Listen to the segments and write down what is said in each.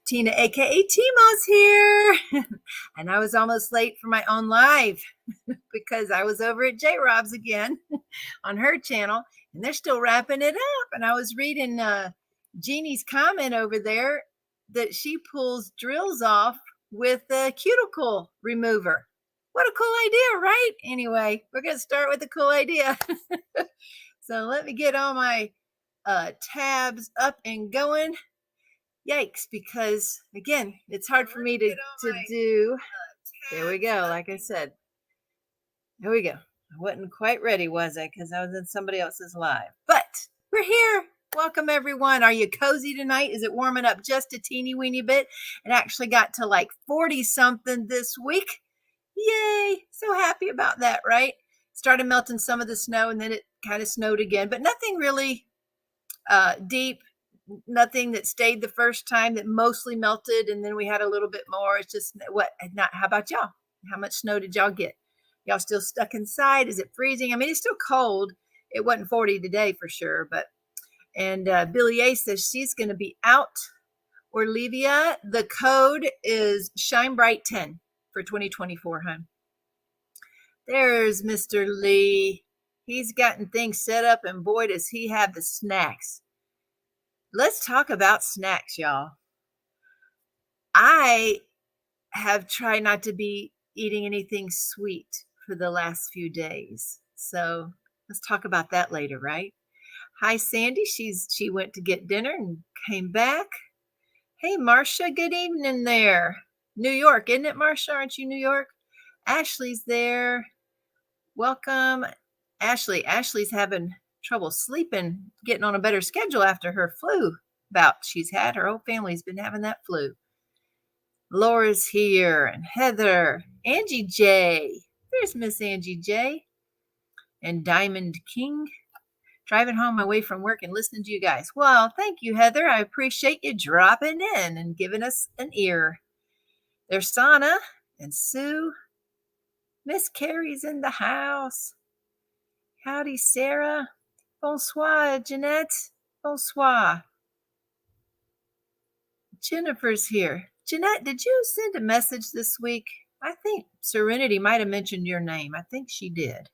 Tina, aka Teemaw's here. And I was almost late for my own live because I was over at J Rob's again on her channel, and they're still wrapping it up. And I was reading Jeannie's comment over there that she pulls drills off with a cuticle remover. What a cool idea, right? Anyway, we're going to start with a cool idea. So let me get all my tabs up and going. Yikes, because again, it's hard for me to do. There we go. Like I said, there we go. I wasn't quite ready, was I? Because I was in somebody else's live. But we're here. Welcome, everyone. Are you cozy tonight? Is it warming up just a teeny weeny bit? It actually got to like 40 something this week. Yay. So happy about that, right? Started melting some of the snow, and then it kind of snowed again, but nothing really deep. Nothing that stayed the first time, that mostly melted, and then we had a little bit more. It's just what not. How about y'all? How much snow did y'all get? Y'all still stuck inside? Is it freezing? I mean, it's still cold. It wasn't 40 today for sure, but and Billy A says she's going to be out. Olivia, the code is Shine Bright 10 for 2024, hon. There's Mr. Lee. He's gotten things set up, and boy, does he have the snacks. Let's talk about snacks, y'all. I have tried not to be eating anything sweet for the last few days. So let's talk about that later, right? Hi, Sandy. She went to get dinner and came back. Hey, Marcia, good evening there. New York, isn't it, Marcia? Aren't you New York? Ashley's there. Welcome, Ashley. Ashley's having trouble sleeping, getting on a better schedule after her flu bout she's had. Her whole family's been having that flu. Laura's here, and Heather, Angie J. There's Miss Angie J. And Diamond King. Driving home away from work and listening to you guys. Well, thank you, Heather. I appreciate you dropping in and giving us an ear. There's Sana and Sue. Miss Carrie's in the house. Howdy, Sarah. Bonsoir, Jeanette. Bonsoir. Jennifer's here. Jeanette, did you send a message this week? I think Serenity might have mentioned your name. I think she did.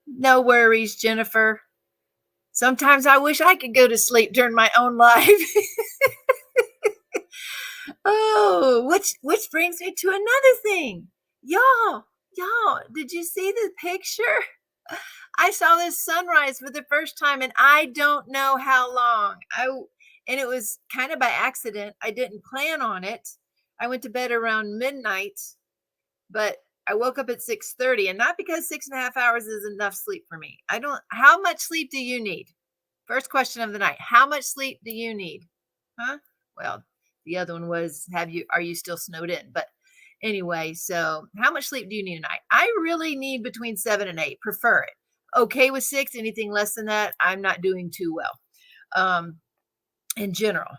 No worries, Jennifer. Sometimes I wish I could go to sleep during my own live. Oh, which brings me to another thing. Y'all, did you see the picture? I saw this sunrise for the first time, and I don't know how long. And it was kind of by accident. I didn't plan on it. I went to bed around midnight, but I woke up at 6:30, and not because 6.5 hours is enough sleep for me. How much sleep do you need? First question of the night. How much sleep do you need? Huh? Well, the other one was, are you still snowed in? But anyway, so how much sleep do you need tonight? I really need between 7 and 8, prefer it. Okay with 6, anything less than that, I'm not doing too well in general.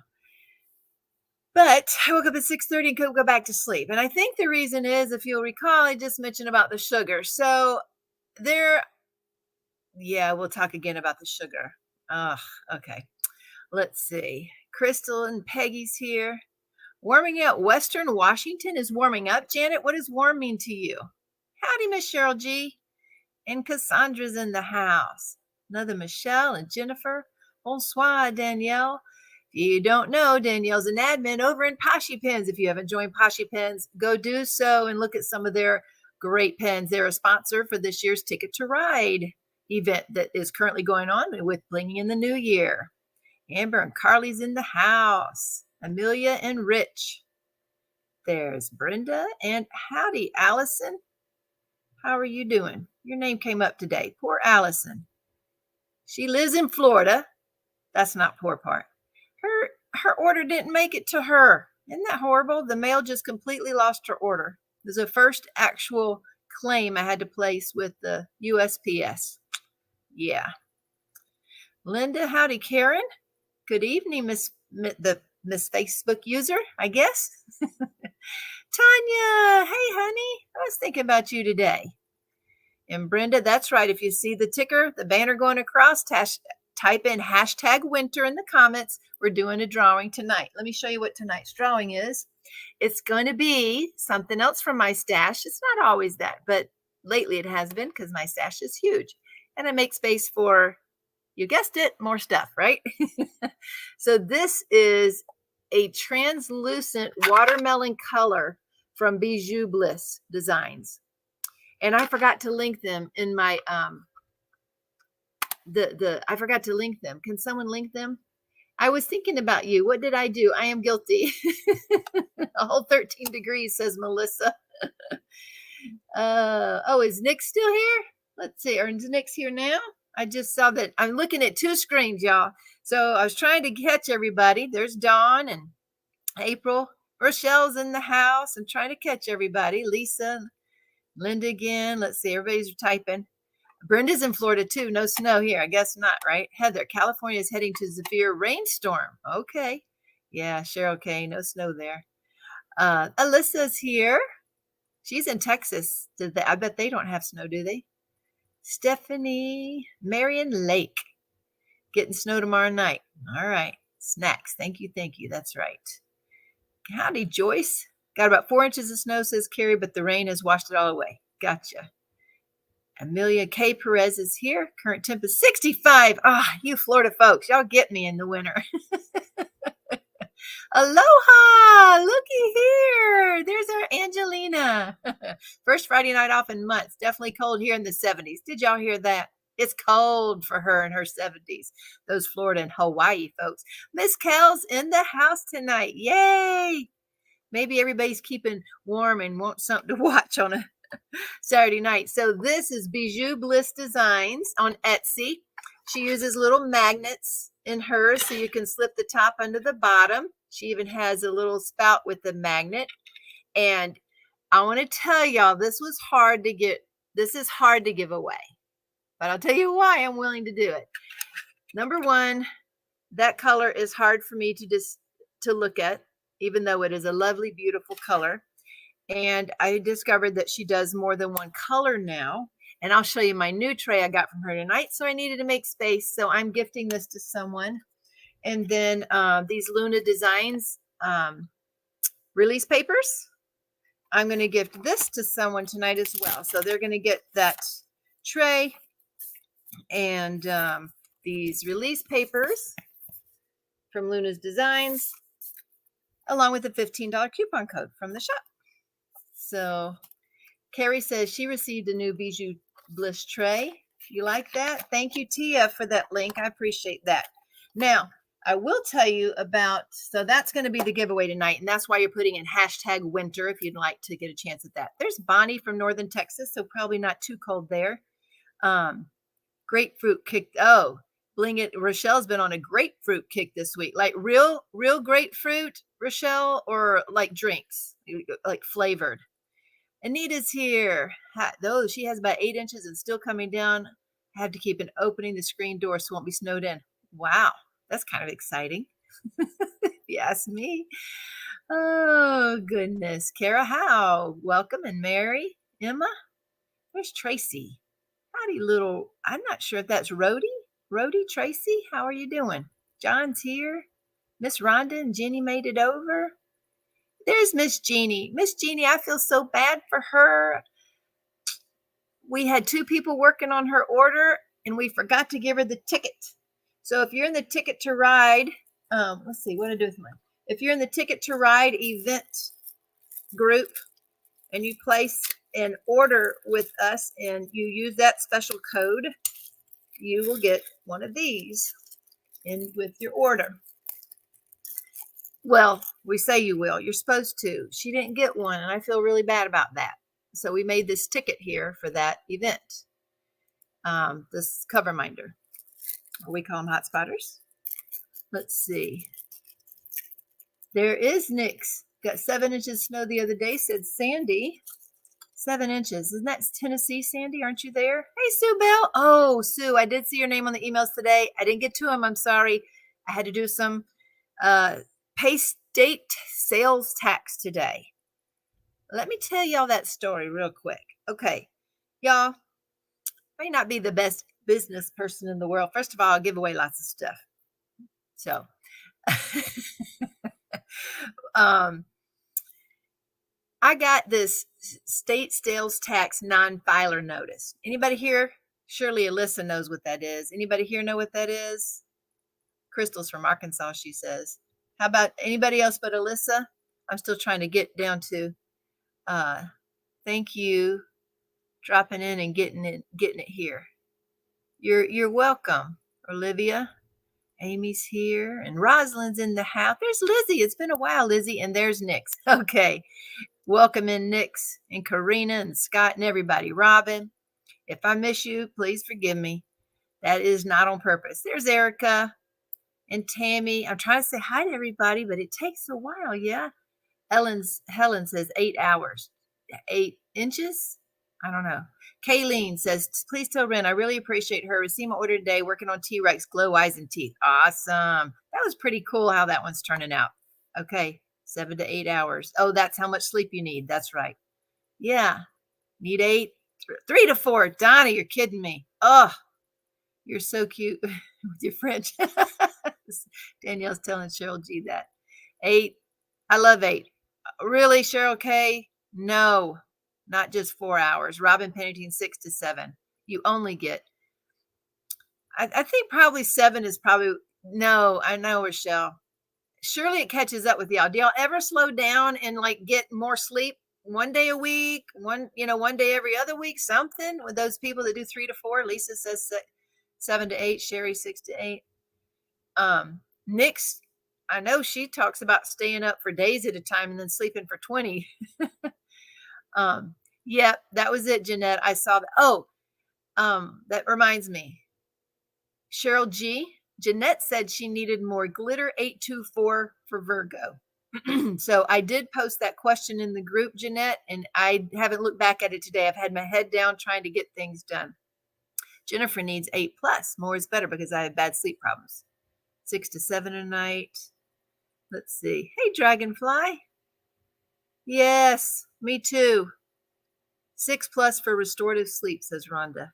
But I woke up at 6:30 and couldn't go back to sleep. And I think the reason is, if you'll recall, I just mentioned about the sugar. So we'll talk again about the sugar. Okay. Let's see. Crystal and Peggy's here. Warming up. Western Washington is warming up. Janet, what does warm mean to you? Howdy, Miss Cheryl G. And Cassandra's in the house. Another Michelle and Jennifer. Bonsoir, Danielle. If you don't know, Danielle's an admin over in Poshy Pens. If you haven't joined Poshy Pens, go do so and look at some of their great pens. They're a sponsor for this year's Ticket to Ride event that is currently going on with Blinging in the New Year. Amber and Carly's in the house. Amelia and Rich. There's Brenda and howdy, Allison. How are you doing? Your name came up today. Poor Allison. She lives in Florida. That's not poor part. Her order didn't make it to her. Isn't that horrible? The mail just completely lost her order. It was the first actual claim I had to place with the USPS. Yeah. Linda, howdy, Karen. Good evening, Miss Facebook user, I guess. Tanya, hey, honey. I was thinking about you today. And Brenda, that's right. If you see the ticker, the banner going across, type in #winter in the comments. We're doing a drawing tonight. Let me show you what tonight's drawing is. It's going to be something else from my stash. It's not always that, but lately it has been because my stash is huge. And I make space for, you guessed it, more stuff, right? So this is a translucent watermelon color from Bijou Bliss Designs. And I forgot to link them in my I forgot to link them. Can someone link them? I was thinking about you. What did I do? I am guilty. A whole 13 degrees, says Melissa. Oh, is Nick still here? Let's see. Is Nick's here now? I just saw that. I'm looking at two screens, y'all. So I was trying to catch everybody. There's Dawn and April. Rochelle's in the house. I'm trying to catch everybody. Lisa, Linda again. Let's see. Everybody's typing. Brenda's in Florida too. No snow here. I guess not, right? Heather, California is heading to severe rainstorm. Okay. Yeah, Cheryl K. No snow there. Alyssa's here. She's in Texas. I bet they don't have snow, do they? Stephanie, Marion Lake. Getting snow tomorrow night. All right. Snacks. Thank you. Thank you. That's right. Howdy, Joyce. Got about 4 inches of snow, says Carrie, but the rain has washed it all away. Gotcha. Amelia K. Perez is here. Current temp is 65. Ah, you Florida folks, y'all get me in the winter. Aloha, looky here. There's our Angelina. First Friday night off in months. Definitely cold here in the 70s. Did y'all hear that? It's cold for her in her 70s. Those Florida and Hawaii folks. Miss Kel's in the house tonight. Yay. Maybe everybody's keeping warm and wants something to watch on a Saturday night. So this is Bijou Bliss Designs on Etsy. She uses little magnets in hers so you can slip the top under the bottom. She even has a little spout with the magnet. And I want to tell y'all, this was hard to get. This is hard to give away. But I'll tell you why I'm willing to do it. Number one, that color is hard for me to look at, even though it is a lovely, beautiful color. And I discovered that she does more than one color now. And I'll show you my new tray I got from her tonight. So I needed to make space. So I'm gifting this to someone. And then these Luna Designs release papers. I'm going to gift this to someone tonight as well. So they're going to get that tray and these release papers from Luna's Designs, along with a $15 coupon code from the shop. So Carrie says she received a new Bijou Bliss tray. You like that? Thank you, Tia, for that link. I appreciate that. Now, I will tell you about, so that's going to be the giveaway tonight, and that's why you're putting in #winter if you'd like to get a chance at that. There's Bonnie from Northern Texas, so probably not too cold there. Grapefruit kick. Oh, Bling It. Rochelle's been on a grapefruit kick this week. Like real grapefruit, Rochelle, or like drinks, like flavored. Anita's here. Though she has about 8 inches and still coming down. I have to keep opening the screen door so it won't be snowed in. Wow, that's kind of exciting. If you ask me. Oh, goodness. Kara Howe, welcome. And Mary, Emma. Where's Tracy? Howdy, little. I'm not sure if that's Rhodey. Rhodey, Tracy, how are you doing? John's here. Miss Rhonda and Jenny made it over. There's Miss Jeannie. Miss Jeannie, I feel so bad for her. We had 2 people working on her order, and we forgot to give her the ticket. So if you're in the Ticket to Ride, let's see, what do I do with mine? If you're in the Ticket to Ride event group, and you place an order with us, and you use that special code, you will get one of these in with your order. Well, we say you will. You're supposed to. She didn't get one, and I feel really bad about that. So we made this ticket here for that event. This cover minder. We call them hot spotters. Let's see. There is Nick's. Got 7 inches of snow the other day, said Sandy. 7 inches. Isn't that Tennessee, Sandy? Aren't you there? Hey, Sue Bell. Oh, Sue, I did see your name on the emails today. I didn't get to them. I'm sorry. I had to do some pay state sales tax today. Let me tell y'all that story real quick. Okay, y'all, may not be the best business person in the world. First of all, I'll give away lots of stuff. So, I got this state sales tax non-filer notice. Anybody here? Surely Alyssa knows what that is. Anybody here know what that is? Crystal's from Arkansas, she says. How about anybody else but Alyssa? I'm still trying to get down to thank you, dropping in and getting it here. You're welcome, Olivia. Amy's here, and Rosalind's in the house. There's Lizzie. It's been a while, Lizzie. And there's Nix. Okay. Welcome in, Nix and Karina and Scott and everybody. Robin, if I miss you, please forgive me. That is not on purpose. There's Erica and Tammy. I'm trying to say hi to everybody, but it takes a while. Yeah. Helen says 8 hours. 8 inches? I don't know. Kayleen says, please tell Ren, I really appreciate her. Received my order today, working on T-Rex glow eyes and teeth. Awesome. That was pretty cool how that one's turning out. Okay, 7 to 8 hours. Oh, that's how much sleep you need. That's right. Yeah, need 8, 3 to 4. Donna, you're kidding me. Oh, you're so cute with your French. Danielle's telling Cheryl G that. 8. I love 8. Really, Cheryl K? No. Not just 4 hours. Robin Pennington, 6 to 7. You only get, I think probably 7 is probably, no, I know, Rochelle. Surely it catches up with y'all. Do y'all ever slow down and like get more sleep? 1 day a week, one day every other week, something with those people that do 3 to 4. Lisa says 7 to 8. Sherry, 6 to 8. Nix, I know she talks about staying up for days at a time and then sleeping for 20. Yeah, that was it, Jeanette. I saw that. Oh, that reminds me. Cheryl G. Jeanette said she needed more glitter 824 for Virgo. So I did post that question in the group, Jeanette, and I haven't looked back at it today. I've had my head down trying to get things done. Jennifer needs 8+. More is better because I have bad sleep problems. 6 to 7 a night. Let's see. Hey, Dragonfly. Yes, me too. 6+ for restorative sleep, says Rhonda.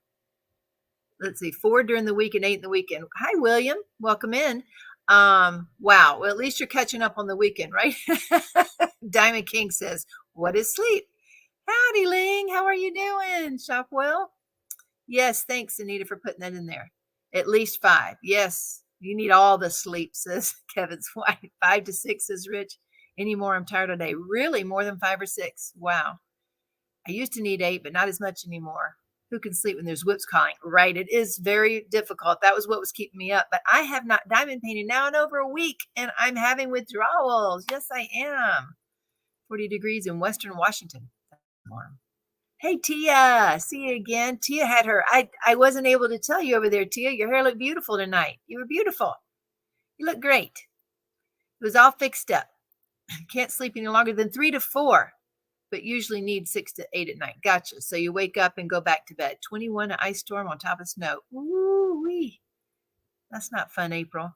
Let's see, 4 during the week and 8 in the weekend. Hi, William. Welcome in. Wow. Well, at least you're catching up on the weekend, right? Diamond King says, what is sleep? Howdy, Ling. How are you doing? Shop well? Yes, thanks, Anita, for putting that in there. At least 5. Yes, you need all the sleep, says Kevin's wife. 5 to 6, says Rich. Any more? I'm tired today. Really? More than 5 or 6? Wow. I used to need 8, but not as much anymore. Who can sleep when there's whips calling? Right. It is very difficult. That was what was keeping me up. But I have not diamond painted now in over a week, and I'm having withdrawals. Yes, I am. 40 degrees in Western Washington. Warm. Hey, Tia. See you again. Tia had her. I wasn't able to tell you over there, Tia. Your hair looked beautiful tonight. You were beautiful. You look great. It was all fixed up. Can't sleep any longer than 3 to 4. But usually need 6 to 8 at night. Gotcha. So you wake up and go back to bed. 21, an ice storm on top of snow. Ooh-wee. That's not fun, April.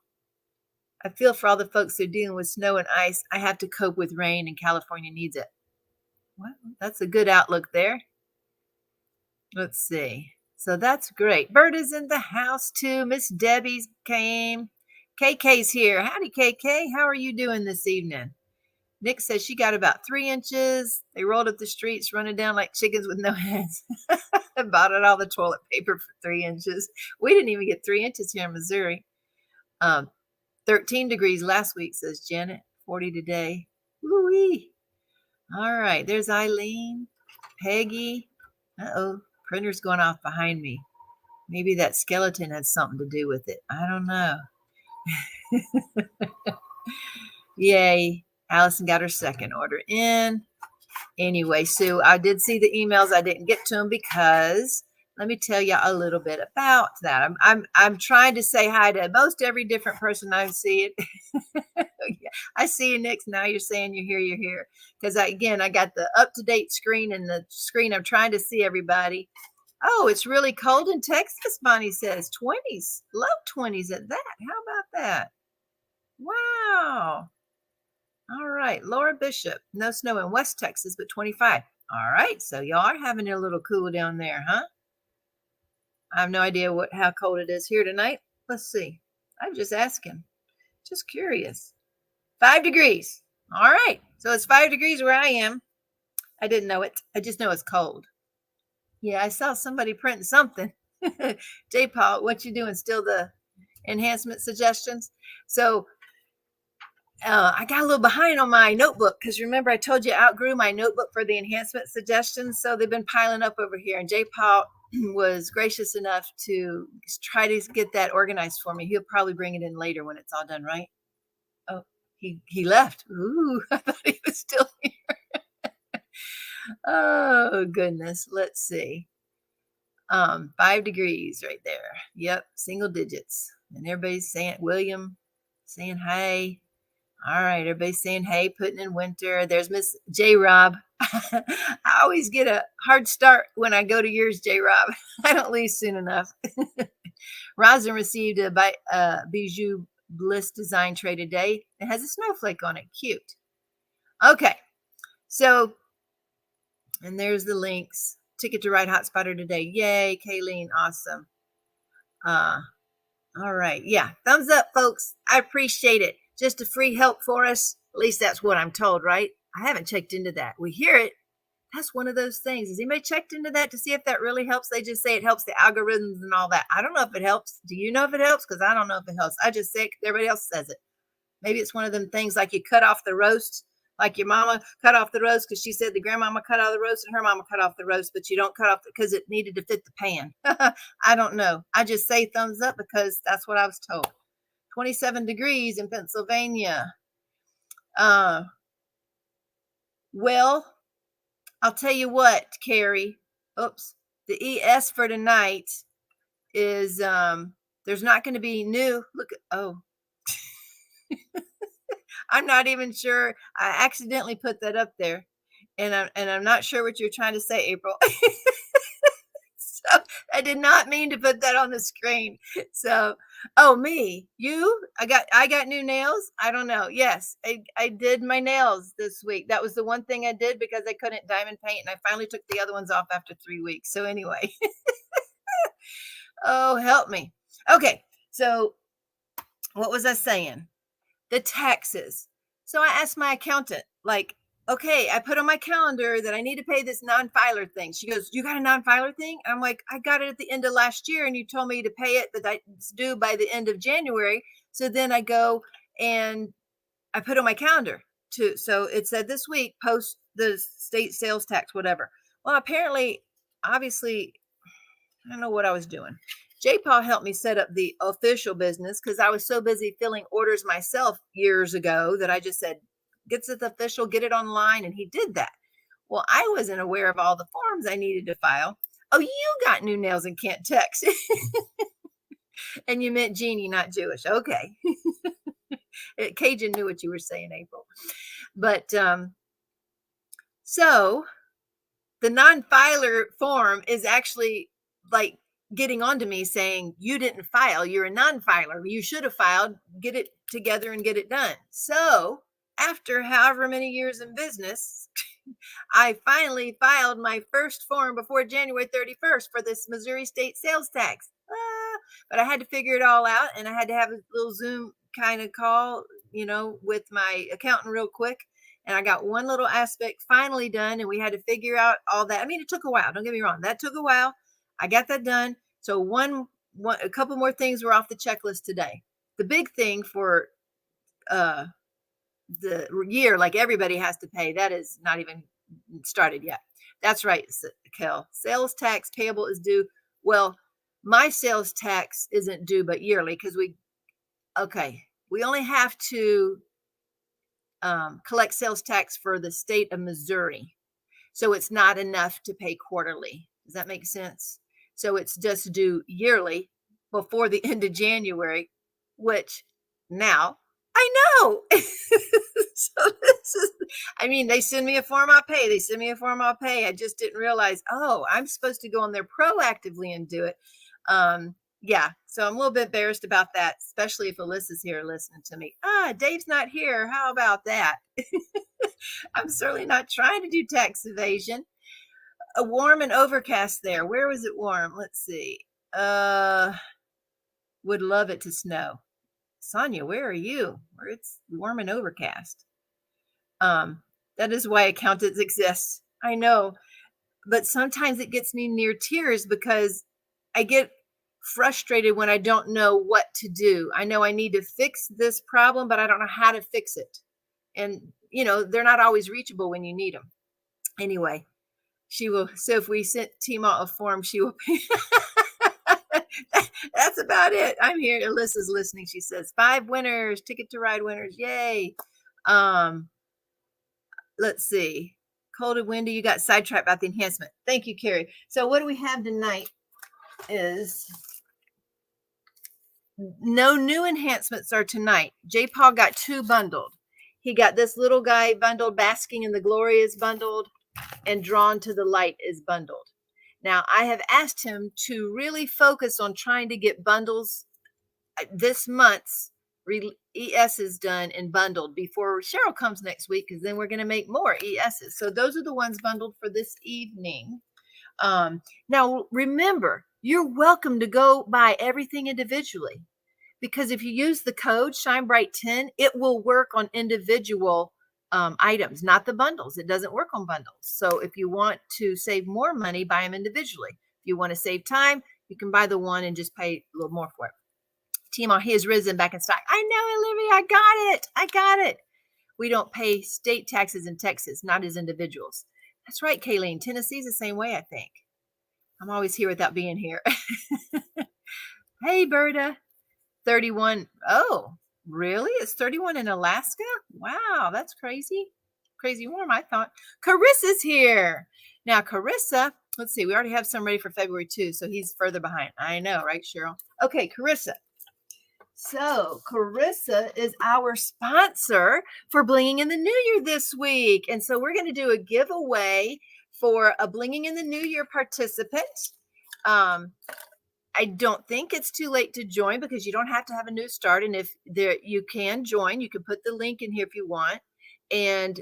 I feel for all the folks who are dealing with snow and ice. I have to cope with rain, and California needs it. Well, that's a good outlook there. Let's see. So that's great. Bert is in the house too. Miss Debbie's came. KK's here. Howdy, KK. How are you doing this evening? Nick says she got about 3 inches. They rolled up the streets, running down like chickens with no heads. I bought out all the toilet paper for 3 inches. We didn't even get 3 inches here in Missouri. 13 degrees last week, says Janet. 40 today. Woo-wee. All right, there's Eileen, Peggy. Uh-oh, printer's going off behind me. Maybe that skeleton had something to do with it. I don't know. Yay. Allison got her second order in. Anyway, Sue, I did see the emails. I didn't get to them because let me tell you a little bit about that. I'm trying to say hi to most every different person I see it. I see you, Nick. Now you're saying you're here. Because I got the up-to-date screen and the screen. I'm trying to see everybody. Oh, it's really cold in Texas, Bonnie says. 20s. Love 20s at that. How about that? Wow. All right, Laura Bishop. No snow in West Texas, but 25. All right, so y'all are having a little cool down there, huh? I have no idea how cold it is here tonight. Let's see. I'm just asking. Just curious. 5 degrees. All right. So it's 5 degrees where I am. I didn't know it. I just know it's cold. Yeah, I saw somebody printing something. J. Paul, what you doing? Still the enhancement suggestions? So I got a little behind on my notebook because remember I told you I outgrew my notebook for the enhancement suggestions. So they've been piling up over here. And J. Paul was gracious enough to try to get that organized for me. He'll probably bring it in later when it's all done, right? Oh, he left. Ooh, I thought he was still here. Oh, goodness. Let's see. 5 degrees right there. Yep, single digits. And everybody's saying, William saying hi. All right, everybody's saying hey, putting in winter. There's Miss J. Rob. I always get a hard start when I go to yours, J. Rob. I don't leave soon enough. Rosin received a Bijou Bliss design tray today. It has a snowflake on it. Cute. Okay, so, and there's the links. Ticket to Ride Hot Spotter today. Yay, Kayleen, awesome. All right, yeah, thumbs up, folks. I appreciate it. Just a free help for us. At least that's what I'm told, right? I haven't checked into that. We hear it. That's one of those things. Has anybody checked into that to see if that really helps? They just say it helps the algorithms and all that. I don't know if it helps. Do you know if it helps? Because I don't know if it helps. I just say it because everybody else says it. Maybe it's one of them things like you cut off the roast, like your mama cut off the roast because she said the grandmama cut off the roast and her mama cut off the roast, but you don't cut off because it needed to fit the pan. I don't know. I just say thumbs up because that's what I was told. 27 degrees in Pennsylvania. Well, I'll tell you what, Carrie. Oops. The ES for tonight is there's not going to be new. Look at, oh. I'm not even sure. I accidentally put that up there. And I'm not sure what you're trying to say, April. So I did not mean to put that on the screen. So, oh, me, you, I got new nails. I don't know. Yes, I did my nails this week. That was the one thing I did because I couldn't diamond paint. And I finally took the other ones off after 3 weeks. So anyway, oh, help me. Okay. So what was I saying? The taxes. So I asked my accountant, like, okay, I put on my calendar that I need to pay this non-filer thing. She goes, you got a non-filer thing? I'm like, I got it at the end of last year and you told me to pay it, but it's due by the end of January. So then I go and I put on my calendar to, so it said this week, post the state sales tax, whatever. Well, apparently, obviously, I don't know what I was doing. J. Paul helped me set up the official business because I was so busy filling orders myself years ago that I just said, get it official, get it online. And he did that. Well, I wasn't aware of all the forms I needed to file. Oh, you got new nails and can't text. And you meant Jeannie, not Jewish. Okay. Cajun knew what you were saying, April. But so the non-filer form is actually like getting onto me saying, you didn't file, you're a non-filer, you should have filed, get it together and get it done. So after however many years in business, I finally filed my first form before January 31st for this Missouri state sales tax. But I had to figure it all out, and I had to have a little Zoom kind of call, with my accountant real quick. And I got one little aspect finally done, and we had to figure out all that. I mean, it took a while. Don't get me wrong. That took a while. I got that done. So a couple more things were off the checklist today. The big thing for the year, like everybody has to pay, that is not even started yet. That's right, Kel. Sales tax payable is due. Well, my sales tax isn't due but yearly because we only have to collect sales tax for the state of Missouri. So it's not enough to pay quarterly. Does that make sense? So it's just due yearly before the end of January, which now I know. So they send me a form, I'll pay. They send me a form, I'll pay. I just didn't realize, I'm supposed to go on there proactively and do it. Yeah, so I'm a little bit embarrassed about that, especially if Alyssa's here listening to me. Dave's not here. How about that? I'm certainly not trying to do tax evasion. A warm and overcast there. Where was it warm? Let's see. Would love it to snow. Sonia, where are you? Where it's warm and overcast. That is why accountants exist. I know, but sometimes it gets me near tears because I get frustrated when I don't know what to do. I know I need to fix this problem, but I don't know how to fix it. And, you know, they're not always reachable when you need them. Anyway, she will. So if we sent Teemaw a form, she will pay. That's about it. I'm here. Alyssa's listening. She says 5 winners, ticket to ride winners. Yay. Let's see. Cold and windy. You got sidetracked about the enhancement. Thank you, Carrie. So what do we have tonight is no new enhancements are tonight. J. Paul got 2 bundled. He got this little guy bundled, Basking in the Glory is bundled, and Drawn to the Light is bundled. Now, I have asked him to really focus on trying to get bundles this month's ES is done and bundled before Cheryl comes next week, because then we're going to make more ESs. So those are the ones bundled for this evening. Now, remember, you're welcome to go buy everything individually, because if you use the code ShineBright10, it will work on individual items, not the bundles. It doesn't work on bundles. So if you want to save more money, buy them individually. If you want to save time, you can buy the one and just pay a little more for it. Teemaw, he has risen back in stock. I know, Olivia, I got it. I got it. We don't pay state taxes in Texas, not as individuals. That's right, Kayleen. Tennessee's the same way, I think. I'm always here without being here. Hey, Berta. 31. Oh, really? It's 31 in Alaska? Wow, that's crazy. Crazy warm, I thought. Carissa's here. Now, Carissa, let's see. We already have some ready for February too, so he's further behind. I know, right, Cheryl? Okay, Carissa. So Carissa is our sponsor for Blinging in the New Year this week. And so we're going to do a giveaway for a Blinging in the New Year participant. I don't think it's too late to join, because you don't have to have a new start. And if there, you can join, you can put the link in here if you want. And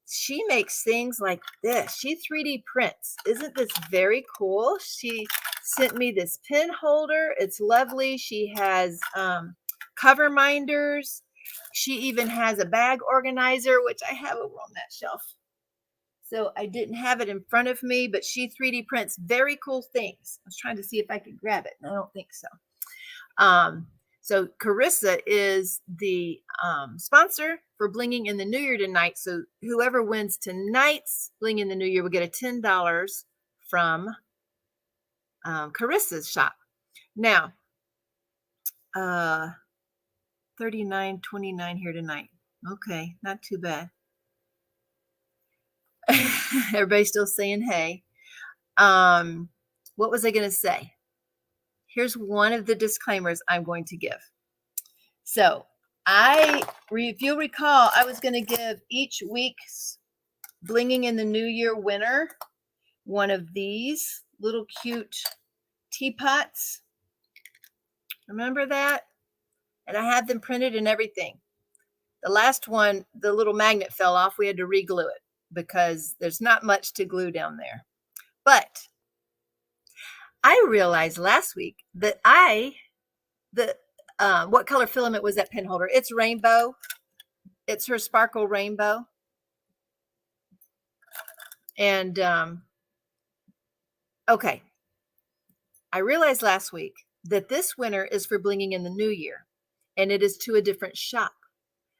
she makes things like this. She 3D prints. Isn't this very cool? She sent me this pin holder. It's lovely. She has cover minders. She even has a bag organizer, which I have over on that shelf. So I didn't have it in front of me, but she 3D prints very cool things. I was trying to see if I could grab it. I don't think so. So Carissa is the sponsor for Blinging in the New Year tonight. So whoever wins tonight's Bling in the New Year will get a $10 from Carissa's shop. Now, 39.29 here tonight. Okay, not too bad. Everybody's still saying hey. What was I going to say? Here's one of the disclaimers I'm going to give. So if you'll recall, I was going to give each week's Blinging in the New Year winner one of these little cute teapots. Remember that? And I have them printed and everything. The last one, the little magnet fell off. We had to re-glue it because there's not much to glue down there. But I realized last week that what color filament was that pen holder? It's rainbow. It's her sparkle rainbow. And okay, I realized last week that this winner is for Blinging in the New Year, and it is to a different shop.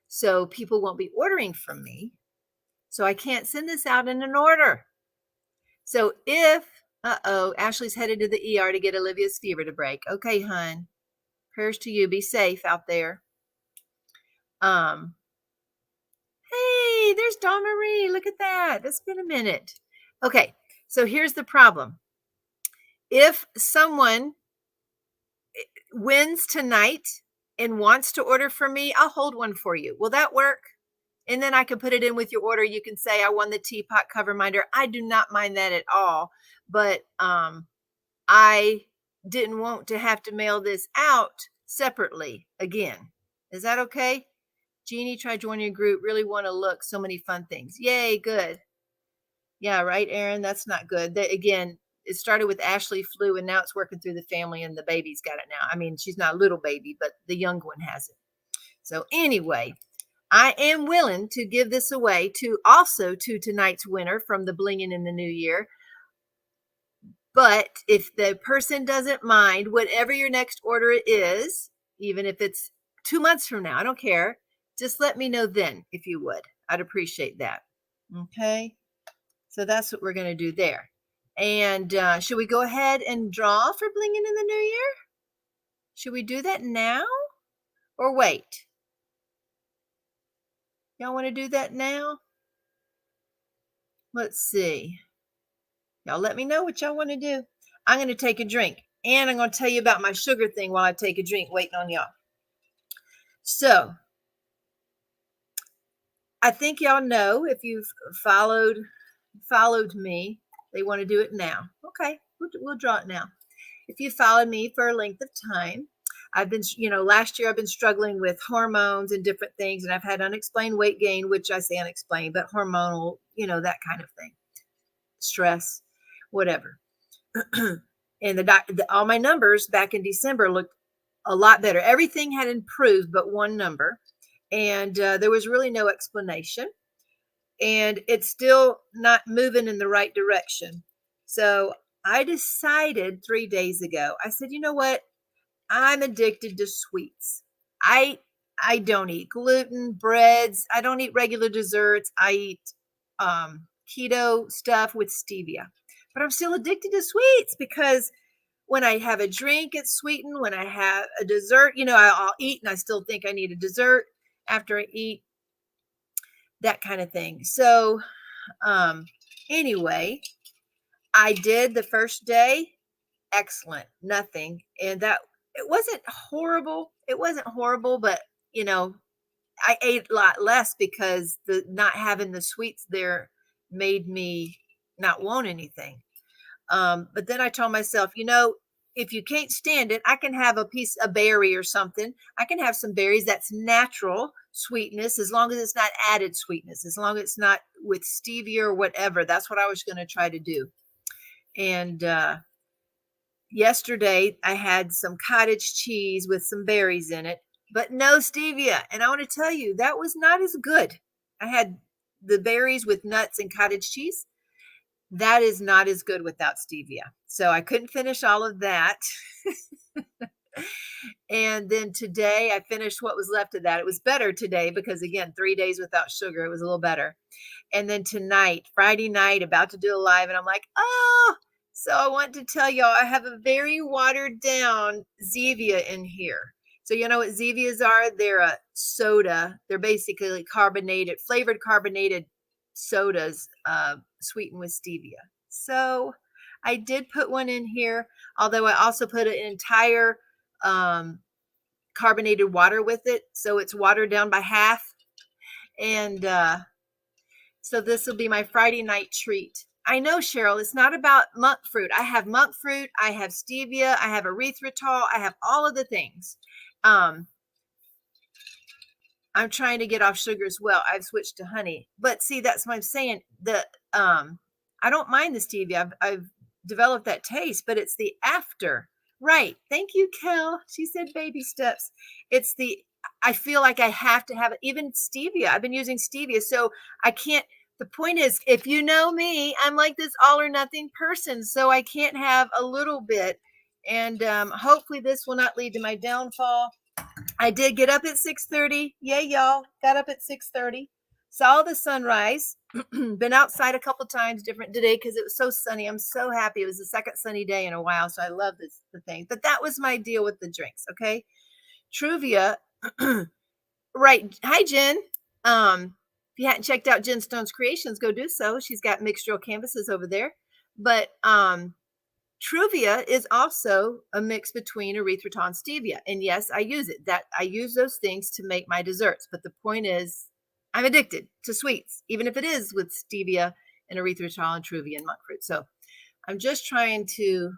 So people won't be ordering from me. So I can't send this out in an order. So if, Ashley's headed to the ER to get Olivia's fever to break. Okay, hun. Prayers to you. Be safe out there. Hey, there's Dawn Marie. Look at that. It's been a minute. Okay, so here's the problem. If someone wins tonight and wants to order from me, I'll hold one for you. Will that work? And then I can put it in with your order. You can say, I won the teapot cover minder. I do not mind that at all. But I didn't want to have to mail this out separately again. Is that okay? Jeannie, try joining your group. Really want to look. So many fun things. Yay, good. Yeah, right, Aaron? That's not good. Again, it started with Ashley flu, and now it's working through the family, and the baby's got it now. I mean, she's not a little baby, but the young one has it. So anyway, I am willing to give this away to tonight's winner from the Blinging in the New Year. But if the person doesn't mind, whatever your next order is, even if it's 2 months from now, I don't care. Just let me know then if you would. I'd appreciate that. Okay. So that's what we're going to do there. And should we go ahead and draw for Blinging in the New Year? Should we do that now or wait? Y'all want to do that now? Let's see. Y'all let me know what y'all want to do. I'm going to take a drink, and I'm going to tell you about my sugar thing while I take a drink waiting on y'all. So I think y'all know, if you've followed me, they want to do it now. Okay, we'll draw it now. If you followed me for a length of time, I've been, last year I've been struggling with hormones and different things, and I've had unexplained weight gain, which I say unexplained, but hormonal, that kind of thing, stress, whatever. And all my numbers back in December looked a lot better. Everything had improved but one number, and there was really no explanation. And it's still not moving in the right direction. So I decided 3 days ago, I said, you know what? I'm addicted to sweets. I don't eat gluten, breads. I don't eat regular desserts. I eat keto stuff with stevia. But I'm still addicted to sweets because when I have a drink, it's sweetened. When I have a dessert, I'll eat and I still think I need a dessert after I eat. That kind of thing. So anyway, I did the first day. Excellent. Nothing. And it wasn't horrible. It wasn't horrible, but I ate a lot less because the not having the sweets there made me not want anything. But then I told myself, if you can't stand it, I can have a berry or something. I can have some berries that's natural sweetness, as long as it's not added sweetness, as long as it's not with stevia or whatever. That's what I was going to try to do. And yesterday I had some cottage cheese with some berries in it, but no stevia. And I want to tell you, that was not as good. I had the berries with nuts and cottage cheese. That is not as good without stevia. So I couldn't finish all of that. And then today I finished what was left of that. It was better today because, again, 3 days without sugar, it was a little better. And then tonight, Friday night, about to do a live, and I'm like, so I want to tell y'all, I have a very watered down Zevia in here. So you know what Zevias are? They're a soda. They're basically flavored carbonated sodas, sweetened with stevia. So I did put one in here, although I also put an entire carbonated water with it, so it's watered down by half. And so this will be my Friday night treat. I know, Cheryl, it's not about monk fruit. I have monk fruit, I have stevia, I have erythritol, I have all of the things. I'm trying to get off sugar as well. I've switched to honey, but see, that's what I'm saying. I don't mind the stevia. I've developed that taste, but it's the after. Right. Thank you, Kel. She said baby steps. I feel like I have to have it. Even stevia. I've been using stevia, so I can't. The point is, if you know me, I'm like this all or nothing person, so I can't have a little bit. And hopefully this will not lead to my downfall. I did get up at 6:30. Yay, y'all. Got up at 6:30. Saw the sunrise. Been outside a couple times different today because it was so sunny. I'm so happy. It was the second sunny day in a while, so I love the thing. But that was my deal with the drinks, okay? Truvia. Right. Hi, Jen. If you hadn't checked out Jen Stone's Creations, go do so. She's got mixed canvases over there. But Truvia is also a mix between erythritol and stevia. And yes, I use it. I use those things to make my desserts. But the point is, I'm addicted to sweets, even if it is with stevia and erythritol and Truvia and monk fruit. So I'm just trying to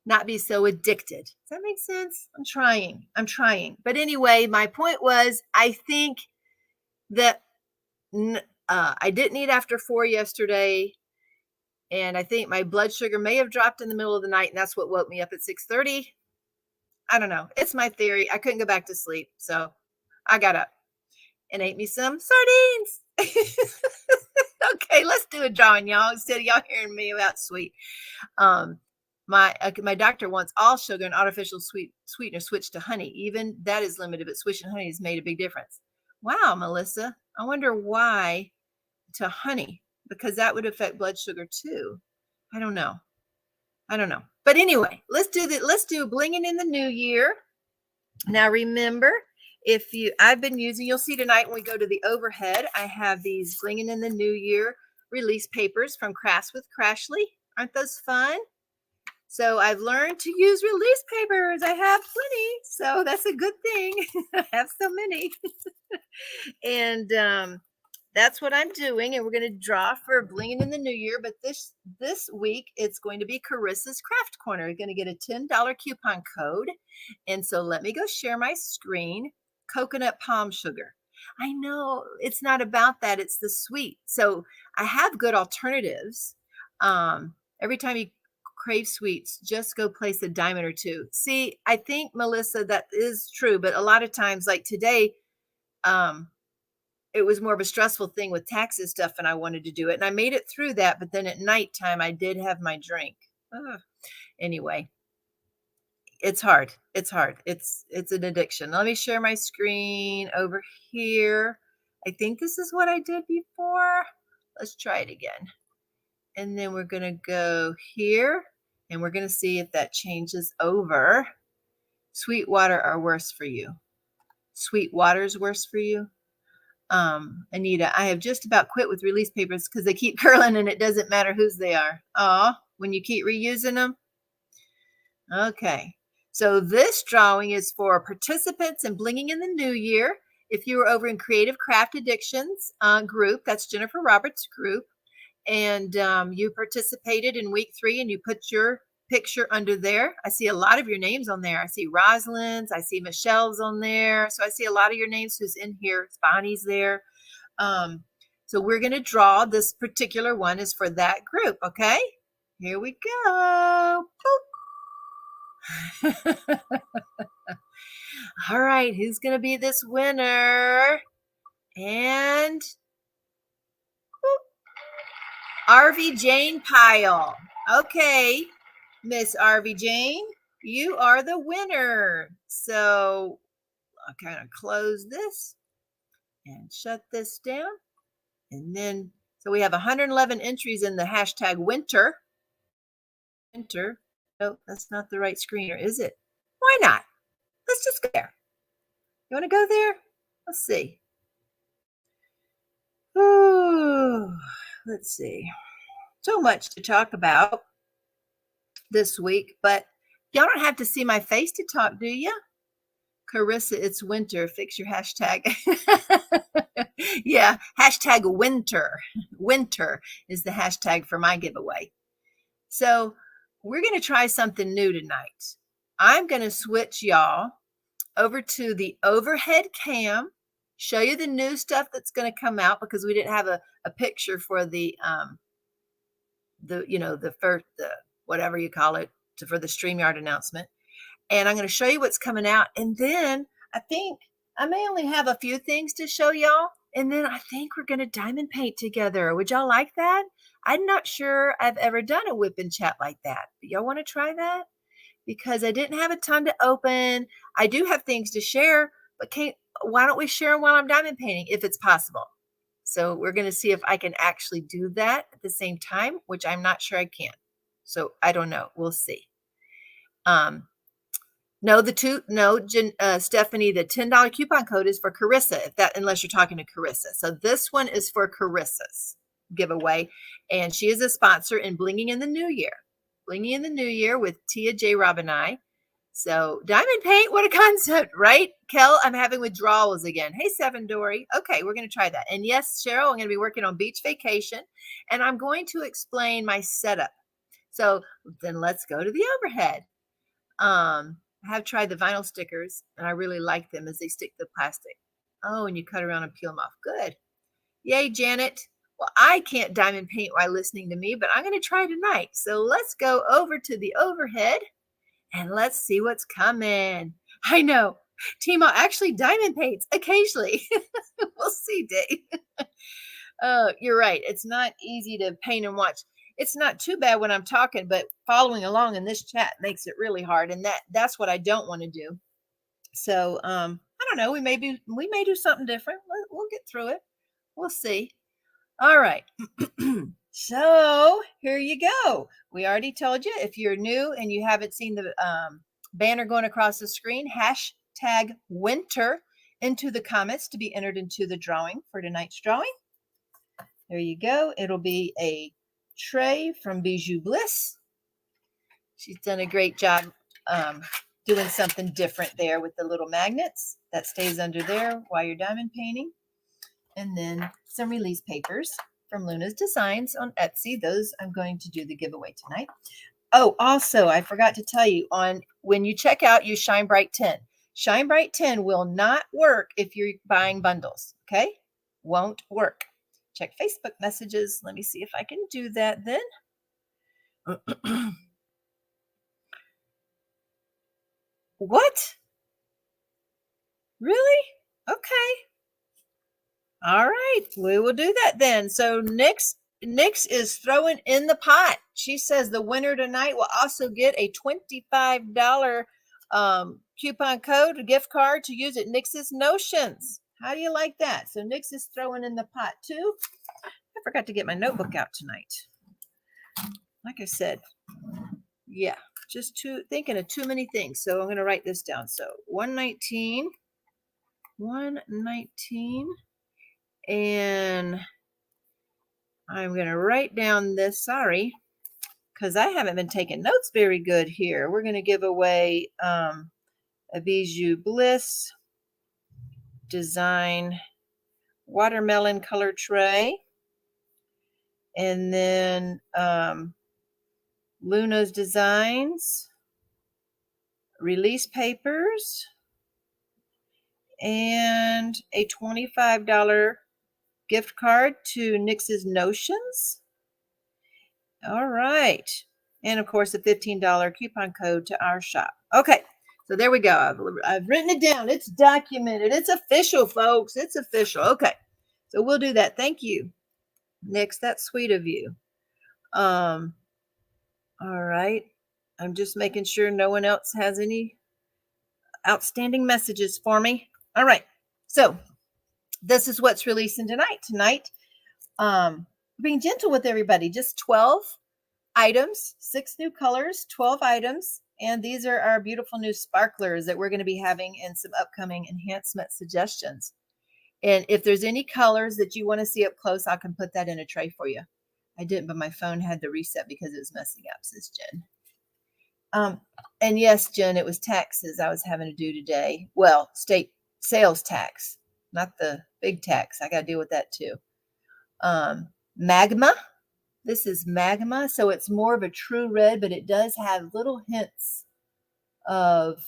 not be so addicted. Does that make sense? I'm trying. But anyway, my point was, I think that I didn't eat after 4 yesterday. And I think my blood sugar may have dropped in the middle of the night, and that's what woke me up at 6:30. I don't know. It's my theory. I couldn't go back to sleep. So I got up and ate me some sardines. Okay, let's do a drawing, y'all, instead of y'all hearing me about sweet. My doctor wants all sugar and artificial sweetener switched to honey. Even that is limited, but switching to honey has made a big difference. Wow, Melissa. I wonder why to honey, because that would affect blood sugar too. I don't know. But anyway, let's do Blinging in the New Year. Now remember, I've been using, you'll see tonight when we go to the overhead, I have these Blinging in the New Year release papers from Crafts with Crashley. Aren't those fun? So I've learned to use release papers. I have plenty, so that's a good thing. I have so many. And that's what I'm doing. And we're going to draw for Blinging in the New Year. But this week, it's going to be Carissa's Craft Corner. You're going to get a $10 coupon code. And so let me go share my screen. Coconut palm sugar. I know it's not about that. It's the sweet. So I have good alternatives. Every time you crave sweets, just go place a diamond or two. See, I think, Melissa, that is true. But a lot of times, like today, it was more of a stressful thing with taxes stuff, and I wanted to do it. And I made it through that. But then at nighttime, I did have my drink. Anyway, it's hard. It's an addiction. Let me share my screen over here. I think this is what I did before. Let's try it again. And then we're going to go here, and we're going to see if that changes over. Sweet water are worse for you. Sweet water's worse for you. Anita, I have just about quit with release papers because they keep curling and it doesn't matter whose they are. When you keep reusing them. Okay. So this drawing is for participants in Blinging in the New Year. If you were over in Creative Craft Addictions group, that's Jennifer Roberts' group, and you participated in week 3 and you put your picture under there. I see a lot of your names on there. I see Rosalind's, I see Michelle's on there. So I see a lot of your names who's in here. Bonnie's there. So we're going to draw. This particular one is for that group. Okay, here we go. All right, who's going to be this winner? And RV Jane Pyle. Okay, Miss RV Jane, you are the winner. So I'll kind of close this and shut this down. And then, so we have 111 entries in the hashtag winter. Winter. No, that's not the right screen, or is it? Why not? Let's just go there. You want to go there? Let's see. Oh, let's see. So much to talk about this week, but y'all don't have to see my face to talk, do you? Carissa, it's winter. Fix your hashtag. Yeah, hashtag winter. Winter is the hashtag for my giveaway. So we're going to try something new tonight. I'm going to switch y'all over to the overhead cam, show you the new stuff that's going to come out, because we didn't have a picture for the whatever you call it, for the StreamYard announcement. And I'm going to show you what's coming out. And then I think I may only have a few things to show y'all. And then I think we're going to diamond paint together. Would y'all like that? I'm not sure I've ever done a whip and chat like that. Y'all want to try that? Because I didn't have a ton to open. I do have things to share, but why don't we share them while I'm diamond painting if it's possible? So we're going to see if I can actually do that at the same time, which I'm not sure I can. So I don't know. We'll see. Stephanie, the $10 coupon code is for Carissa, unless you're talking to Carissa. So this one is for Carissa's giveaway, and she is a sponsor in Blinging in the New Year. Blinging in the New Year with Tia J. Rob and I. So diamond paint, what a concept, right? Kel, I'm having withdrawals again. Hey, Seven Dory. Okay, we're going to try that. And yes, Cheryl, I'm going to be working on Beach Vacation, and I'm going to explain my setup. So then let's go to the overhead. I have tried the vinyl stickers, and I really like them as they stick to the plastic. Oh, and you cut around and peel them off. Good. Yay, Janet. Well, I can't diamond paint while listening to me, but I'm going to try tonight. So let's go over to the overhead and let's see what's coming. I know Teemaw actually diamond paints occasionally. We'll see, Dave. You're right. It's not easy to paint and watch. It's not too bad when I'm talking, but following along in this chat makes it really hard. And that's what I don't want to do. So I don't know. We may do something different. We'll get through it. We'll see. All right. So here you go. We already told you, if you're new and you haven't seen the banner going across the screen, hashtag winter into the comments to be entered into the drawing for tonight's drawing. There you go. It'll be a tray from Bijou Bliss. She's done a great job doing something different there with the little magnets that stays under there while you're diamond painting. And then some release papers from Luna's Designs on Etsy. Those I'm going to do the giveaway tonight. Oh, also, I forgot to tell you, when you check out, use Shine Bright 10. Shine Bright 10 will not work if you're buying bundles, okay? Won't work. Check Facebook messages. Let me see if I can do that then. What? Really? Okay. All right, we will do that then. So Nix is throwing in the pot. She says the winner tonight will also get a $25 coupon code, a gift card to use at Nix's Notions. How do you like that? So Nix is throwing in the pot too. I forgot to get my notebook out tonight. Like I said, yeah, just thinking of too many things. So I'm going to write this down. So 119, and I'm going to write down this, sorry, because I haven't been taking notes very good here. We're going to give away a Bijou Bliss Design watermelon color tray. And then Luna's Designs release papers and a $25 gift card to Nix's Notions. All right. And of course, a $15 coupon code to our shop. Okay. So there we go. I've written it down. It's documented. It's official, folks. It's official. Okay. So we'll do that. Thank you, Nix. That's sweet of you. All right. I'm just making sure no one else has any outstanding messages for me. All right. So this is what's releasing tonight. Tonight, being gentle with everybody. Just 12 items, 6 new colors, 12 items. And these are our beautiful new sparklers that we're going to be having in some upcoming enhancement suggestions. And if there's any colors that you want to see up close, I can put that in a tray for you. I didn't, but my phone had to reset because it was messing up, says Jen. And yes, Jen, it was taxes I was having to do today. Well, state sales tax, not the big tax. I got to deal with that too. Magma. This is magma, so it's more of a true red, but it does have little hints of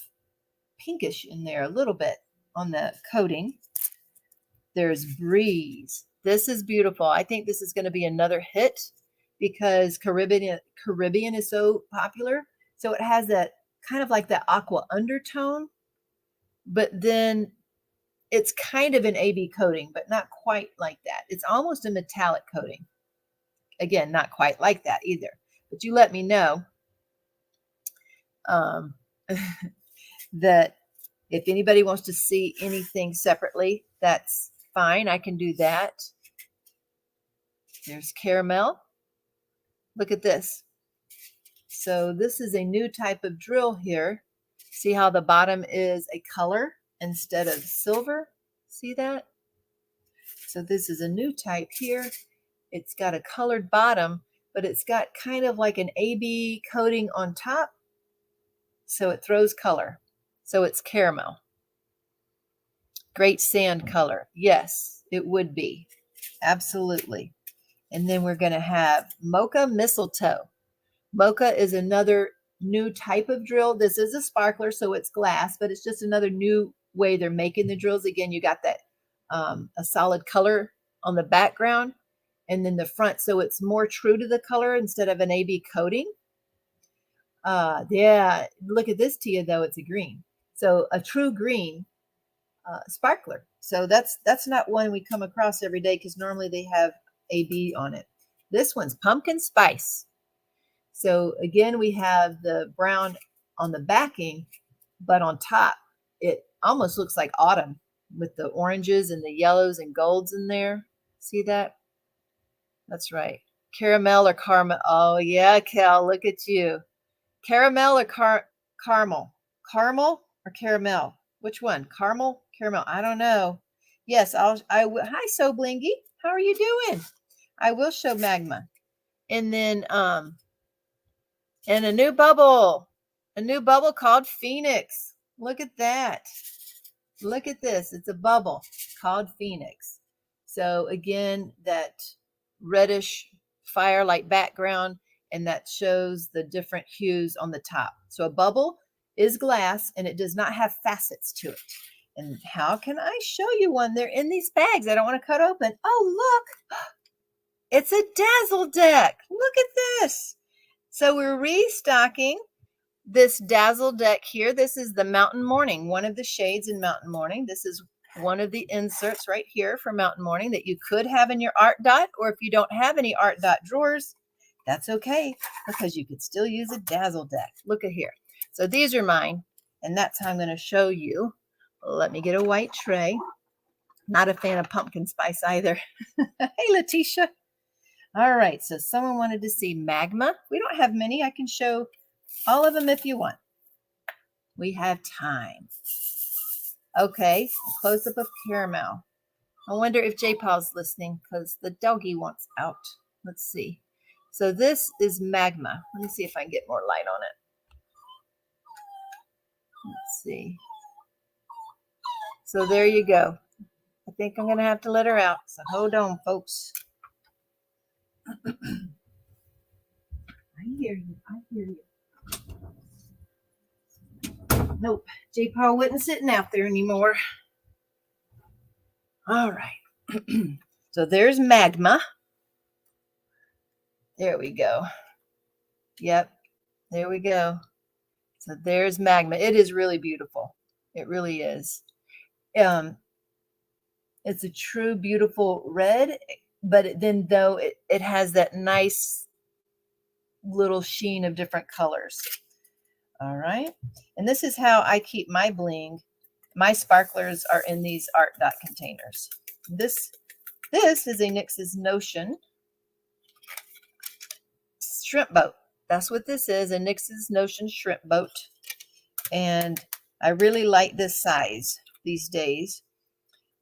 pinkish in there a little bit on the coating. There's breeze. This is beautiful. I think this is going to be another hit because Caribbean is so popular. So it has that kind of like that aqua undertone, but then it's kind of an AB coating, but not quite like that. It's almost a metallic coating. Again, not quite like that either, but you let me know that if anybody wants to see anything separately, that's fine. I can do that. There's caramel. Look at this. So this is a new type of drill here. See how the bottom is a color instead of silver? See that? So this is a new type here. It's got a colored bottom, but it's got kind of like an AB coating on top. So it throws color. So it's caramel. Great sand color. Yes, it would be. Absolutely. And then we're going to have mocha mistletoe. Mocha is another new type of drill. This is a sparkler, so it's glass, but it's just another new way they're making the drills. Again, you got that a solid color on the background. and then the front, so it's more true to the color instead of an AB coating. Yeah, look at this, Tia, though. It's a green. So a true green sparkler. So that's not one we come across every day because normally they have AB on it. This one's pumpkin spice. So again, we have the brown on the backing, but on top, it almost looks like autumn with the oranges and the yellows and golds in there. See that? That's right. Caramel or caramel. Oh, yeah, Cal, look at you. Caramel or caramel? Caramel or caramel? Which one? Caramel? Caramel? I don't know. Yes, I will. Hi, So Blingy. How are you doing? I will show Magma. And then, and a new bubble called Phoenix. Look at that. Look at this. It's a bubble called Phoenix. So again, that reddish firelight background, and that shows the different hues on the top. So a bubble is glass and it does not have facets to it. And how can I show you one? They're in these bags. I don't want to cut open. Oh, look. It's a dazzle deck. Look at this. So we're restocking this dazzle deck here. This is the Mountain Morning, one of the shades in Mountain Morning. This is one of the inserts right here for Mountain Morning that you could have in your ARTDOT, or if you don't have any ARTDOT drawers, that's okay, because you could still use a dazzle deck. Look at here. So these are mine, and that's how I'm going to show you. Let me get a white tray. Not a fan of pumpkin spice either. Hey, Letitia. All right, so someone wanted to see Magma. We don't have many. I can show all of them if you want. We have time. Okay, a close-up of caramel. I wonder if J-Paul's listening because the doggy wants out. Let's see. So this is Magma. Let me see if I can get more light on it. Let's see. So there you go. I think I'm going to have to let her out. So hold on, folks. I hear you. I hear you. Nope. J-Paul wasn't sitting out there anymore. All right. So there's Magma. There we go. Yep. There we go. So there's Magma. It is really beautiful. It really is. It's a true beautiful red, but then though it has that nice little sheen of different colors. All right. And this is how I keep my bling. My sparklers are in these ARTDOT containers. This is a NYX's Notion shrimp boat. That's what this is, a NYX's Notion shrimp boat. And I really like this size these days.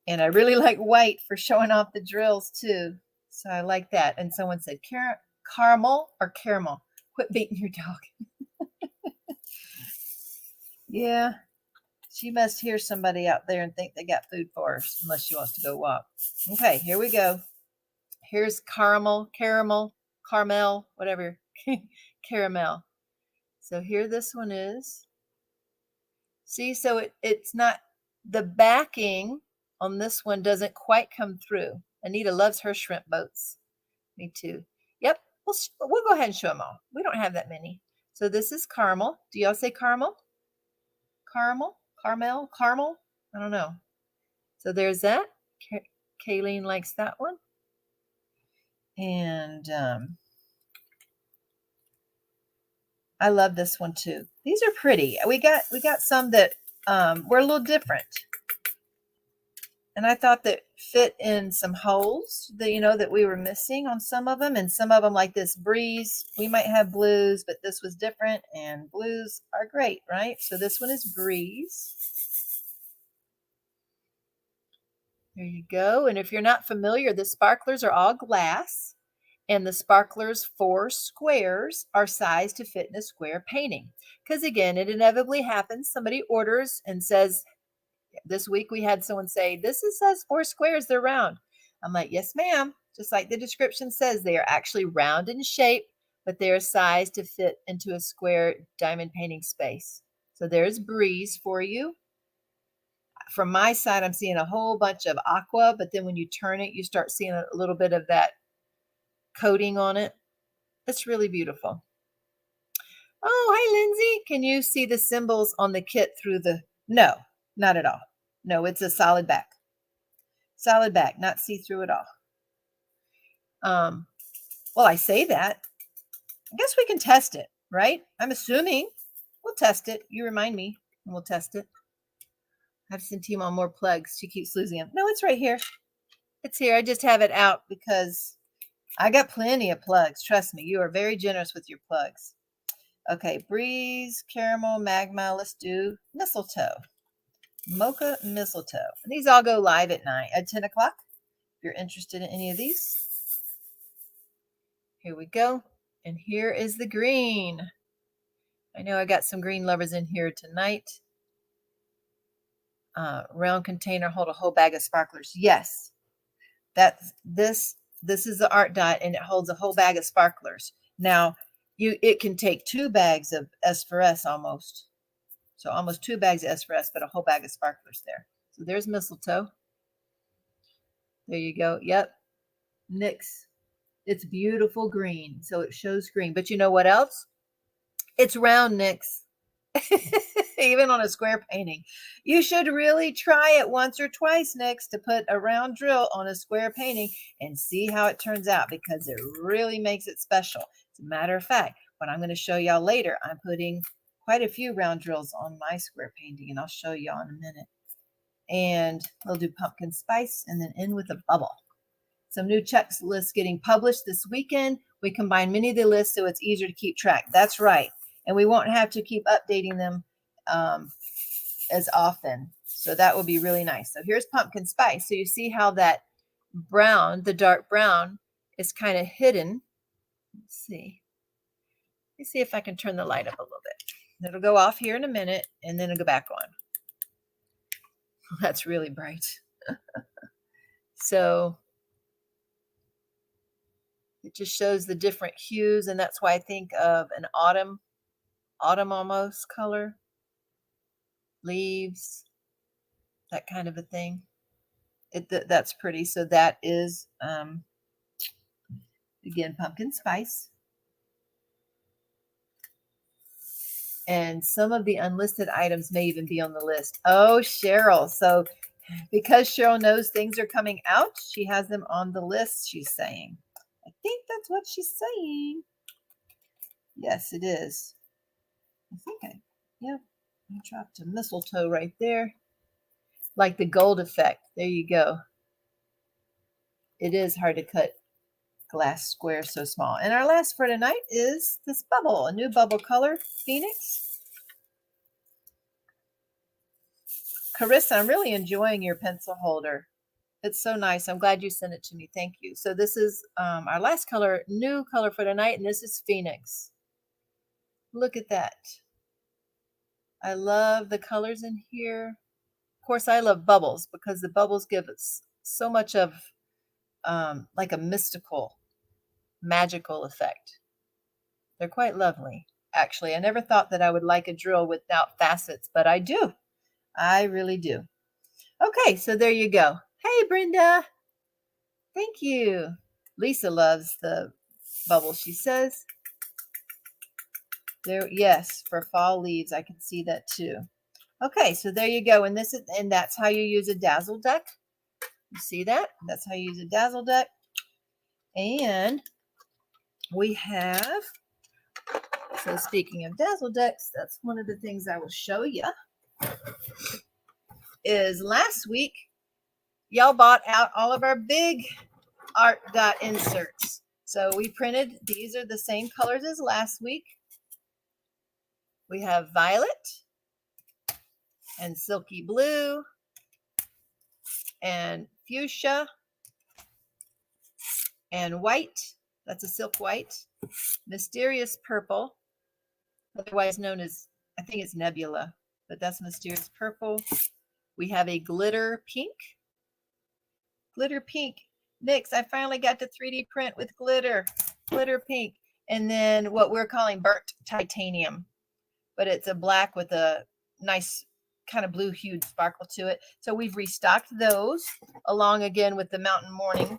And I really like white for showing off the drills too. So I like that. And someone said, caramel or caramel? Quit beating your dog. Yeah. She must hear somebody out there and think they got food for her, unless she wants to go walk. Okay, here we go. Here's caramel, whatever. Caramel. So here this one is. See, so it's not, the backing on this one doesn't quite come through. Anita loves her shrimp boats. Me too. Yep, we'll go ahead and show them all. We don't have that many. So this is caramel. Do y'all say caramel? Caramel? Caramel? I don't know. So there's that. Kayleen likes that one. And I love this one too. These are pretty. We got some that were a little different. And I thought that fit in some holes that, that we were missing on some of them. And some of them, like this Breeze, we might have blues, but this was different. And blues are great, right? So this one is Breeze. There you go. And if you're not familiar, the sparklers are all glass. And the sparklers for squares are sized to fit in a square painting. Because again, it inevitably happens. Somebody orders and says, this week we had someone say, this says 4 squares, they're round. I'm like, yes, ma'am. Just like the description says, they are actually round in shape, but they are sized to fit into a square diamond painting space. So there's Breeze for you. From my side, I'm seeing a whole bunch of aqua, but then when you turn it, you start seeing a little bit of that coating on it. It's really beautiful. Oh, hi, Lindsay. Can you see the symbols on the kit through the... No, not at all. No, it's a solid back. Solid back, not see-through at all. Well, I say that. I guess we can test it, right? I'm assuming we'll test it. You remind me, and we'll test it. I have to send Teemaw more plugs. She keeps losing them. No, it's right here. It's here. I just have it out because I got plenty of plugs. Trust me, you are very generous with your plugs. Okay, breeze, caramel, magma. Let's do mistletoe. Mocha mistletoe. And these all go live at 10 o'clock. If you're interested in any of these. Here we go. And here is the green. I know I got some green lovers in here tonight. Round container, hold a whole bag of sparklers. Yes, this is the ARTDOT, and it holds a whole bag of sparklers. Now, it can take 2 bags of S4S almost. So almost 2 bags of S4S, but a whole bag of sparklers there. So there's mistletoe. There you go. Yep. NYX. It's beautiful green. So it shows green. But you know what else? It's round, NYX. Even on a square painting. You should really try it once or twice, NYX, to put a round drill on a square painting and see how it turns out, because it really makes it special. As a matter of fact, what I'm going to show y'all later, I'm putting quite a few round drills on my square painting, and I'll show y'all in a minute. And we'll do pumpkin spice and then end with a bubble. Some new checklists getting published this weekend. We combine many of the lists so it's easier to keep track. That's right. And we won't have to keep updating them as often. So that will be really nice. So here's pumpkin spice. So you see how that brown, the dark brown, is kind of hidden. Let's see. Let's see if I can turn the light up a little bit. It'll go off here in a minute, and then it'll go back on. That's really bright. So it just shows the different hues, and that's why I think of an autumn almost color, leaves, that kind of a thing. That's pretty. So that is again pumpkin spice. And some of the unlisted items may even be on the list. Oh, Cheryl. So because Cheryl knows things are coming out, she has them on the list, she's saying. I think that's what she's saying. Yes, it is. I think I dropped a mistletoe right there. Like the gold effect. There you go. It is hard to cut glass squares so small. And our last for tonight is this bubble, a new bubble color, Phoenix. Carissa, I'm really enjoying your pencil holder. It's so nice. I'm glad you sent it to me. Thank you. So this is our last color, new color for tonight, and this is Phoenix. Look at that. I love the colors in here. Of course, I love bubbles because the bubbles give us so much of like a mystical, magical effect. They're quite lovely, actually. I never thought that I would like a drill without facets, but I do. I really do. Okay, so there you go. Hey, Brenda. Thank you. Lisa loves the bubble, she says. There, yes, for fall leaves. I can see that too. Okay, so there you go. And that's how you use a dazzle deck. You see that? That's how you use a dazzle deck. And we have, so speaking of dazzle decks, that's one of the things I will show you. Is last week, y'all bought out all of our big ARTDOT inserts. So we printed, these are the same colors as last week. We have violet and silky blue and fuchsia and white. That's a silk white. Mysterious purple, otherwise known as, I think it's nebula, but that's mysterious purple. We have a glitter pink. Glitter pink. NYX, I finally got to 3D print with glitter. Glitter pink. And then what we're calling burnt titanium. But it's a black with a nice kind of blue hued sparkle to it. So we've restocked those along again with the Mountain Morning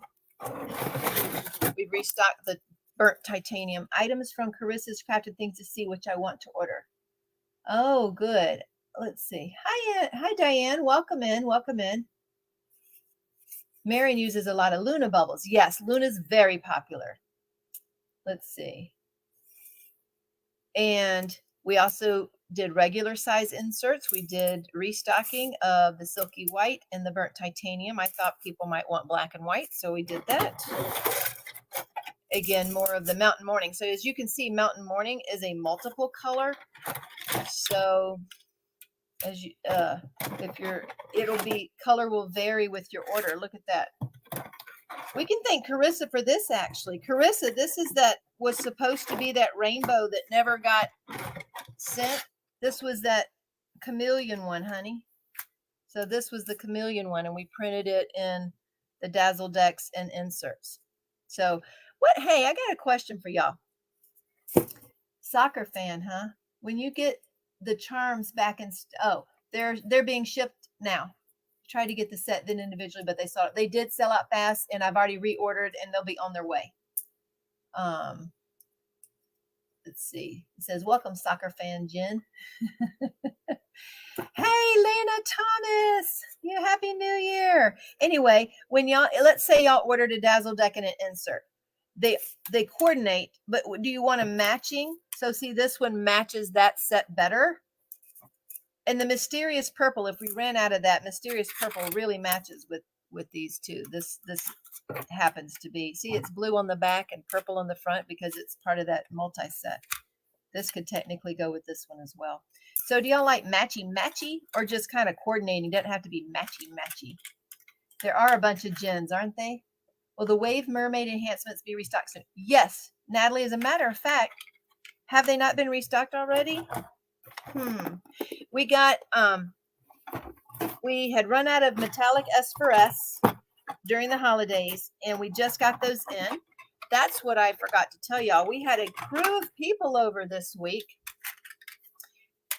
We've restocked the burnt titanium items from Carissa's Crafted Things to see which I want to order. Oh, good. Let's see. Hi, Diane. Welcome in. Welcome in. Marion uses a lot of Luna bubbles. Yes, Luna's very popular. Let's see. And we also did regular size inserts. We did restocking of the silky white and the burnt titanium. I thought people might want black and white, so we did that. Again, more of the Mountain Morning. So as you can see, Mountain Morning is a multiple color. So as you, if you're, it'll be, color will vary with your order. Look at that. We can thank Carissa for this, actually. Carissa, this is that was supposed to be that rainbow that never got sent. This was that chameleon one, honey. So this was the chameleon one, and we printed it in the Dazzle Decks and inserts. So what? Hey, I got a question for y'all. Soccer fan, huh? When you get the charms back in, oh, they're being shipped now. Tried to get the set then individually, but they did sell out fast, and I've already reordered, and they'll be on their way. Let's see. It says, welcome, soccer fan Jen. Hey, Lena Thomas. Yeah, happy New Year. Anyway, when y'all, let's say y'all ordered a Dazzle Deck and an insert. They coordinate, but do you want a matching? So see, this one matches that set better. And the mysterious purple, if we ran out of that, mysterious purple really matches with these two. This happens to be, see, it's blue on the back and purple on the front because it's part of that multi-set. This could technically go with this one as well. So do y'all like matchy-matchy or just kind of coordinating? Doesn't have to be matchy-matchy. There are a bunch of gens, aren't they? Will the Wave Mermaid enhancements be restocked soon? Yes, Natalie, as a matter of fact, have they not been restocked already? We got, we had run out of metallic S for S during the holidays, and we just got those in. That's what I forgot to tell y'all. We had a crew of people over this week,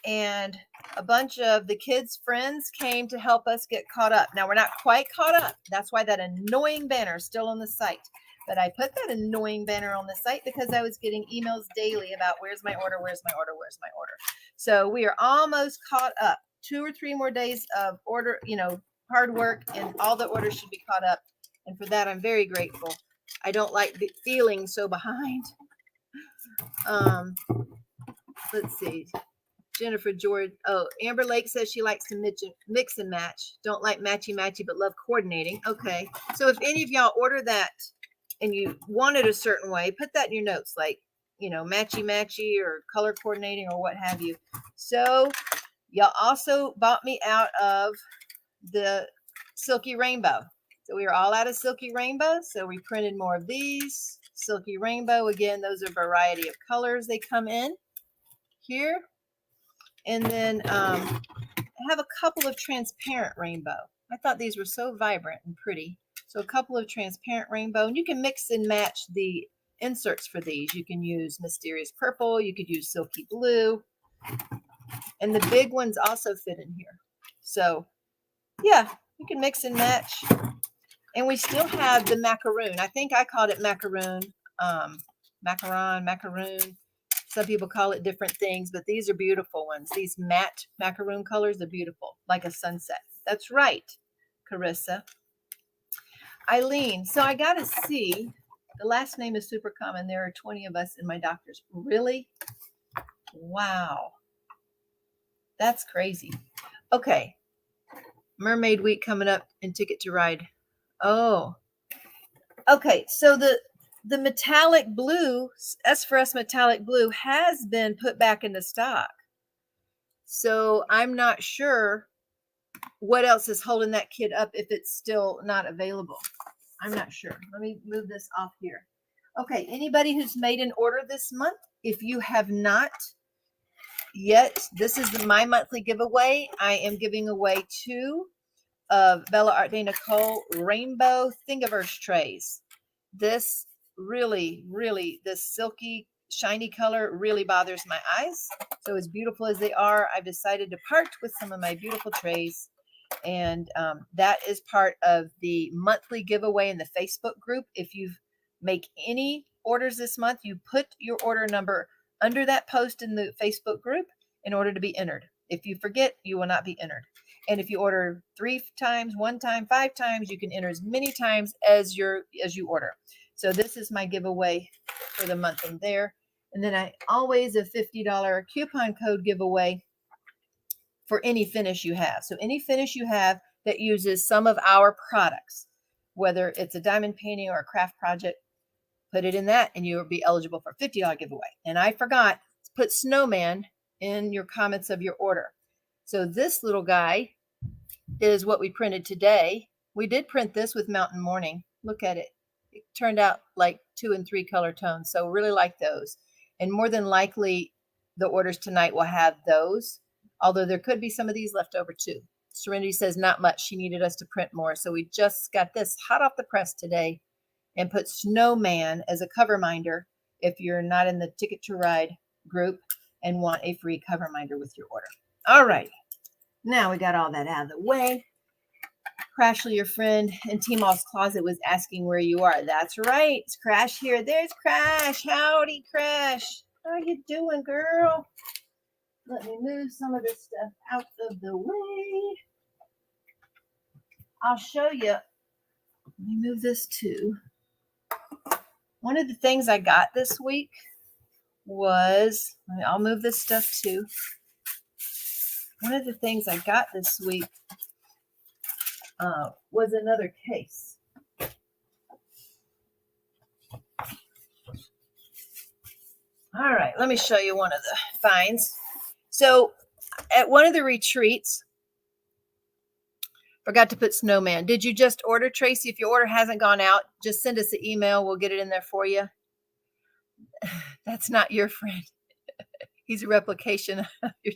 and a bunch of the kids' friends came to help us get caught up. Now, we're not quite caught up. That's why that annoying banner is still on the site. But I put that annoying banner on the site because I was getting emails daily about where's my order, where's my order, where's my order. So we are almost caught up. 2 or 3 more days of order, hard work, and all the orders should be caught up. And for that, I'm very grateful. I don't like feeling so behind. Let's see. Jennifer George. Oh, Amber Lake says she likes to mix and match. Don't like matchy-matchy, but love coordinating. Okay. So if any of y'all order that and you want it a certain way, put that in your notes, like, matchy-matchy or color coordinating or what have you. So y'all also bought me out of the Silky Rainbow. So we were all out of Silky Rainbow. So we printed more of these. Silky Rainbow, again, those are a variety of colors they come in here. And then I have a couple of transparent rainbow. I thought these were so vibrant and pretty. So a couple of transparent rainbow. And you can mix and match the inserts for these. You can use mysterious purple. You could use silky blue. And the big ones also fit in here. So yeah, you can mix and match. And we still have the macaroon. I think I called it macaroon. Macaroon. Some people call it different things, but these are beautiful ones. These matte macaroon colors are beautiful, like a sunset. That's right, Carissa. Eileen, so I got to see, the last name is super common. There are 20 of us in my doctor's. Really? Wow. That's crazy. Okay. Mermaid Week coming up and Ticket to Ride. Oh. Okay, so the metallic blue, S for S metallic blue, has been put back into stock. So I'm not sure what else is holding that kit up if it's still not available. I'm not sure. Let me move this off here. Okay, anybody who's made an order this month, if you have not yet, this is my monthly giveaway. I am giving away 2 of Bella Art de Nicole Rainbow Thingiverse trays. This really, this silky, shiny color really bothers my eyes. So as beautiful as they are, I've decided to part with some of my beautiful trays And that is part of the monthly giveaway in the Facebook group. If you make any orders this month, you put your order number under that post in the Facebook group in order to be entered. If you forget, you will not be entered. And if you order 3 times, 1 time, 5 times, you can enter as many times as you order. So this is my giveaway for the month in there. And then I always a $50 coupon code giveaway for any finish you have. So any finish you have that uses some of our products, whether it's a diamond painting or a craft project, put it in that and you'll be eligible for a $50 giveaway. And I forgot to put snowman in your comments of your order. So this little guy is what we printed today. We did print this with Mountain Morning. Look at it. It turned out like 2 and 3 color tones. So really like those. And more than likely the orders tonight will have those. Although there could be some of these left over too. Serenity says not much. She needed us to print more. So we just got this hot off the press today and put Snowman as a cover minder if you're not in the Ticket to Ride group and want a free cover minder with your order. All right. Now we got all that out of the way. Crashley, your friend in Teemaw's Closet, was asking where you are. That's right. It's Crash here. There's Crash. Howdy, Crash. How you doing, girl? Let me move some of this stuff out of the way. I'll show you. Let me move this too. One of the things I got this week was, I'll move this stuff too. One of the things I got this week was another case. All right, let me show you one of the finds. So at one of the retreats, forgot to put snowman. Did you just order, Tracy? If your order hasn't gone out, just send us an email. We'll get it in there for you. That's not your friend. He's a replication of your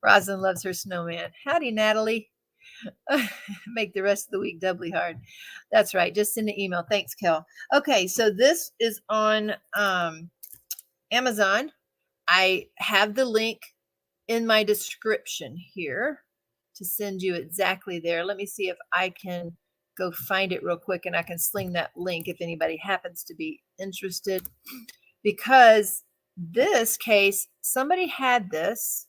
Rosin loves her snowman. Howdy, Natalie. Make the rest of the week doubly hard. That's right. Just send an email. Thanks, Kel. Okay, so this is on Amazon. I have the link in my description here to send you exactly there. Let me see if I can go find it real quick and I can sling that link if anybody happens to be interested. Because this case, somebody had this.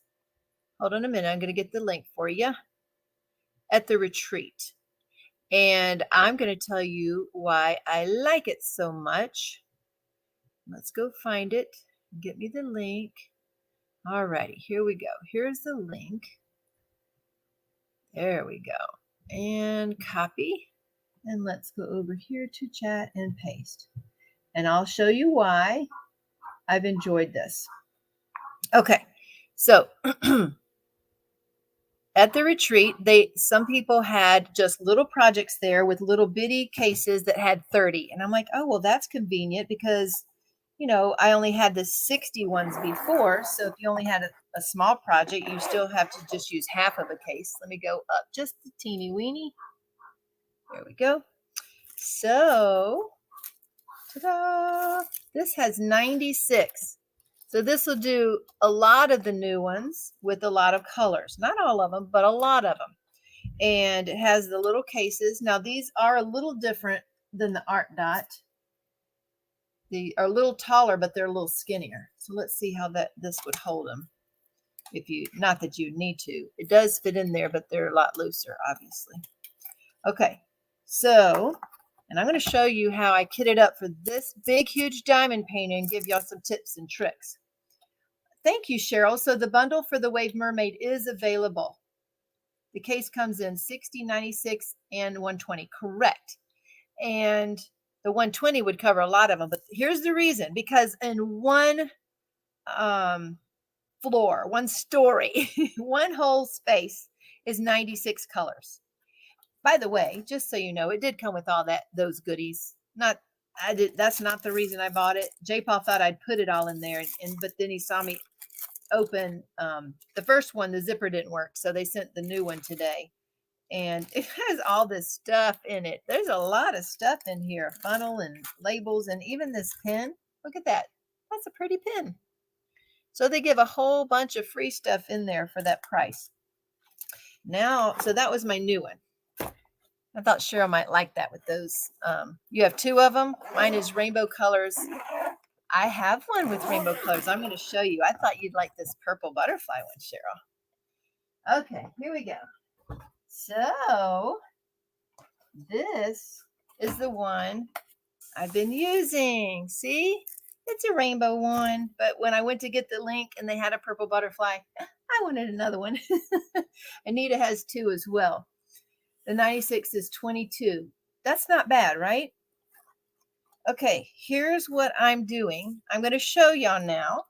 Hold on a minute. I'm going to get the link for you at the retreat. And I'm going to tell you why I like it so much. Let's go find it. Get me the link. All righty, here we go. Here's the link. There we go. And copy. And let's go over here to chat and paste. And I'll show you why I've enjoyed this. Okay, so at the retreat, some people had just little projects there with little bitty cases that had 30. And I'm like, oh, well, that's convenient because, you know, I only had the 60 ones before. So if you only had a small project, you still have to just use half of a case. Let me go up just a teeny weeny. There we go. So, ta-da! This has 96. So this will do a lot of the new ones with a lot of colors. Not all of them, but a lot of them. And it has the little cases. Now these are a little different than the ARTDOT. They are a little taller, but they're a little skinnier. So let's see how this would hold them. Not that you need to. It does fit in there, but they're a lot looser, obviously. Okay, so, and I'm going to show you how I kitted up for this big, huge diamond painting and give y'all some tips and tricks. Thank you, Cheryl. So the bundle for the Wave Mermaid is available. The case comes in 60, 96, and 120. Correct. And the 120 would cover a lot of them. But here's the reason. Because in one floor, one story, one whole space is 96 colors. By the way, just so you know, it did come with all those goodies. That's not the reason I bought it. J. Paul thought I'd put it all in there, but then he saw me open the first one. The zipper didn't work, so they sent the new one today, and it has all this stuff in it. There's a lot of stuff in here, funnel and labels, and even this pen. Look at that. That's a pretty pen. So they give a whole bunch of free stuff in there for that price. Now, so that was my new one. I thought Cheryl might like that with those. You have 2 of them. Mine is rainbow colors. I have one with rainbow colors. I'm going to show you. I thought you'd like this purple butterfly one, Cheryl. Okay, here we go. So this is the one I've been using. See? It's a rainbow one, but when I went to get the link and they had a purple butterfly, I wanted another one. Anita has 2 as well. The 96 is 22. That's not bad, right? Okay, here's what I'm doing. I'm going to show y'all now.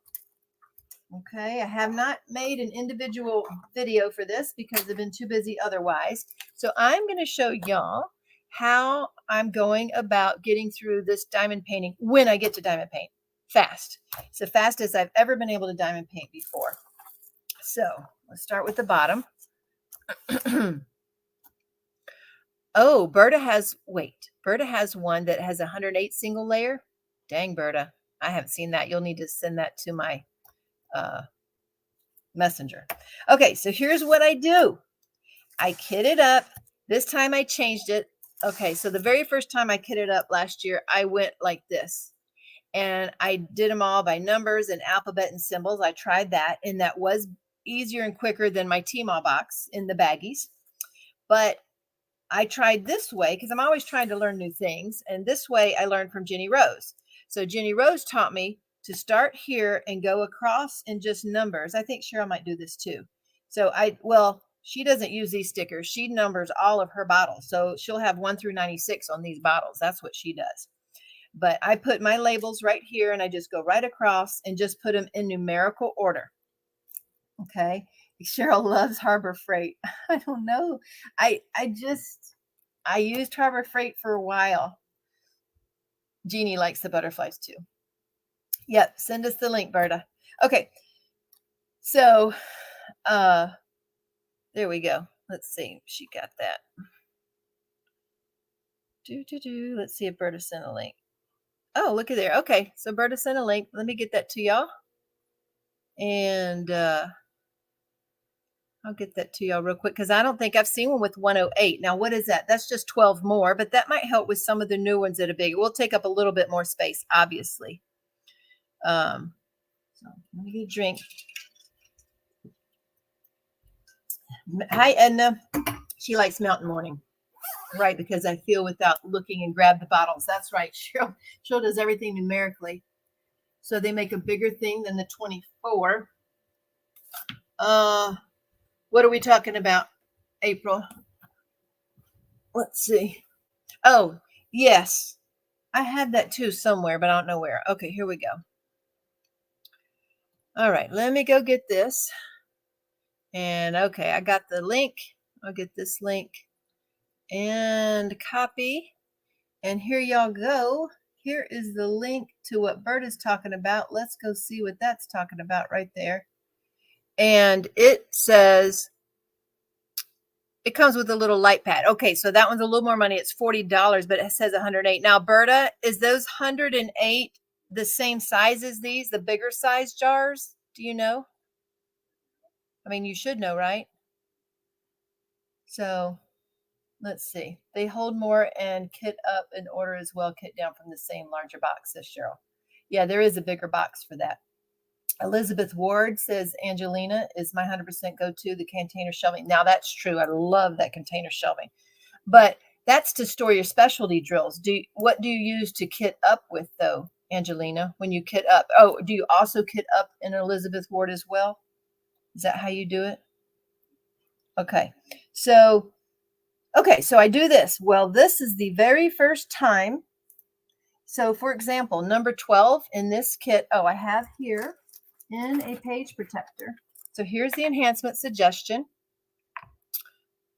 Okay, I have not made an individual video for this because I've been too busy otherwise. So I'm going to show y'all how I'm going about getting through this diamond painting when I get to diamond paint. Fast. It's the fastest I've ever been able to diamond paint before. So let's start with the bottom. Oh, Berta has one that has 108 single layer. Dang, Berta. I haven't seen that. You'll need to send that to my messenger. Okay, so here's what I do. I kit it up. This time I changed it. Okay, so the very first time I kitted up last year, I went like this. And I did them all by numbers and alphabet and symbols. I tried that, and that was easier and quicker than my Teemaw box in the baggies. But I tried this way because I'm always trying to learn new things. And this way I learned from Jenny Rose. So Jenny Rose taught me to start here and go across in just numbers. I think Cheryl might do this too. So well, she doesn't use these stickers. She numbers all of her bottles. So she'll have 1 through 96 on these bottles. That's what she does. But I put my labels right here and I just go right across and just put them in numerical order. Okay. Cheryl loves Harbor Freight. I don't know. I used Harbor Freight for a while. Jeannie likes the butterflies too. Yep. Send us the link, Berta. Okay. So, there we go. Let's see. She got that. Let's see if Berta sent a link. Oh, look at there. Okay. So Berta sent a link. Let me get that to y'all. And, I'll get that to y'all real quick because I don't think I've seen one with 108. Now, what is that? That's just 12 more, but that might help with some of the new ones that are big. It will take up a little bit more space, obviously. So let me get a drink. Hi, Edna. She likes Mountain Morning, right? Because I feel without looking and grab the bottles. That's right. Cheryl does everything numerically. So they make a bigger thing than the 24. What are we talking about, April? Let's see. Oh, yes. I had that too somewhere, but I don't know where. Okay, here we go. All right, let me go get this. And okay, I got the link. I'll get this link and copy. And here y'all go. Here is the link to what Berta's talking about. Let's go see what that's talking about right there. And it says, it comes with a little light pad. Okay, so that one's a little more money. It's $40, but it says 108. Now, Berta, is those 108 the same size as these, the bigger size jars? Do you know? I mean, you should know, right? So let's see. They hold more and kit up in order as well, kit down from the same larger box, says Cheryl. Yeah, there is a bigger box for that. Elizabeth Ward says, Angelina is my 100% go-to, the container shelving. Now, that's true. I love that container shelving. But that's to store your specialty drills. What do you use to kit up with, though, Angelina, when you kit up? Oh, do you also kit up in Elizabeth Ward as well? Is that how you do it? Okay. So I do this. Well, this is the very first time. So, for example, number 12 in this kit, I have here in a page protector. So here's the enhancement suggestion.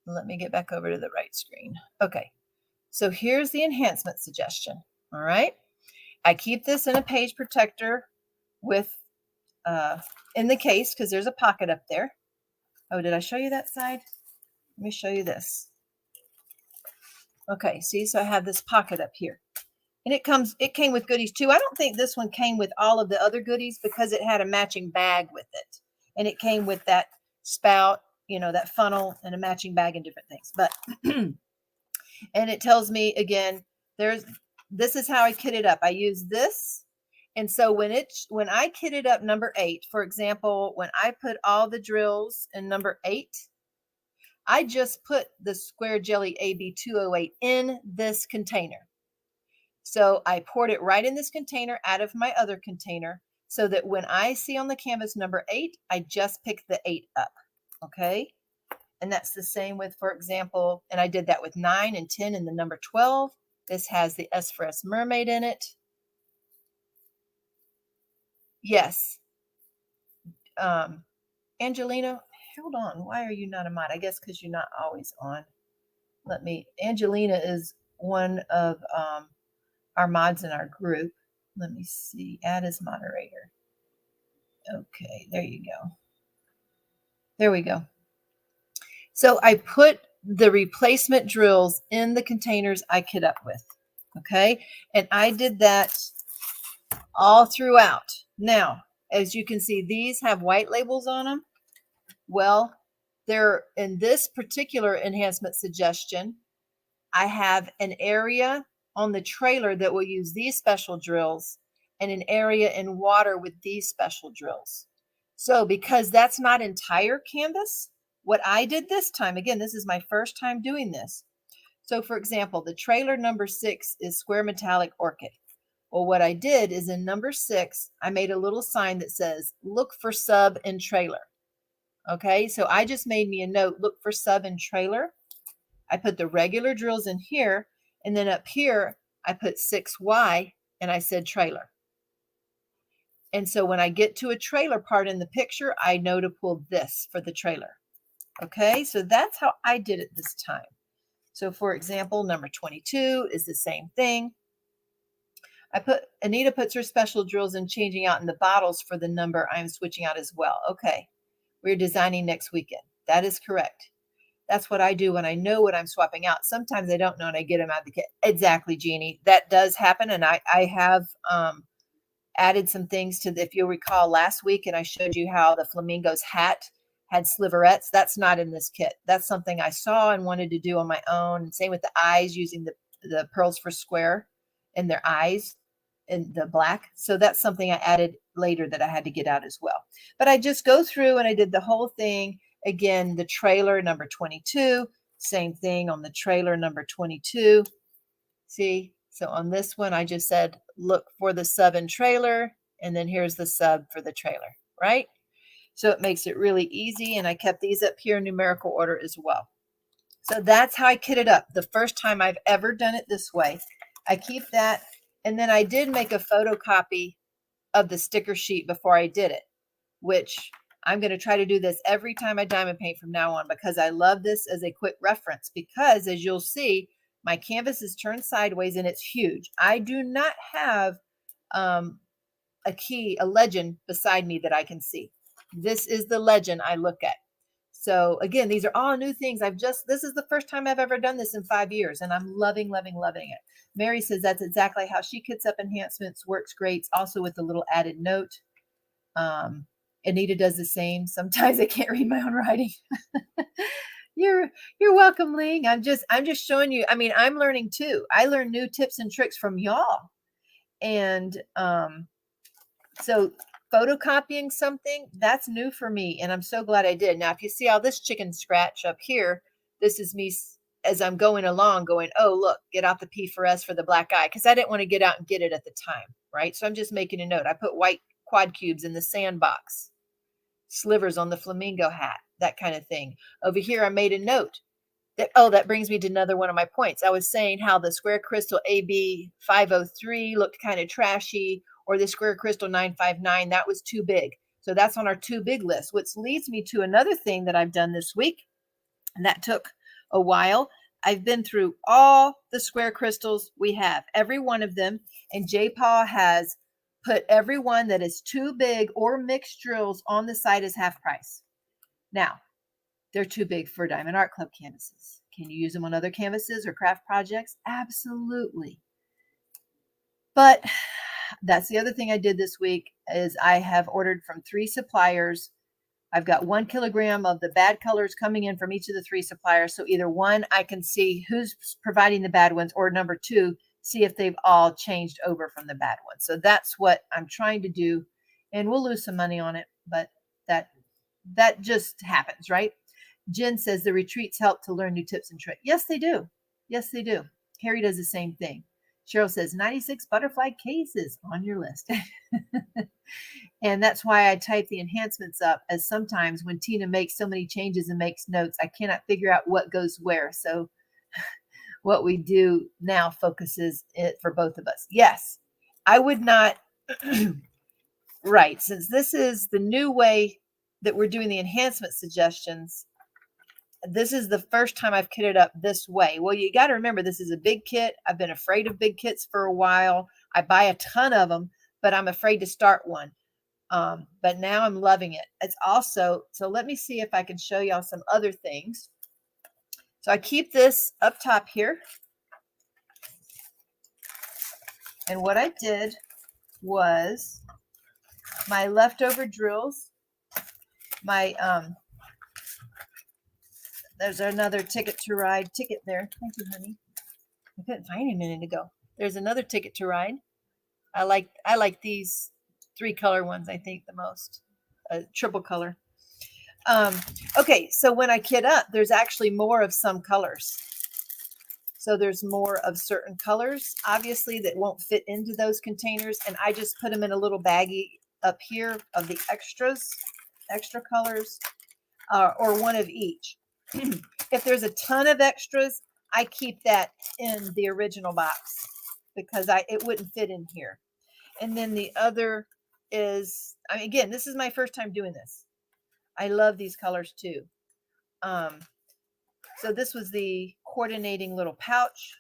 Let me get back over to the right screen. Okay, so here's the enhancement suggestion. All right, I keep this in a page protector with in the case because there's a pocket up there. Oh, did I show you that side? Let me show you this. Okay, see, so I have this pocket up here. And it came with goodies too. I don't think this one came with all of the other goodies because it had a matching bag with it. And it came with that spout you know, that funnel and a matching bag and different things. But, and it tells me again, this is how I kit it up. I use this. And so when I kitted up number 8, for example, when I put all the drills in number 8, I just put the square jelly AB208 in this container. So I poured it right in this container out of my other container so that when I see on the canvas number 8, I just pick the 8 up. Okay. And that's the same with, for example, and I did that with 9 and 10 and the number 12. This has the S for S mermaid in it. Yes. Angelina, hold on. Why are you not a mod? I guess because you're not always on. Angelina is one of our mods in our group. Let me see. Add as moderator. Okay, there you go. There we go. So I put the replacement drills in the containers I kit up with. Okay, and I did that all throughout. Now, as you can see, these have white labels on them. Well, they're in this particular enhancement suggestion. I have an area on the trailer that will use these special drills and an area in water with these special drills. So because that's not entire canvas, what I did this time, again, this is my first time doing this. So for example, the trailer number 6 is square metallic orchid. Well, what I did is in number 6, I made a little sign that says, look for sub and trailer. Okay, so I just made me a note, look for sub and trailer. I put the regular drills in here, and then up here, I put 6Y, and I said trailer. And so when I get to a trailer part in the picture, I know to pull this for the trailer. Okay, so that's how I did it this time. So for example, number 22 is the same thing. Anita puts her special drills in changing out in the bottles for the number I'm switching out as well. Okay, we're designing next weekend. That is correct. That's what I do when I know what I'm swapping out. Sometimes I don't know and I get them out of the kit. Exactly, Jeannie. That does happen. And I have added some things to if you'll recall last week, and I showed you how the flamingo's hat had sliverettes. That's not in this kit. That's something I saw and wanted to do on my own. And same with the eyes, using the pearls for square in their eyes in the black. So that's something I added later that I had to get out as well. But I just go through and I did the whole thing. Again, the trailer number 22, same thing on the trailer number 22. See, so on this one, I just said, look for the sub and trailer, and then here's the sub for the trailer, right? So it makes it really easy, and I kept these up here in numerical order as well. So that's how I kit it up. The first time I've ever done it this way. I keep that, and then I did make a photocopy of the sticker sheet before I did it, which I'm going to try to do this every time I diamond paint from now on, because I love this as a quick reference, because as you'll see, my canvas is turned sideways and it's huge. I do not have a legend beside me that I can see. This is the legend I look at. So again, these are all new things. This is the first time I've ever done this in 5 years, and I'm loving, loving, loving it. Mary says that's exactly how she kits up enhancements, works great, also with the little added note. Anita does the same. Sometimes I can't read my own writing. You're welcome, Ling. I'm just showing you. I mean, I'm learning too. I learn new tips and tricks from y'all. And so photocopying something, that's new for me, and I'm so glad I did. Now, if you see all this chicken scratch up here, this is me as I'm going along going, oh, look, get out the P for S for the black eye, because I didn't want to get out and get it at the time, right? So I'm just making a note. I put white quad cubes in the sandbox, slivers on the flamingo hat, that kind of thing. Over here, I made a note. That brings me to another one of my points. I was saying how the square crystal AB503 looked kind of trashy, or the square crystal 959, that was too big. So that's on our too big list, which leads me to another thing that I've done this week, and that took a while. I've been through all the square crystals we have, every one of them, and J-Paw has put every one that is too big or mixed drills on the site as half price. Now, they're too big for Diamond Art Club canvases. Can you use them on other canvases or craft projects? Absolutely. But that's the other thing I did this week is I have ordered from 3 suppliers I've got 1 kilogram of the bad colors coming in from each of the 3 suppliers. So either one, I can see who's providing the bad ones, or number 2, see if they've all changed over from the bad ones. So that's what I'm trying to do. And we'll lose some money on it, but that just happens, right? Jen says the retreats help to learn new tips and tricks. Yes, they do. Yes, they do. Harry does the same thing. Cheryl says 96 butterfly cases on your list. And that's why I type the enhancements up, as sometimes when Tina makes so many changes and makes notes, I cannot figure out what goes where. So what we do now focuses it for both of us. Yes, I would not. Right. Since this is the new way that we're doing the enhancement suggestions, this is the first time I've kitted up this way. Well, you got to remember, this is a big kit. I've been afraid of big kits for a while. I buy a ton of them, but I'm afraid to start one. But now I'm loving it. It's also, so let me see if I can show y'all some other things. So I keep this up top here. And what I did was my leftover drills, my, there's another Ticket to Ride ticket there. Thank you, honey. I couldn't find it a minute ago. There's another Ticket to Ride. I like these 3 color ones, I think, the most. Triple color. Okay, so when I kit up, there's actually more of some colors. So there's more of certain colors, obviously, that won't fit into those containers. And I just put them in a little baggie up here of the extras, extra colors, or one of each. If there's a ton of extras, I keep that in the original box because it wouldn't fit in here. And then the other is, I mean, again, this is my first time doing this. I love these colors too. So this was the coordinating little pouch.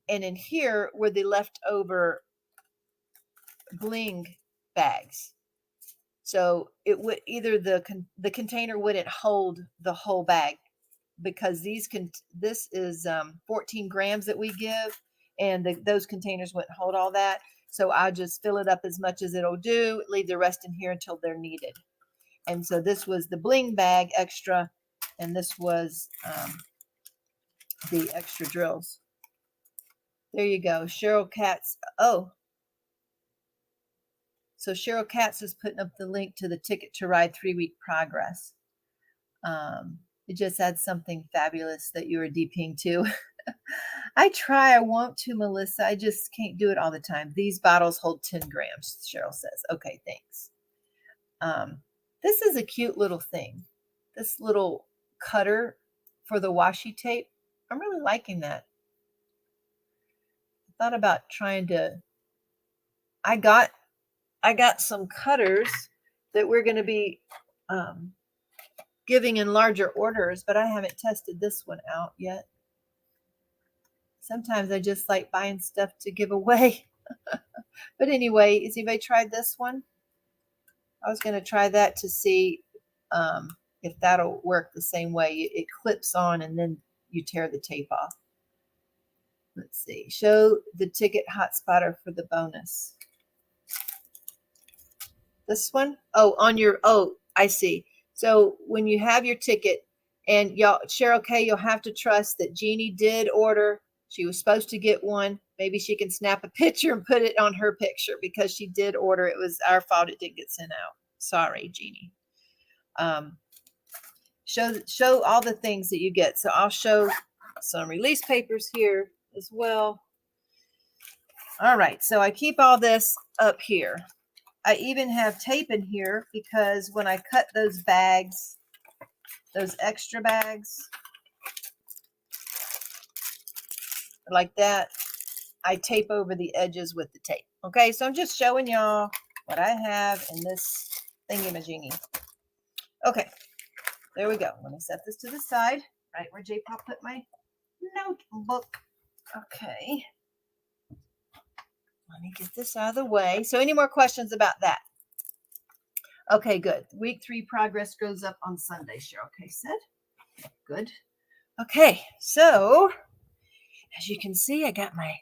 And in here were the leftover bling bags. So it would either the container wouldn't hold the whole bag, because this is 14 grams that we give, and those containers wouldn't hold all that. So I just fill it up as much as it'll do, leave the rest in here until they're needed. And so this was the bling bag extra, and this was the extra drills. There you go. Cheryl Katz. Oh, so Cheryl Katz is putting up the link to the Ticket to Ride 3-week progress. It just adds something fabulous that you are DPing to. I want to, Melissa. I just can't do it all the time. These bottles hold 10 grams, Cheryl says. Okay, thanks. This is a cute little thing. This little cutter for the washi tape. I'm really liking that. I thought about trying to, I got some cutters that we're going to be giving in larger orders, but I haven't tested this one out yet. Sometimes I just like buying stuff to give away. But anyway, has anybody tried this one? I was going to try that to see if that'll work the same way. It clips on and then you tear the tape off. Let's see. Show the ticket hotspotter for the bonus. This one? Oh, on your, oh, I see. So when you have your ticket, and y'all, Cheryl K, you'll have to trust that Jeannie did order. She was supposed to get one. Maybe she can snap a picture and put it on her picture because she did order. It was our fault it didn't get sent out. Sorry, Jeannie. Show all the things that you get. So I'll show some release papers here as well. All right, so I keep all this up here. I even have tape in here because when I cut those bags, those extra bags, like that, I tape over the edges with the tape. Okay, so I'm just showing y'all what I have in this thingy-majiggy. Okay, there we go. Let me set this to the side, right where J-Pop put my notebook. Okay. Let me get this out of the way. So any more questions about that? Okay, good. Week 3 progress goes up on Sunday, Cheryl K said. Good. Okay, so as you can see, I got my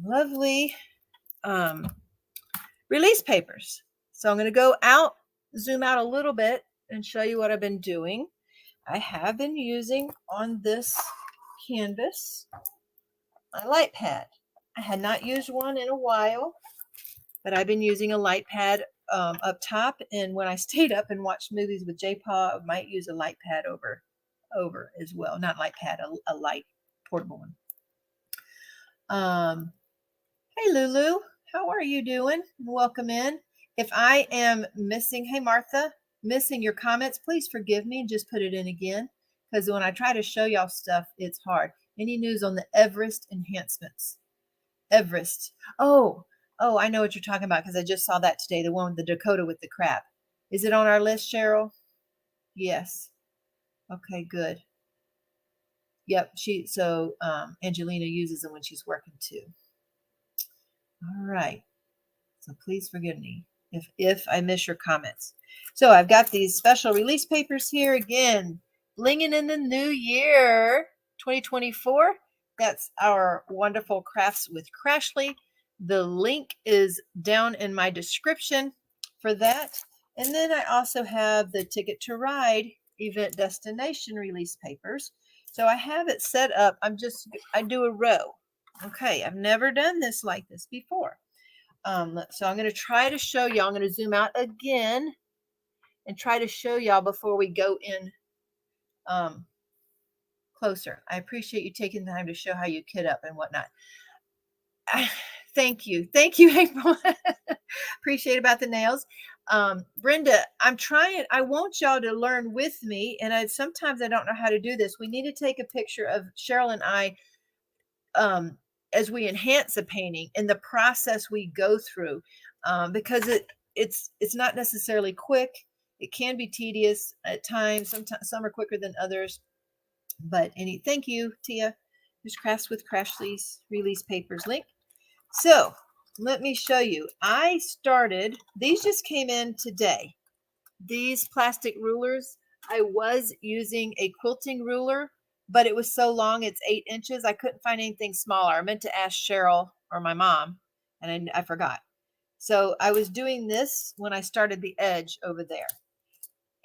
lovely release papers. So I'm going to go out, zoom out a little bit, and show you what I've been doing. I have been using on this canvas my light pad. I had not used one in a while, but I've been using a light pad up top, and when I stayed up and watched movies with J-Paw, I might use a light pad over as well. Not light pad, a light portable one. Hey Lulu, how are you doing? Welcome in. If I am missing, hey Martha, missing your comments, please forgive me and just put it in again, because when I try to show y'all stuff, it's hard. Any news on the Everest enhancements? Everest. Oh, I know what you're talking about, because I just saw that today, the one with the Dakota with the crab. Is it on our list, Cheryl? Yes. Okay, good. Yep, Angelina uses them when she's working too. All right. So please forgive me if I miss your comments. So I've got these special release papers here again, blinging in the new year, 2024. That's our wonderful Crafts with Crashley. The link is down in my description for that. And then I also have the Ticket to Ride event destination release papers. So I have it set up. I do a row. Okay, I've never done this like this before. So I'm going to try to show y'all. I'm going to zoom out again and try to show y'all before we go in closer. I appreciate you taking the time to show how you kit up and whatnot. Thank you, April. Appreciate about the nails. Brenda, I'm trying. I want y'all to learn with me, and sometimes I don't know how to do this. We need to take a picture of Cheryl and I as we enhance a painting and the process we go through, because it's not necessarily quick. It can be tedious at times. Sometimes some are quicker than others. But thank you, Tia. There's Crafts with Crashley's release papers link. So let me show you. I started, these just came in today. These plastic rulers, I was using a quilting ruler, but it was so long, it's 8 inches. I couldn't find anything smaller. I meant to ask Cheryl or my mom, and I forgot. So I was doing this when I started the edge over there.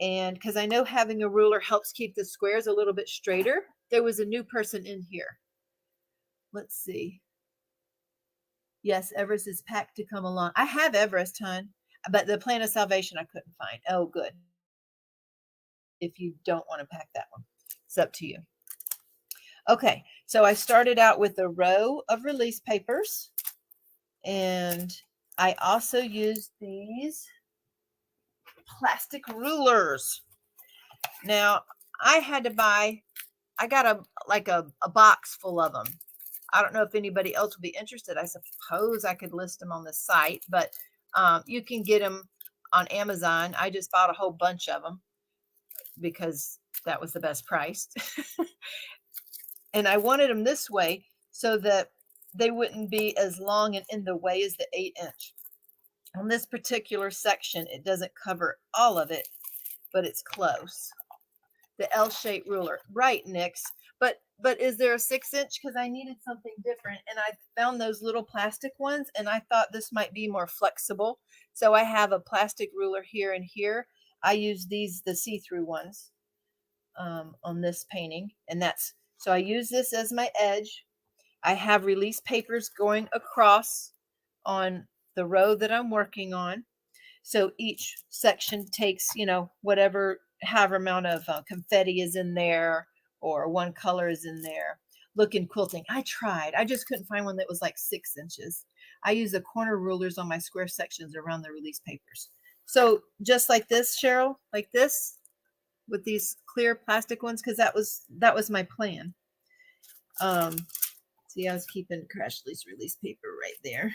And because I know having a ruler helps keep the squares a little bit straighter. There was a new person in here. Let's see. Yes, Everest is packed to come along. I have Everest, hon, but the Plan of Salvation I couldn't find. Oh, good. If you don't want to pack that one, it's up to you. Okay, so I started out with a row of release papers, and I also used these plastic rulers. Now, I had to buy, I got a box full of them. I don't know if anybody else would be interested. I suppose I could list them on the site, but you can get them on Amazon. I just bought a whole bunch of them because that was the best price. And I wanted them this way so that they wouldn't be as long and in the way as the 8-inch. On this particular section, it doesn't cover all of it, but it's close. The L-shaped ruler. Right, Nix. But is there a 6-inch? Because I needed something different, and I found those little plastic ones, and I thought this might be more flexible. So I have a plastic ruler here and here. I use these, the see-through ones, on this painting, and so I use this as my edge. I have release papers going across on the row that I'm working on. So each section takes, however amount of confetti is in there, or one color is in there. Look in quilting. I tried. I just couldn't find one that was like 6 inches. I use the corner rulers on my square sections around the release papers. So just like this, Cheryl, like this, with these clear plastic ones, because that was my plan. See, I was keeping Crashley's release paper right there.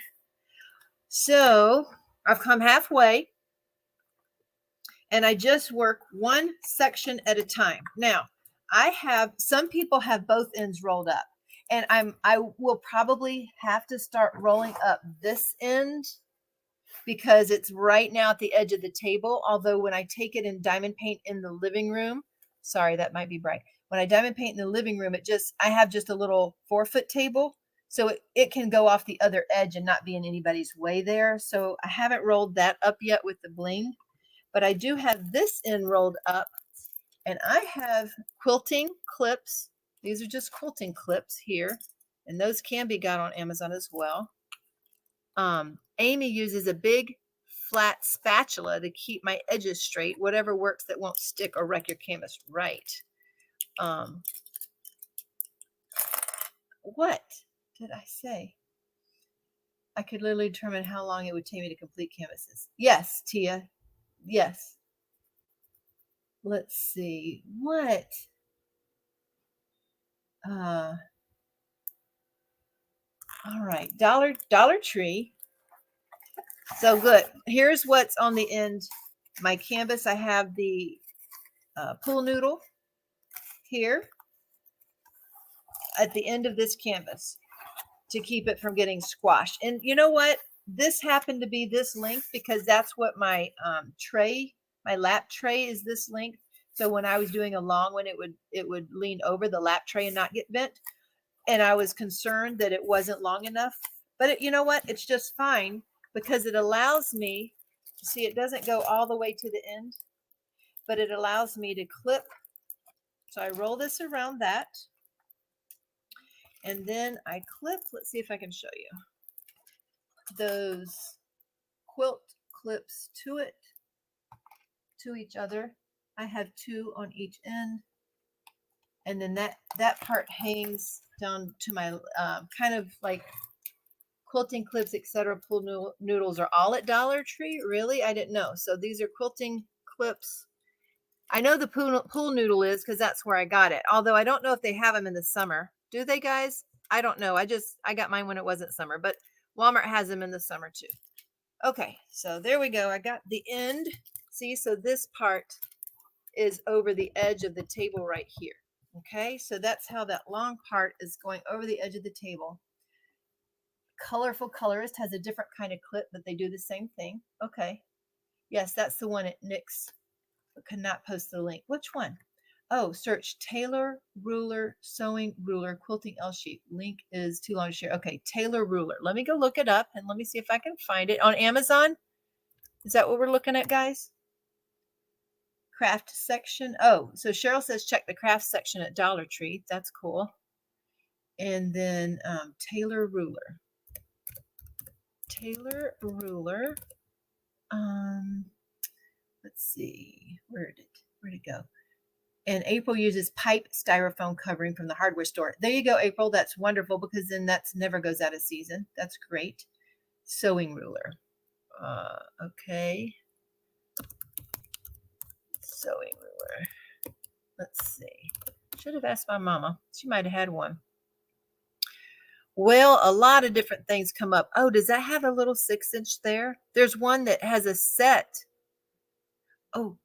So I've come halfway, and I just work one section at a time. Now, some people have both ends rolled up, and I will probably have to start rolling up this end because it's right now at the edge of the table. Although when I take it and diamond paint in the living room, sorry, that might be bright. When I diamond paint in the living room, I have just a little 4-foot table, so it can go off the other edge and not be in anybody's way there. So I haven't rolled that up yet with the bling, but I do have this end rolled up, and I have quilting clips. These are just quilting clips here, and those can be got on Amazon as well. Amy uses a big flat spatula to keep my edges straight, whatever works that won't stick or wreck your canvas. Right. What did I say? I could literally determine how long it would take me to complete canvases. Yes, Tia. Yes. Let's see. What? All right. Dollar Tree. So good. Here's what's on the end. My canvas, I have the pool noodle here at the end of this canvas to keep it from getting squashed. And you know what? This happened to be this length because that's what my tray, my lap tray is this length. So when I was doing a long one, it would lean over the lap tray and not get bent. And I was concerned that it wasn't long enough. But you know what? It's just fine because it allows me, see, it doesn't go all the way to the end, but it allows me to clip. So I roll this around that. And then I clip, let's see if I can show you, those quilt clips to it, to each other. I have 2 on each end. And then that part hangs down to my kind of like quilting clips, etc. Pool noodles are all at Dollar Tree. Really? I didn't know. So these are quilting clips. I know the pool noodle is because that's where I got it. Although I don't know if they have them in the summer. Do they, guys? I don't know. I got mine when it wasn't summer, but Walmart has them in the summer too. Okay, so there we go. I got the end. See, so this part is over the edge of the table right here. Okay, so that's how that long part is going over the edge of the table. Colorful Colorist has a different kind of clip, but they do the same thing. Okay, yes, that's the one at Nick's. Could not post the link. Which one? Oh, search Tailor Ruler Sewing Ruler Quilting L Sheet. Link is too long to share. Okay, Tailor Ruler. Let me go look it up and let me see if I can find it on Amazon. Is that what we're looking at, guys? Craft section. Oh, so Cheryl says check the craft section at Dollar Tree. That's cool. And then Tailor Ruler. Tailor Ruler. Let's see. Where'd it go? And April uses pipe styrofoam covering from the hardware store. There you go, April. That's wonderful because then that never goes out of season. That's great. Sewing ruler. Okay. Sewing ruler. Let's see. Should have asked my mama. She might have had one. Well, a lot of different things come up. Oh, does that have a little 6-inch there? There's one that has a set. Oh.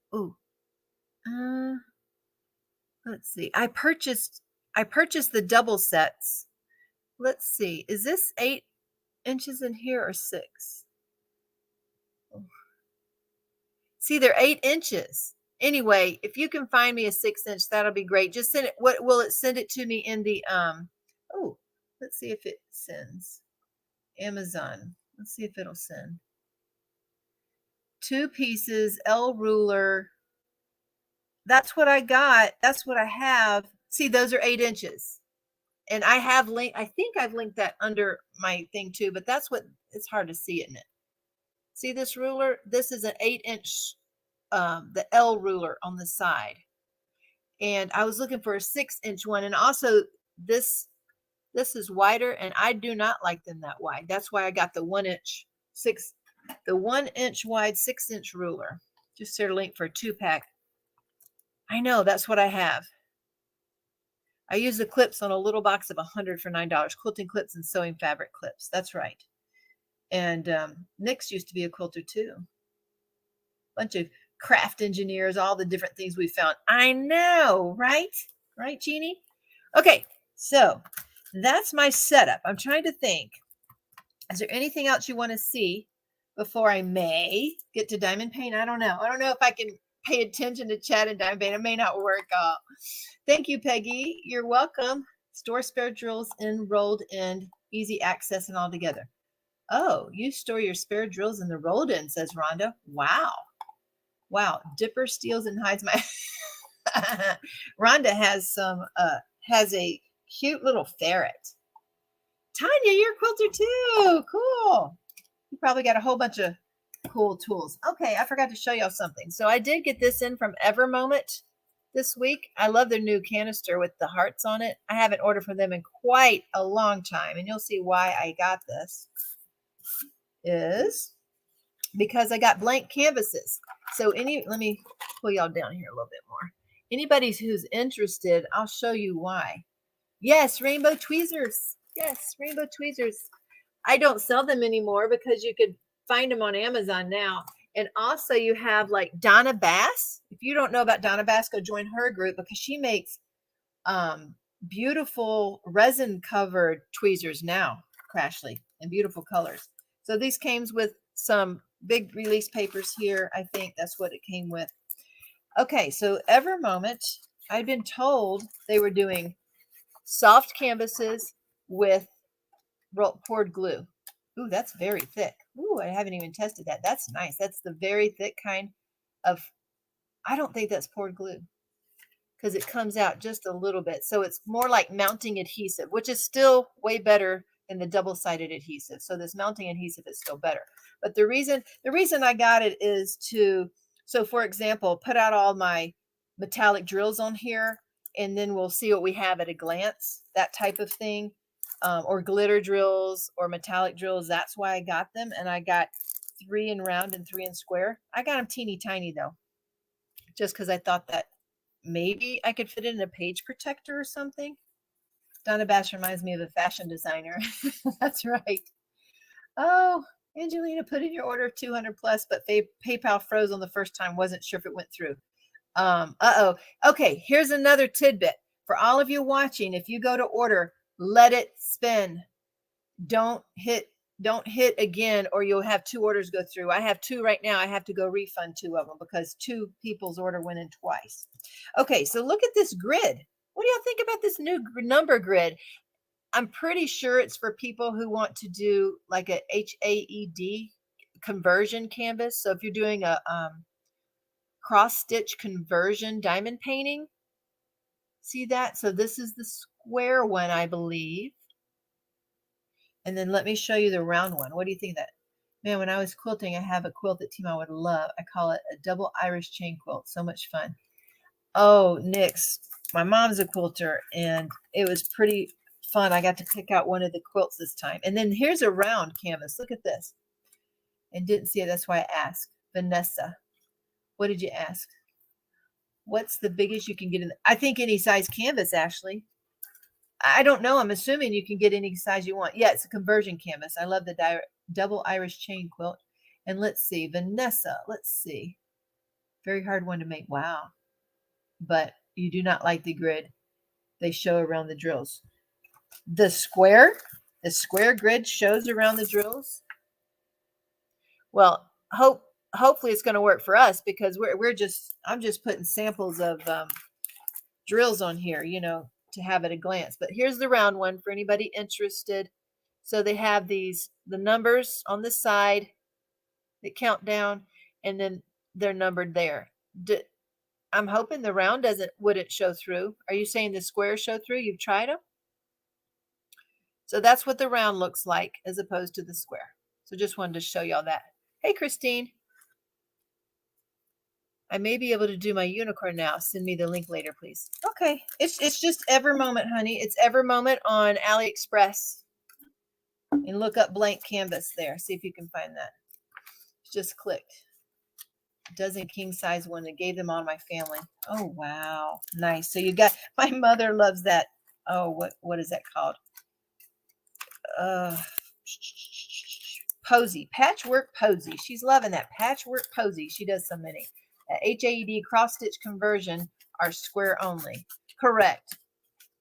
Let's see. I purchased the double sets. Let's see. Is this 8 inches in here or 6? See, they're 8 inches. Anyway, if you can find me a 6-inch, that'll be great. Just send it. What will it send it to me in the oh, let's see if it sends. Amazon. Let's see if it'll send. 2 pieces, L ruler. That's what I got. That's what I have. See, those are 8 inches. And I have linked, I think I've linked that under my thing too, but that's what, it's hard to see, isn't it? See this ruler? This is an 8-inch, the L ruler on the side. And I was looking for a 6-inch one. And also this is wider and I do not like them that wide. That's why I got the 1-inch, the 1-inch wide 6-inch ruler. Just there, link for a 2-pack. I know, that's what I have. I use the clips on a little box of 100 for $9. Quilting clips and sewing fabric clips. That's right. And Nick's used to be a quilter too. Bunch of craft engineers, all the different things we found. I know, right? Right, Jeannie? Okay, so that's my setup. I'm trying to think. Is there anything else you want to see before I may get to diamond paint? I don't know. I don't know if I can pay attention to chat and diamond paint. It may not work. Thank you, Peggy. You're welcome. Store spare drills in rolled end, easy access and all together. Oh, you store your spare drills in the rolled end, says Rhonda. Wow. Wow, Dipper steals and hides my. Rhonda has has a cute little ferret. Tanya, you're a quilter too. Cool. You probably got a whole bunch of cool tools. Okay, I forgot to show y'all something. So I did get this in from Evermoment this week. I love their new canister with the hearts on it. I haven't ordered from them in quite a long time, and you'll see why I got this is because I got blank canvases. So let me pull y'all down here a little bit more. Anybody who's interested, I'll show you why. Yes, rainbow tweezers. Yes, rainbow tweezers. I don't sell them anymore because you could find them on Amazon now. And also you have like Donna Bass. If you don't know about Donna Bass, go join her group because she makes beautiful resin covered tweezers now, Crashley, in beautiful colors. So these came with some big release papers here. I think that's what it came with. Okay, so Evermoment, I'd been told they were doing soft canvases with poured glue. Ooh, that's very thick. Ooh, I haven't even tested that. That's nice. That's the very thick kind of, I don't think that's poured glue because it comes out just a little bit. So it's more like mounting adhesive, which is still way better than the double-sided adhesive. So this mounting adhesive is still better. But the reason I got it is to, so for example, put out all my metallic drills on here, and then we'll see what we have at a glance, that type of thing. Or glitter drills or metallic drills. That's why I got them. And I got 3 in round and 3 in square. I got them teeny tiny though, just because I thought that maybe I could fit it in a page protector or something. Donna Bass reminds me of a fashion designer. That's right. Oh, Angelina, put in your order 200 plus, but PayPal froze on the first time. Wasn't sure if it went through. Okay, here's another tidbit for all of you watching. If you go to order, let it spin. Don't hit again, or you'll have 2 orders go through. I have 2 right now. I have to go refund 2 of them because 2 people's order went in twice. Okay, so look at this grid. What do y'all think about this new number grid? I'm pretty sure it's for people who want to do like a HAED conversion canvas. So if you're doing a cross stitch conversion diamond painting, see that? So this is the square one, I believe. And then let me show you the round one. What do you think of that? Man, when I was quilting, I have a quilt that Teemaw would love. I call it a double Irish chain quilt. So much fun. Oh, Nyx, my mom's a quilter, and it was pretty fun. I got to pick out one of the quilts this time. And then here's a round canvas. Look at this. And didn't see it. That's why I asked. Vanessa, what did you ask? What's the biggest you can get in? I think any size canvas, Ashley. I don't know. I'm assuming you can get any size you want. Yeah, it's a conversion canvas. I love the double Irish chain quilt. And let's see, Vanessa, let's see. Very hard one to make. Wow. But you do not like the grid they show around the drills. The square grid shows around the drills. Well, hopefully it's going to work for us because I'm just putting samples of drills on here, you know, to have at a glance. But here's the round one for anybody interested. So they have the numbers on the side that count down, and then they're numbered there. I'm hoping the round wouldn't show through. Are you saying the squares show through? You've tried them? So that's what the round looks like as opposed to the square. So just wanted to show y'all that. Hey, Christine. I may be able to do my unicorn now. Send me the link later, please. Okay. It's just Evermoment, honey. It's Evermoment on AliExpress. And look up blank canvas there. See if you can find that. Just clicked. Dozen king size one. That gave them all my family. Oh, wow. Nice. So you got, my mother loves that. Oh, what is that called? Posy. Patchwork Posy. She's loving that. Patchwork Posy. She does so many. HAED cross stitch conversion are square only. Correct.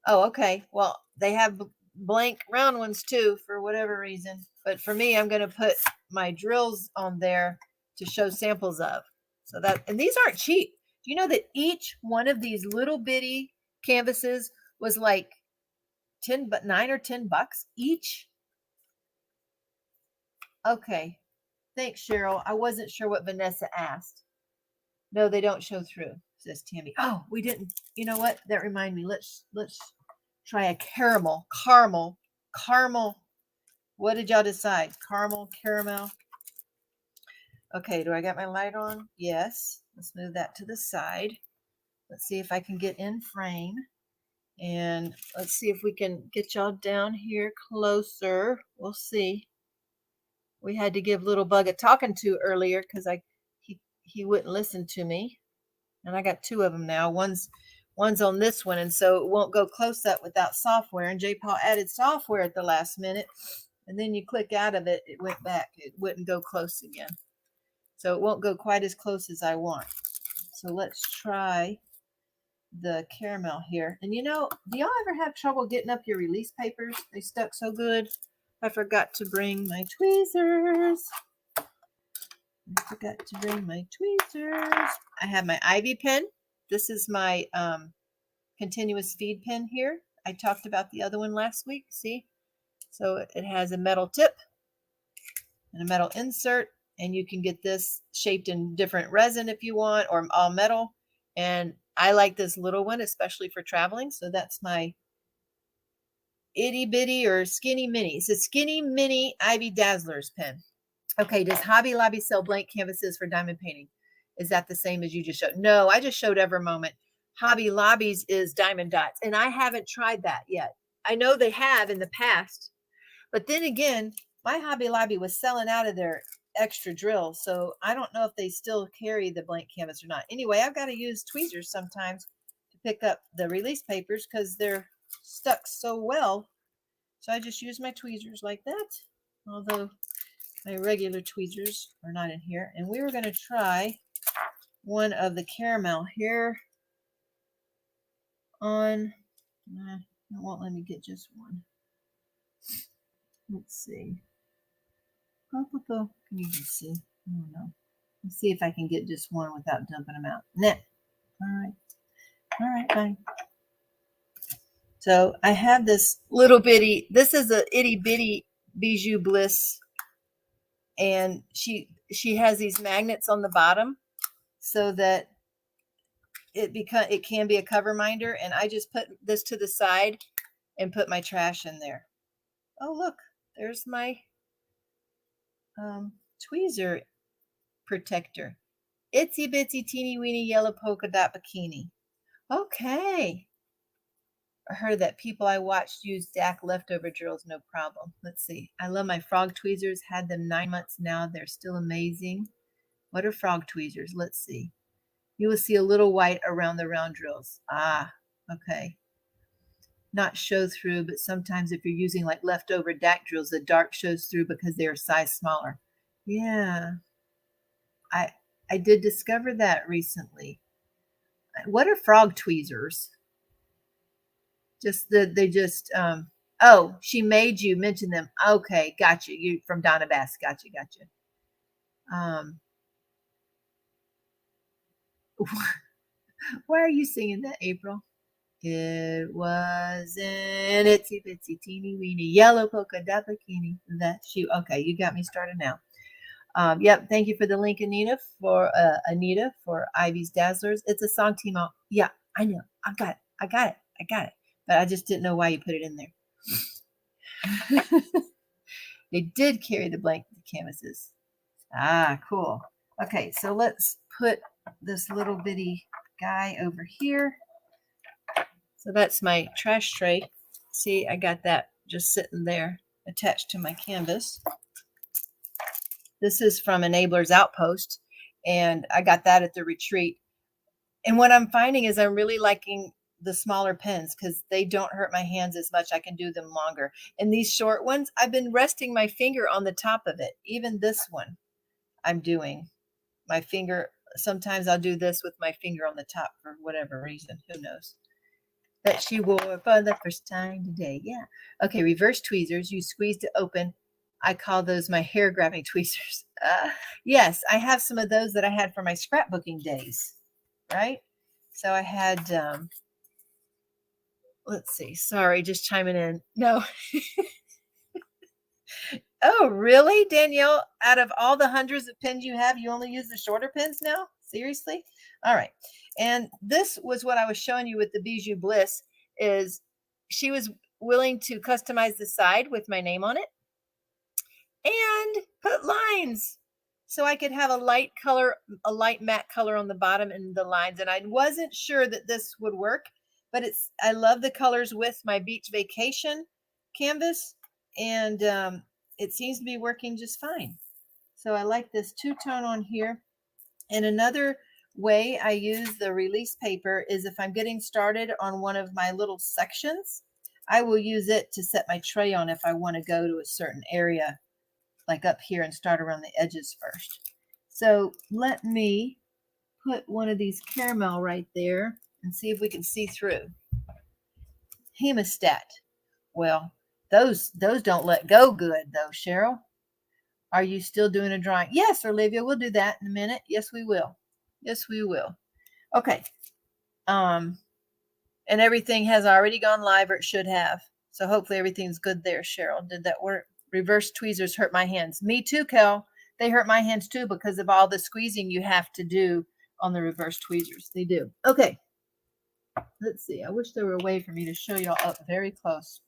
Oh, okay. Well, they have blank round ones too for whatever reason. But for me, I'm going to put my drills on there to show samples of. So that, and these aren't cheap. Do you know that each one of these little bitty canvases was like 9 or 10 bucks each? Okay. Thanks, Cheryl. I wasn't sure what Vanessa asked. No, they don't show through, says Tammy. Oh, we didn't. You know what? That reminded me. Let's try a caramel. What did y'all decide? Caramel. Okay, do I got my light on? Yes. Let's move that to the side. Let's see if I can get in frame. And let's see if we can get y'all down here closer. We'll see. We had to give little bug a talking to earlier because he wouldn't listen to me. And I got two of them now. One's on this one, and so it won't go close up without software. And J. Paul added software at the last minute, and then you click out of it, it went back. It wouldn't go close again. So it won't go quite as close as I want. So let's try the caramel here. And you know, do y'all ever have trouble getting up your release papers? They stuck so good. I forgot to bring my tweezers. I have my Ivy pen. This is my continuous feed pen here. I talked about the other one last week. See? So it has a metal tip and a metal insert, and you can get this shaped in different resin if you want, or all metal. And I like this little one, especially for traveling. So that's my itty bitty or skinny mini. It's a skinny mini Ivy Dazzlers pen. Okay, does Hobby Lobby sell blank canvases for diamond painting? Is that the same as you just showed? No, I just showed Evermoment. Hobby Lobby's is diamond dots, and I haven't tried that yet. I know they have in the past, but then again, my Hobby Lobby was selling out of their extra drill, so I don't know if they still carry the blank canvas or not. Anyway, I've got to use tweezers sometimes to pick up the release papers because they're stuck so well. So I just use my tweezers like that, although my regular tweezers are not in here. And we were going to try one of the caramel here on, it won't let me get just one. Let's see. Can you just see? I don't know. Let's see if I can get just one without dumping them out. Nah. All right, fine. So I have this little bitty, this is a itty bitty Bijou Bliss, and she has these magnets on the bottom so that it can be a cover minder, and I just put this to the side and put my trash in there. Oh, look, there's my tweezer protector. Itsy bitsy teeny weeny yellow polka dot bikini. Okay. I heard that people I watched use DAC leftover drills, no problem. Let's see. I love my frog tweezers. Had them 9 months now. They're still amazing. What are frog tweezers? Let's see. You will see a little white around the round drills. Ah, okay. Not show through, but sometimes if you're using like leftover DAC drills, the dark shows through because they are size smaller. Yeah. I did discover that recently. What are frog tweezers? Oh, she made you mention them. Okay, gotcha. You from Donna Bass. Gotcha. Why are you singing that, April? It was an itsy bitsy teeny weeny yellow polka dot bikini that she. Okay, you got me started now. Yep. Thank you for the link, Anita for Ivy's Dazzlers. It's a song, Teemaw. Yeah, I know. I got it. But I just didn't know why you put it in there. They did carry the blank canvases. Ah, cool. Okay, so let's put this little bitty guy over here. So that's my trash tray. See, I got that just sitting there attached to my canvas. This is from Enabler's Outpost, and I got that at the retreat. And what I'm finding is I'm really liking the smaller pens because they don't hurt my hands as much. I can do them longer. And these short ones, I've been resting my finger on the top of it. Even this one, I'm doing my finger. Sometimes I'll do this with my finger on the top for whatever reason. Who knows? That she wore for the first time today. Yeah. Okay, reverse tweezers. You squeeze to open. I call those my hair grabbing tweezers. Yes, I have some of those that I had for my scrapbooking days, right? So I had, let's see, sorry, just chiming in. No. Oh, really, Danielle? Out of all the hundreds of pens you have, you only use the shorter pens now? Seriously? All right. And this was what I was showing you with the Bijou Bliss, is she was willing to customize the side with my name on it and put lines so I could have a light color, a light matte color on the bottom and the lines. And I wasn't sure that this would work, but I love the colors with my beach vacation canvas, and it seems to be working just fine. So I like this two-tone on here. And another way I use the release paper is if I'm getting started on one of my little sections, I will use it to set my tray on if I want to go to a certain area, like up here, and start around the edges first. So let me put one of these caramel right there and see if we can see through. Hemostat. Well, those don't let go good though, Cheryl. Are you still doing a drawing? Yes, Olivia, we'll do that in a minute. Yes, we will. Yes, we will. Okay. And everything has already gone live, or it should have. So hopefully everything's good there, Cheryl. Did that work? Reverse tweezers hurt my hands. Me too, Kel. They hurt my hands too because of all the squeezing you have to do on the reverse tweezers. They do. Okay. Let's see. I wish there were a way for me to show y'all up very close.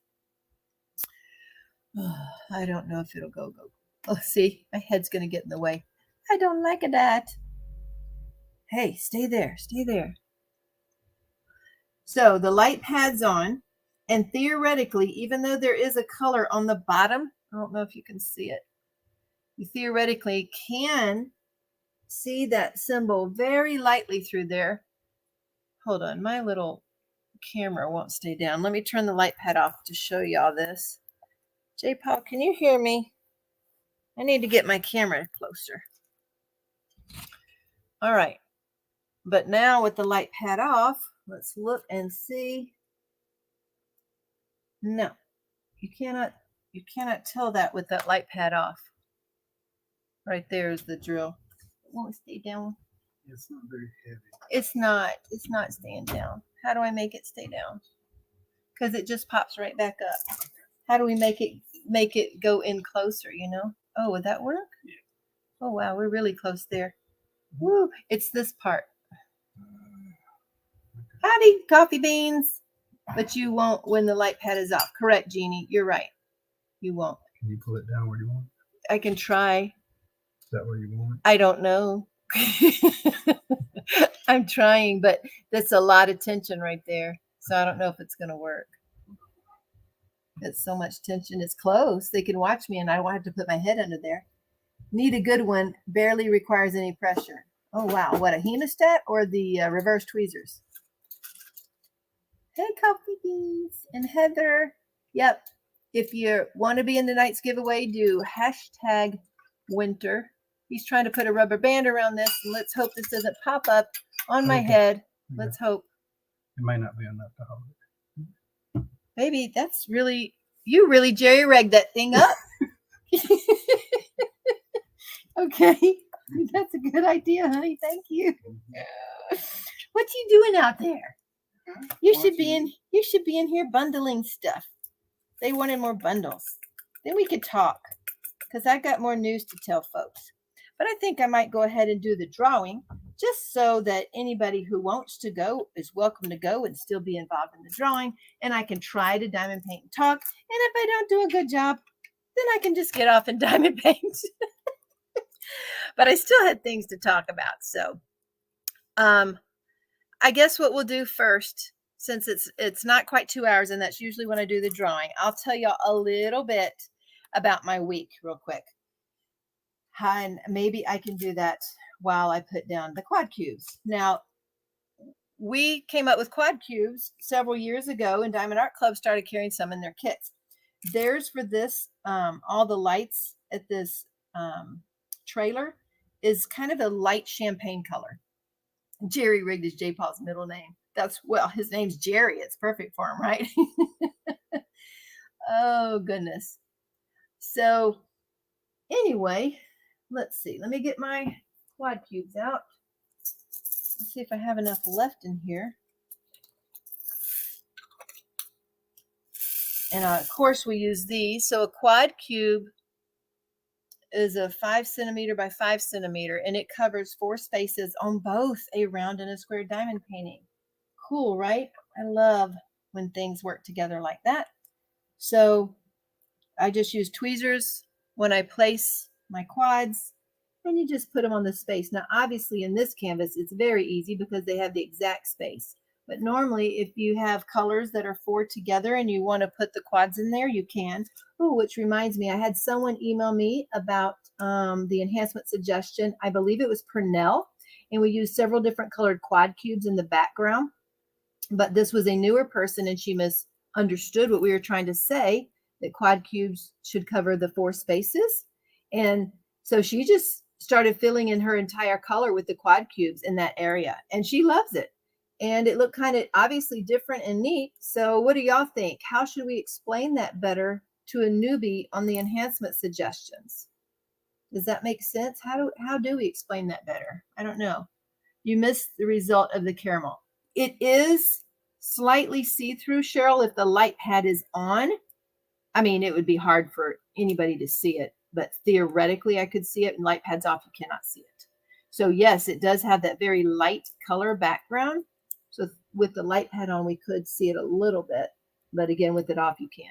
I don't know if it'll go. Oh, see, my head's going to get in the way. I don't like that. Hey, stay there. Stay there. So the light pad's on, and theoretically, even though there is a color on the bottom, I don't know if you can see it, you theoretically can see that symbol very lightly through there. Hold on, my little camera won't stay down. Let me turn the light pad off to show y'all this. J. Paul, can you hear me? I need to get my camera closer. All right. But now with the light pad off, let's look and see. No, you cannot tell that with that light pad off. Right there is the drill. It won't stay down. It's not very heavy. It's not staying down. How do I make it stay down? Because it just pops right back up. How do we make it go in closer, you know? Oh, would that work? Yeah. Oh wow, we're really close there. Woo, it's this part. Howdy, coffee beans. But you won't when the light pad is off. Correct, Jeannie. You're right. You won't. Can you pull it down where you want? I can try. Is that where you want it? I don't know. I'm trying, but that's a lot of tension right there. So I don't know if it's going to work. It's so much tension. It's close. They can watch me and I won't have to put my head under there. Need a good one. Barely requires any pressure. Oh, wow. What, a hemostat or the reverse tweezers? Hey, coffee beans and Heather. Yep. If you want to be in tonight's giveaway, do #winter. He's trying to put a rubber band around this, and let's hope this doesn't pop up on my head. Let's hope. It might not be enough to hold it. Baby, that's really, you really jerry-rigged that thing up. Okay. That's a good idea, honey. Thank you. What you doing out there? You should be in here bundling stuff. They wanted more bundles. Then we could talk, because I got more news to tell folks. But I think I might go ahead and do the drawing, just so that anybody who wants to go is welcome to go and still be involved in the drawing. And I can try to diamond paint and talk. And if I don't do a good job, then I can just get off and diamond paint. But I still had things to talk about. So I guess what we'll do first, since it's not quite 2 hours, and that's usually when I do the drawing, I'll tell y'all a little bit about my week real quick. And maybe I can do that while I put down the quad cubes. Now, we came up with quad cubes several years ago, and Diamond Art Club started carrying some in their kits. Theirs for this, all the lights at this trailer is kind of a light champagne color. Jerry rigged is J. Paul's middle name. Well, his name's Jerry. It's perfect for him, right? Oh, goodness. So anyway, let's see. Let me get my quad cubes out. Let's see if I have enough left in here. And of course we use these. So a quad cube is a 5 centimeter by 5 centimeter, and it covers 4 spaces on both a round and a square diamond painting. Cool, right? I love when things work together like that. So I just use tweezers when I place my quads, and you just put them on the space. Now, obviously in this canvas, it's very easy because they have the exact space. But normally, if you have colors that are 4 together and you want to put the quads in there, you can. Oh, which reminds me, I had someone email me about the enhancement suggestion. I believe it was Purnell, and we used several different colored quad cubes in the background. But this was a newer person, and she misunderstood what we were trying to say, that quad cubes should cover the 4 spaces. And so she just started filling in her entire color with the quad cubes in that area, and she loves it. And it looked kind of obviously different and neat. So what do y'all think? How should we explain that better to a newbie on the enhancement suggestions? Does that make sense? How do we explain that better? I don't know. You missed the result of the caramel. It is slightly see-through, Cheryl, if the light pad is on. I mean, it would be hard for anybody to see it, but theoretically I could see it, and light pads off, you cannot see it. So yes, it does have that very light color background. So with the light pad on, we could see it a little bit, but again, with it off, you can't.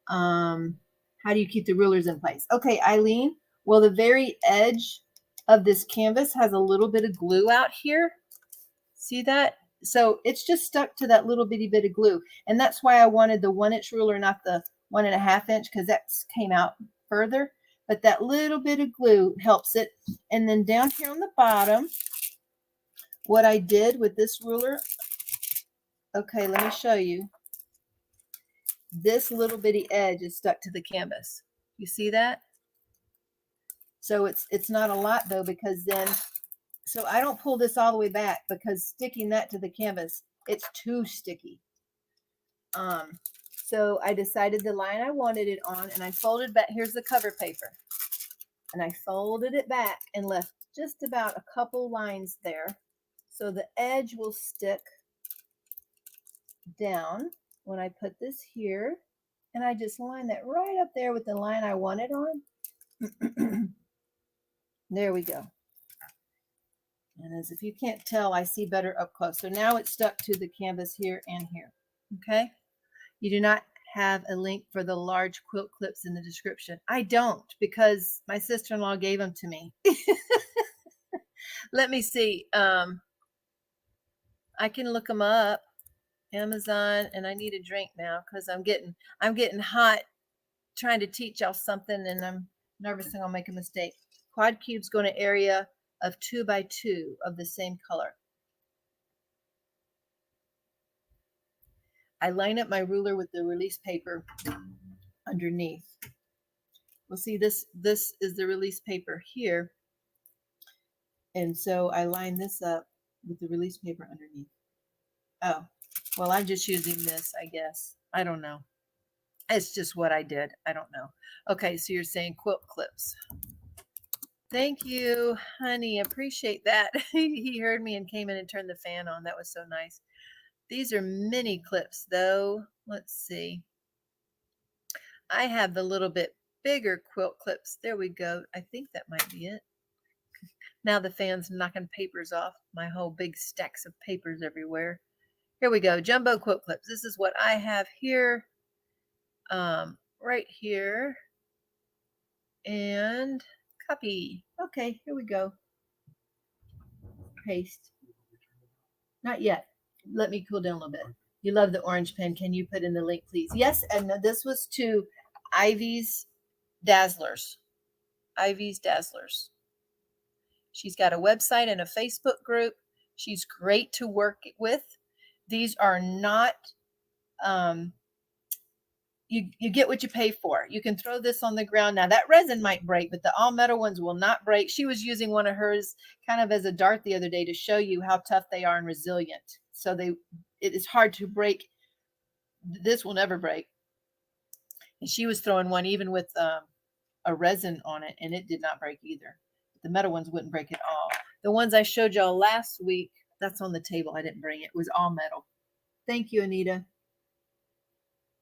How do you keep the rulers in place? Okay, Eileen, well, the very edge of this canvas has a little bit of glue out here. See that? So it's just stuck to that little bitty bit of glue. And that's why I wanted the 1-inch ruler, not the 1.5 inch, because that came out further. But that little bit of glue helps it. And then down here on the bottom, what I did with this ruler, okay, let me show you. This little bitty edge is stuck to the canvas. You see that? So it's not a lot though, because then, so I don't pull this all the way back, because sticking that to the canvas, it's too sticky. So I decided the line I wanted it on, and I folded back. Here's the cover paper. And I folded it back and left just about a couple lines there. So the edge will stick down when I put this here. And I just line that right up there with the line I want it on. There we go. And as if you can't tell, I see better up close. So now it's stuck to the canvas here and here. Okay. You do not have a link for the large quilt clips in the description. I don't, because my sister-in-law gave them to me. Let me see. I can look them up. Amazon, and I need a drink now because I'm getting hot trying to teach y'all something, and I'm nervous I'll make a mistake. Quad cubes go in an area of 2 by 2 of the same color. I line up my ruler with the release paper underneath. Well, see, this is the release paper here. And so I line this up with the release paper underneath. Oh, well, I'm just using this, I guess. I don't know. It's just what I did. I don't know. Okay, so you're saying quilt clips. Thank you, honey. Appreciate that. He heard me and came in and turned the fan on. That was so nice. These are mini clips, though. Let's see. I have the little bit bigger quilt clips. There we go. I think that might be it. Now the fan's knocking papers off. My whole big stacks of papers everywhere. Here we go. Jumbo quilt clips. This is what I have here. Right here. And copy. Okay, here we go. Paste. Not yet. Let me cool down a little bit. You love the orange pen. Can you put in the link, please? Yes, and this was to Ivy's Dazzlers. Ivy's Dazzlers. She's got a website and a Facebook group. She's great to work with. These are not, you get what you pay for. You can throw this on the ground. Now that resin might break, but the all metal ones will not break. She was using one of hers kind of as a dart the other day to show you how tough they are and resilient. So it is hard to break. This will never break. And she was throwing one even with a resin on it, and it did not break either. The metal ones wouldn't break at all. The ones I showed y'all last week, that's on the table. I didn't bring it. It was all metal. Thank you, Anita.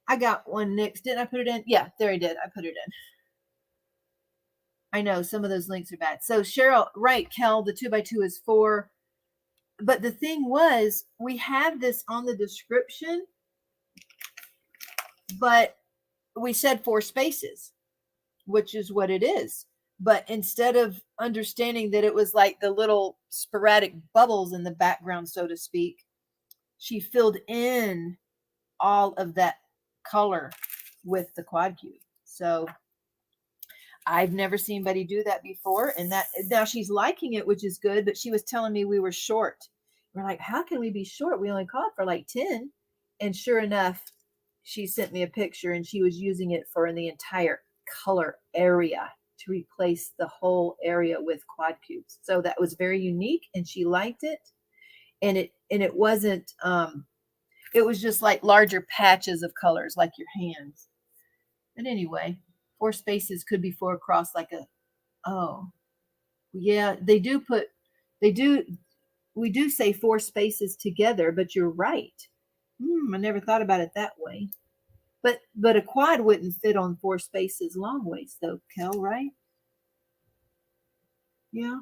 I got one next. Didn't I put it in? Yeah, there I did. I put it in. I know some of those links are bad. So Cheryl, right, Kel, the 2x2 is 4. But the thing was, we have this on the description, but we said 4 spaces, which is what it is. But instead of understanding that it was like the little sporadic bubbles in the background, so to speak, she filled in all of that color with the quad cube. So I've never seen anybody do that before. And that now she's liking it, which is good. But she was telling me we were short. We're like, how can we be short? We only called for like 10. And sure enough, she sent me a picture and she was using it for the entire color area to replace the whole area with quad cubes. So that was very unique and she liked it. And it wasn't, it was just like larger patches of colors, like your hands. But anyway, 4 spaces could be 4 across, like a, oh, yeah, we do say 4 spaces together, but you're right. I never thought about it that way. But a quad wouldn't fit on 4 spaces long ways though, Kel, right? Yeah.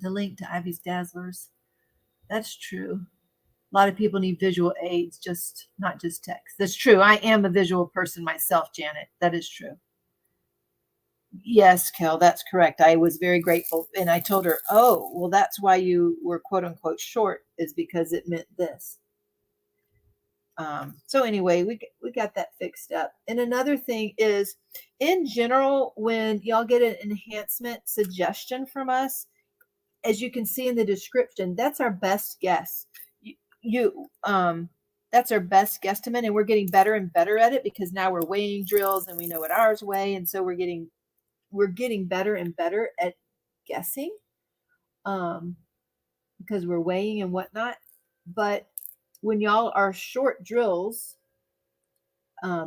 The link to Ivy's Dazzlers. That's true. A lot of people need visual aids, not just text. That's true. I am a visual person myself, Janet. That is true. Yes, Kel, that's correct. I was very grateful. And I told her, oh, well, that's why you were quote unquote short, is because it meant this. So anyway, we got that fixed up. And another thing is, in general, when y'all get an enhancement suggestion from us, as you can see in the description, that's our best guess. That's our best guesstimate, and we're getting better and better at it because now we're weighing drills and we know what ours weigh, and so we're getting better and better at guessing, because we're weighing and whatnot. But when y'all are short drills,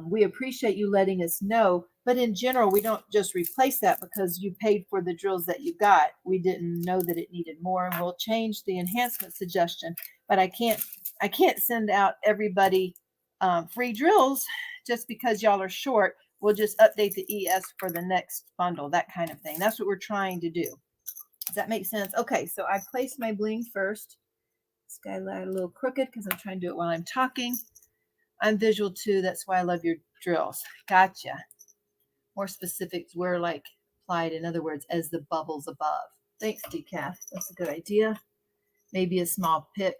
we appreciate you letting us know. But in general, we don't just replace that because you paid for the drills that you got. We didn't know that it needed more, and we'll change the enhancement suggestion. But I can't send out everybody free drills just because y'all are short. We'll just update the ES for the next bundle, that kind of thing. That's what we're trying to do. Does that make sense? Okay, so I placed my bling first. This guy lied a little crooked because I'm trying to do it while I'm talking. I'm visual too. That's why I love your drills. Gotcha. More specifics were like applied, in other words, as the bubbles above. Thanks, Decaf. That's a good idea. Maybe a small pick.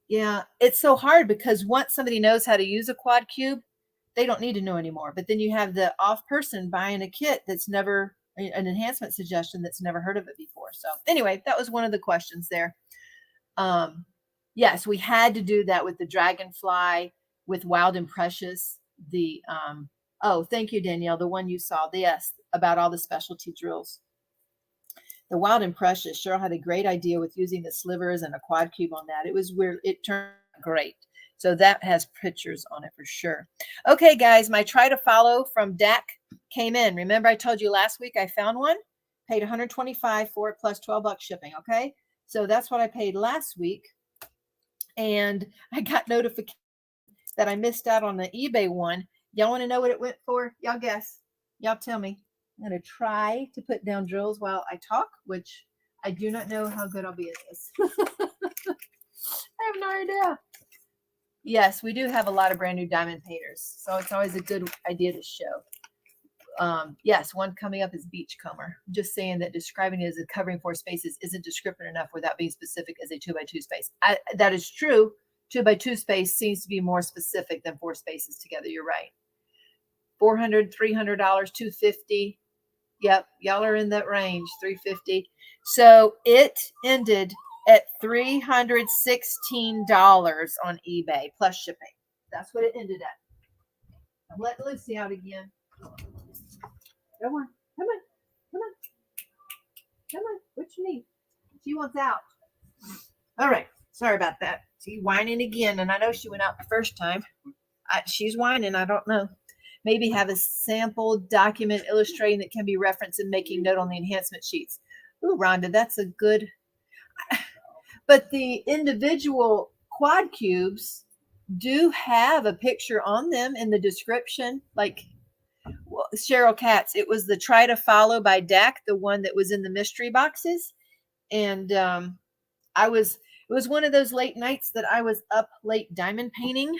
Yeah, it's so hard because once somebody knows how to use a quad cube, they don't need to know anymore. But then you have the off person buying a kit that's never, an enhancement suggestion that's never heard of it before. So anyway, that was one of the questions there. Yes, we had to do that with the Dragonfly, with Wild and Precious. The oh, thank you, Danielle, the one you saw. Yes, about all the specialty drills. The Wild and Precious, Cheryl had a great idea with using the slivers and a quad cube on that. It was weird. It turned out great. So that has pictures on it for sure. Okay, guys, my try to follow from DAC came in. Remember I told you last week I found one? Paid $125 for it plus $12 shipping, okay? So that's what I paid last week. And I got notification that I missed out on the eBay one. Y'all want to know what it went for? Y'all guess. Y'all tell me. I'm going to try to put down drills while I talk, which I do not know how good I'll be at this. I have no idea. Yes, we do have a lot of brand new diamond painters, so it's always a good idea to show. Yes, one coming up is Beachcomber. Just saying that describing it as a covering 4 spaces isn't descriptive enough without being specific as a 2x2 space. That is true. 2x2 space seems to be more specific than 4 spaces together. You're right. $400, $300, $250. Yep, y'all are in that range. $350. So it ended at $316 on eBay plus shipping. That's what it ended at. Let Lucy out again. Come on, come on, come on, come on. What you need? She wants out. All right. Sorry about that. She's whining again, and I know she went out the first time. She's whining. I don't know. Maybe have a sample document illustrating that can be referenced and making note on the enhancement sheets. Ooh, Rhonda, that's a good. But the individual quad cubes do have a picture on them in the description. Like, Well, Cheryl Katz. It was the Try to Follow by Dak, the one that was in the mystery boxes. And it was one of those late nights that I was up late diamond painting,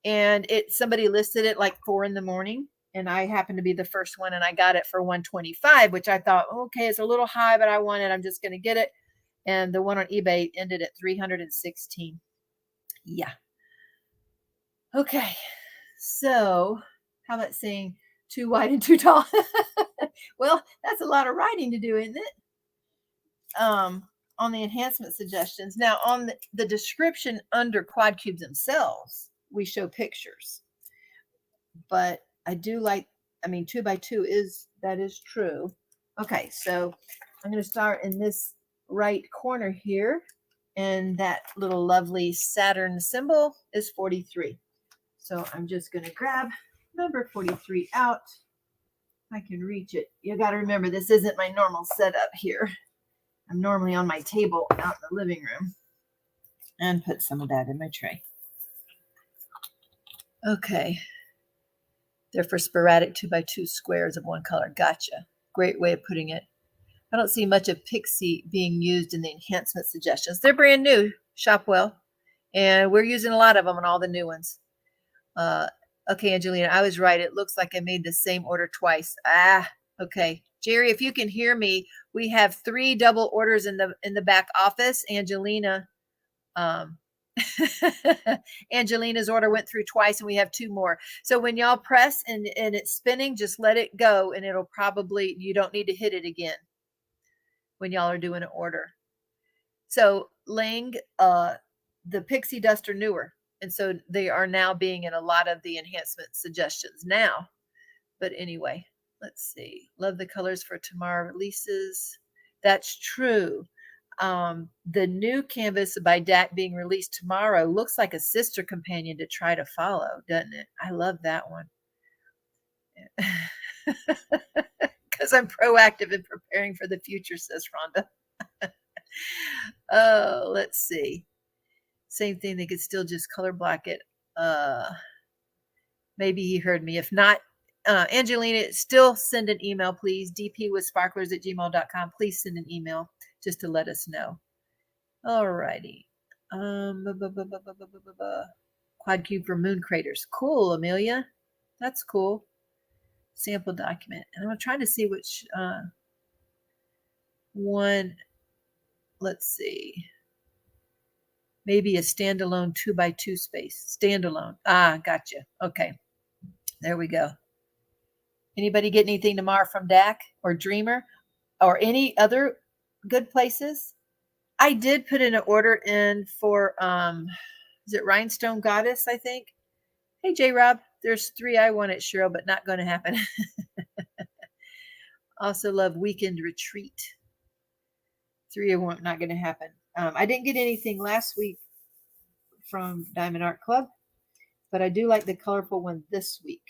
and somebody listed it like 4 a.m. and I happened to be the first one, and I got it for $125, which I thought, okay, it's a little high, but I want it. I'm just going to get it. And the one on eBay ended at $316. Yeah. Okay. So how about saying too wide and too tall? Well, that's a lot of writing to do, isn't it? On the enhancement suggestions. Now, on the description under quad cubes themselves, we show pictures. But I do like, 2x2 is true. Okay, so I'm going to start in this right corner here, and that little lovely Saturn symbol is 43. So I'm just going to grab number 43 out. I can reach it. You got to remember, this isn't my normal setup here. I'm normally on my table out in the living room, and put some of that in my tray. Okay. They're for sporadic 2x2 squares of one color. Gotcha. Great way of putting it. I don't see much of Pixie being used in the enhancement suggestions. They're brand new. Shop well. And we're using a lot of them on all the new ones. Okay, Angelina, I was right. It looks like I made the same order twice. Okay. Jerry, if you can hear me, we have 3 double orders in the back office. Angelina's order went through twice, and we have 2 more. So when y'all press and it's spinning, just let it go, and it'll probably, you don't need to hit it again when y'all are doing an order. So Ling, the Pixie Dust are newer, and so they are now being in a lot of the enhancement suggestions now. But anyway, let's see. Love the colors for tomorrow releases. That's true. The new canvas by Dak being released tomorrow looks like a sister companion to Try to Follow, doesn't it? I love that one. Because I'm proactive in preparing for the future, says Rhonda. Oh, let's see. Same thing. They could still just color block it. Maybe he heard me. If not, Angelina, still send an email, please. dpwithsparklers@gmail.com. Please send an email just to let us know. All righty. Quad cube for moon craters. Cool, Amelia. That's cool. Sample document. And I'm trying to see which one. Let's see. Maybe a standalone 2x2 space. Standalone. Gotcha. Okay. There we go. Anybody get anything tomorrow from Dak or Dreamer or any other good places? I did put in an order in for, is it Rhinestone Goddess, I think? Hey, J-Rob, there's 3 I wanted, Cheryl, but not going to happen. Also love Weekend Retreat. 3 not going to happen. I didn't get anything last week from Diamond Art Club, but I do like the colorful one this week.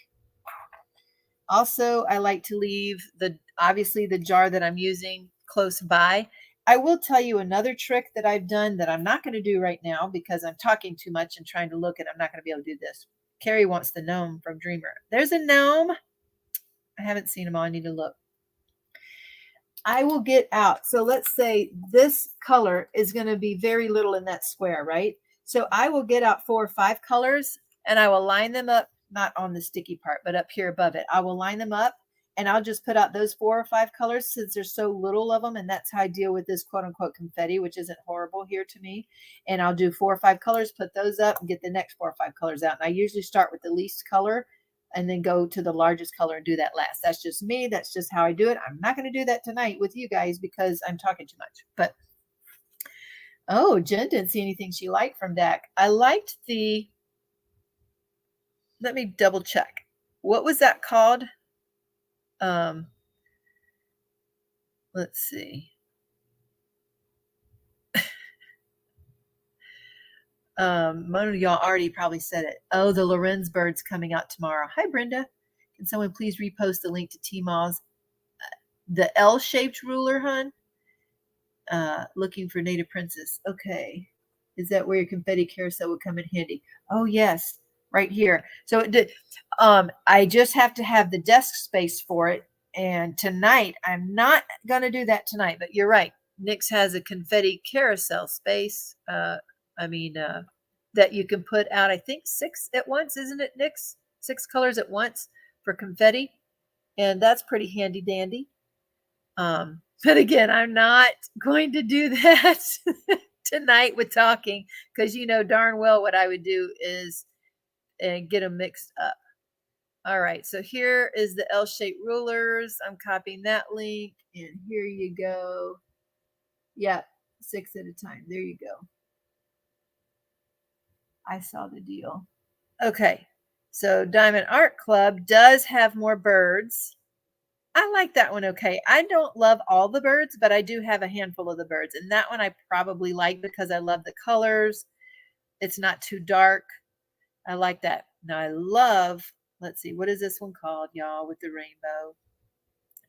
Also, I like to leave obviously the jar that I'm using close by. I will tell you another trick that I've done that I'm not going to do right now because I'm talking too much and trying to look, and I'm not going to be able to do this. Carrie wants the gnome from Dreamer. There's a gnome. I haven't seen him all. I need to look. I will get out. So let's say this color is going to be very little in that square, right? So I will get out 4 or 5 colors, and I will line them up, not on the sticky part, but up here above it. I will line them up, and I'll just put out those 4 or 5 colors since there's so little of them. And that's how I deal with this quote unquote confetti, which isn't horrible here to me. And I'll do 4 or 5 colors, put those up, and get the next 4 or 5 colors out. And I usually start with the least color and then go to the largest color and do that last. That's just me. That's just how I do it. I'm not going to do that tonight with you guys because I'm talking too much. But, oh, Jen didn't see anything she liked from Dak. I liked let me double check. What was that called? Let's see. One of y'all already probably said it. Oh, the Lorenz bird's coming out tomorrow. Hi, Brenda. Can someone please repost the link to Teemaw's the L-shaped ruler, hun? Looking for Native Princess. Okay. Is that where your confetti carousel would come in handy? Oh, yes. right here. So it did, I just have to have the desk space for it. And tonight, I'm not going to do that tonight, but you're right. Nyx has a confetti carousel space. That you can put out, I think 6 at once, isn't it, Nyx? 6 colors at once for confetti. And that's pretty handy dandy. But again, I'm not going to do that tonight with talking, because you know darn well what I would do is get them mixed up. All right, so here is the L-shaped rulers. I'm copying that link, and here you go. Yeah, 6 at a time. There you go. I saw the deal. Okay, so Diamond Art Club does have more birds. I like that one okay. I don't love all the birds, but I do have a handful of the birds. And that one I probably like because I love the colors. It's not too dark. I like that. Now I love, let's see, what is this one called, y'all, with the rainbow?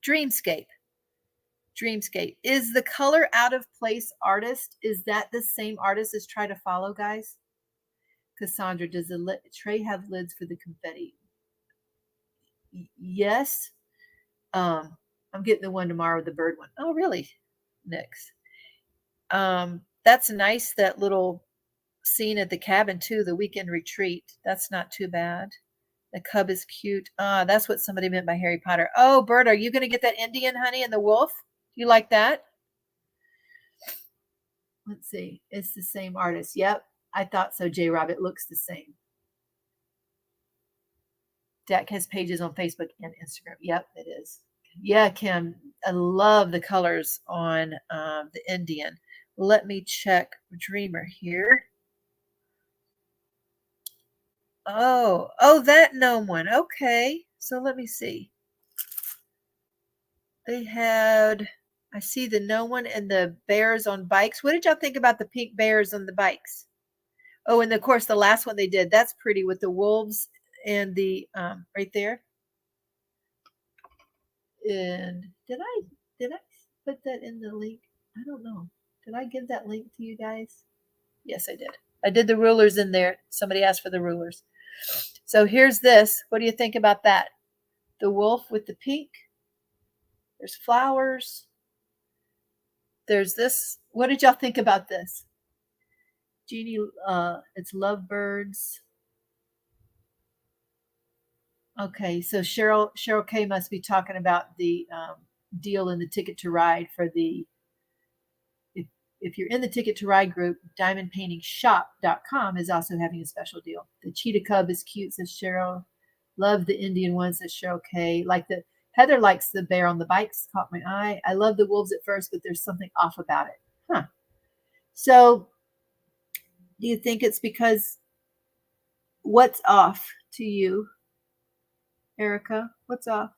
Dreamscape. Dreamscape. Is the color out of place artist, is that the same artist as Try to Follow, guys? Cassandra, does the tray have lids for the confetti? Yes. I'm getting the one tomorrow, the bird one. Oh, really? Next. That's nice, that little scene at the cabin too, the weekend retreat. That's not too bad. The cub is cute. That's what somebody meant by Harry Potter. Oh, Bert, are you going to get that Indian, honey, and the wolf? Do you like that? Let's see. It's the same artist. Yep. I thought so, J. Rob. It looks the same. Dak has pages on Facebook and Instagram. Yep, it is. Yeah, Kim, I love the colors on the Indian. Let me check Dreamer here. Oh, that gnome one. Okay, so let me see. They had, I see the gnome one and the bears on bikes. What did y'all think about the pink bears on the bikes? Oh, and of course the last one they did, that's pretty with the wolves and the right there. And did I put that in the link? I don't know. Did I give that link to you guys? Yes, I did. I did the rulers in there. Somebody asked for the rulers. So here's this. What do you think about that? The wolf with the pink. There's flowers. There's this. What did y'all think about this? Jeannie, it's lovebirds. Okay, so Cheryl K must be talking about the deal in the Ticket to Ride for the, if you're in the Ticket to Ride group, diamondpaintingshop.com is also having a special deal. The cheetah cub is cute, says Cheryl. Love the Indian one, says Cheryl K. Like the Heather likes the bear on the bikes, caught my eye. I love the wolves at first, but there's something off about it. Huh. So do you think it's because, what's off to you, Erica? What's off?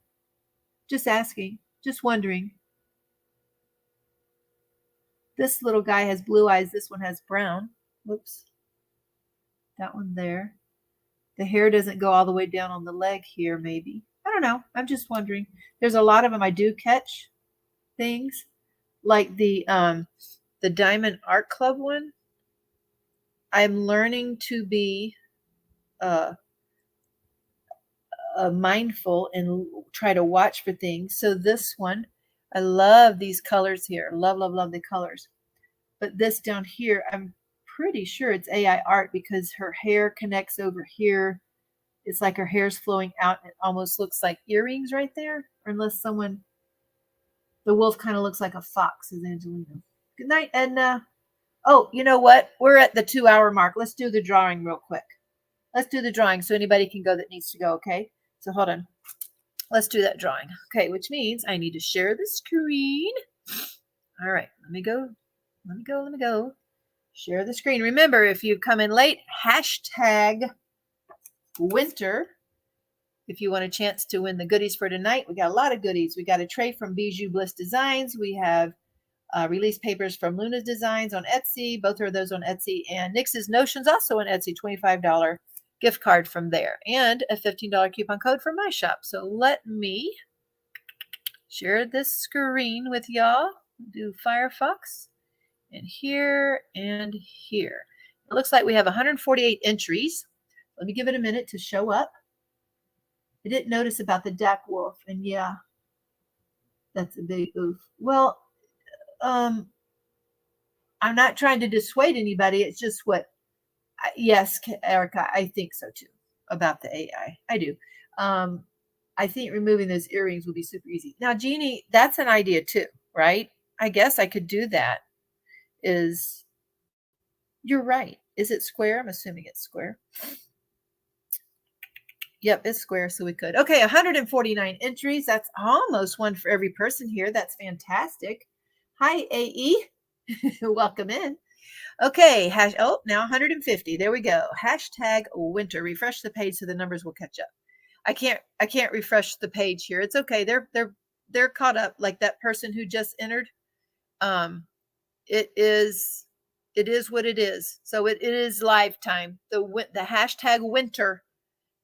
Just asking, just wondering. This little guy has blue eyes. This one has brown. Whoops. That one there. The hair doesn't go all the way down on the leg here, maybe. I don't know. I'm just wondering. There's a lot of them I do catch things. Like the Diamond Art Club one. I'm learning to be mindful and try to watch for things. So this one, I love these colors here. Love, love, love the colors. But this down here, I'm pretty sure it's AI art because her hair connects over here. It's like her hair's flowing out. And it almost looks like earrings right there. Or unless someone, the wolf kind of looks like a fox, says Angelina. Good night, Edna. Oh, you know what? We're at the 2-hour mark. Let's do the drawing real quick. Let's do the drawing so anybody can go that needs to go, okay? So hold on. Let's do that drawing. Okay, which means I need to share the screen. All right, let me go. Share the screen. Remember, if you come in late, hashtag winter. If you want a chance to win the goodies for tonight, we got a lot of goodies. We got a tray from Bijou Bliss Designs. We have release papers from Luna's Designs on Etsy. Both are those on Etsy. And Nyx's Notions also on Etsy, $25 gift card from there. And a $15 coupon code from my shop. So let me share this screen with y'all. Do Firefox. And here and here. It looks like we have 148 entries. Let me give it a minute to show up. I didn't notice about the Dak Wolf, and yeah, that's a big oof. Well, I'm not trying to dissuade anybody. It's just what, yes, Erica, I think so too about the AI. I do. I think removing those earrings will be super easy. Now, Jeannie, that's an idea too, right? I guess I could do that. You're right. Is it square? I'm assuming it's square. Yep, it's square, so we could. Okay, 149 entries. That's almost one for every person here. That's fantastic. Hi, AE. Welcome in. Okay, now 150. There we go. Hashtag winter. Refresh the page so the numbers will catch up. I can't refresh the page here. It's okay. They're caught up, like that person who just entered. It is what it is. So it is live time. The hashtag winter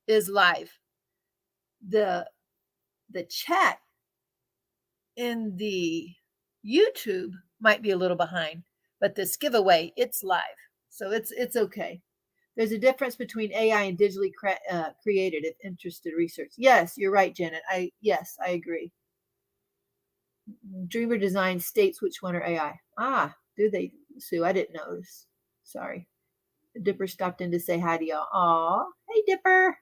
is live. The chat in the YouTube might be a little behind, but this giveaway, it's live. So it's okay. There's a difference between AI and digitally created if interested research. Yes, you're right, Janet. I agree. Dreamer Design states which one are AI. Ah, do they, Sue? I didn't notice. Sorry. Dipper stopped in to say hi to y'all. Aw, hey Dipper.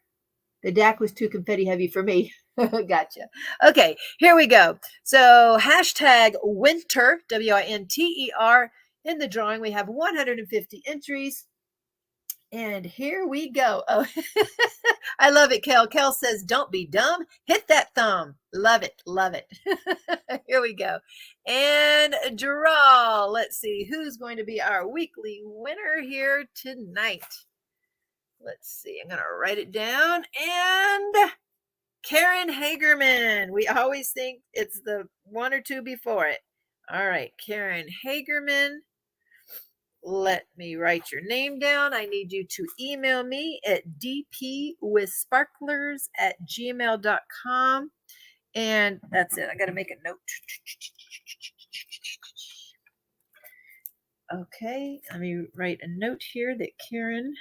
The DAC was too confetti heavy for me. Gotcha. Okay, here we go. So hashtag winter, WINTER. In the drawing, we have 150 entries. And here we go. Oh, I love it, Kel. Kel says, don't be dumb. Hit that thumb. Love it. Love it. Here we go. And draw. Let's see who's going to be our weekly winner here tonight. Let's see. I'm going to write it down. And Karen Hagerman. We always think it's the one or two before it. All right. Karen Hagerman. Let me write your name down. I need you to email me at dpwithsparklers@gmail.com. And that's it. I got to make a note. Okay. Let me write a note here that Karen